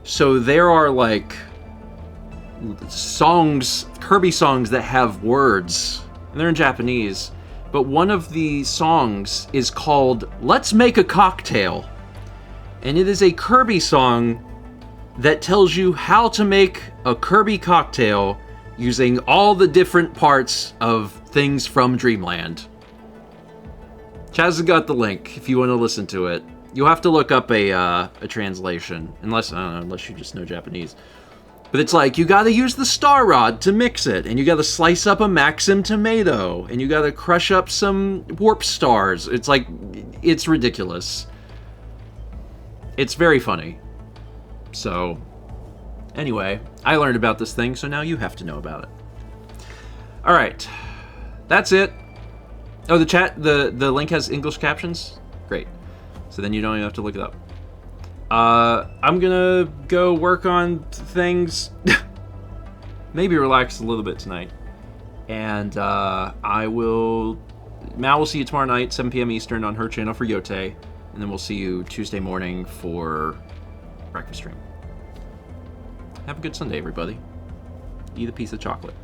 S1: So there are like songs, Kirby songs that have words, and they're in Japanese, but one of the songs is called "Let's Make a Cocktail," and it is a Kirby song that tells you how to make a Kirby cocktail using all the different parts of things from Dreamland. Chaz has got the link if you want to listen to it. You'll have to look up a translation, unless you just know Japanese. But it's like, you gotta use the Star Rod to mix it, and you gotta slice up a Maxim tomato, and you gotta crush up some Warp Stars. It's like, it's ridiculous. It's very funny. So, anyway, I learned about this thing, so now you have to know about it. Alright, that's it. Oh, the link has English captions? Great. So then you don't even have to look it up. I'm gonna go work on things. Maybe relax a little bit tonight. And Mal will see you tomorrow night, 7 p.m. Eastern on her channel for Yote. And then we'll see you Tuesday morning for breakfast stream. Have a good Sunday, everybody. Eat a piece of chocolate.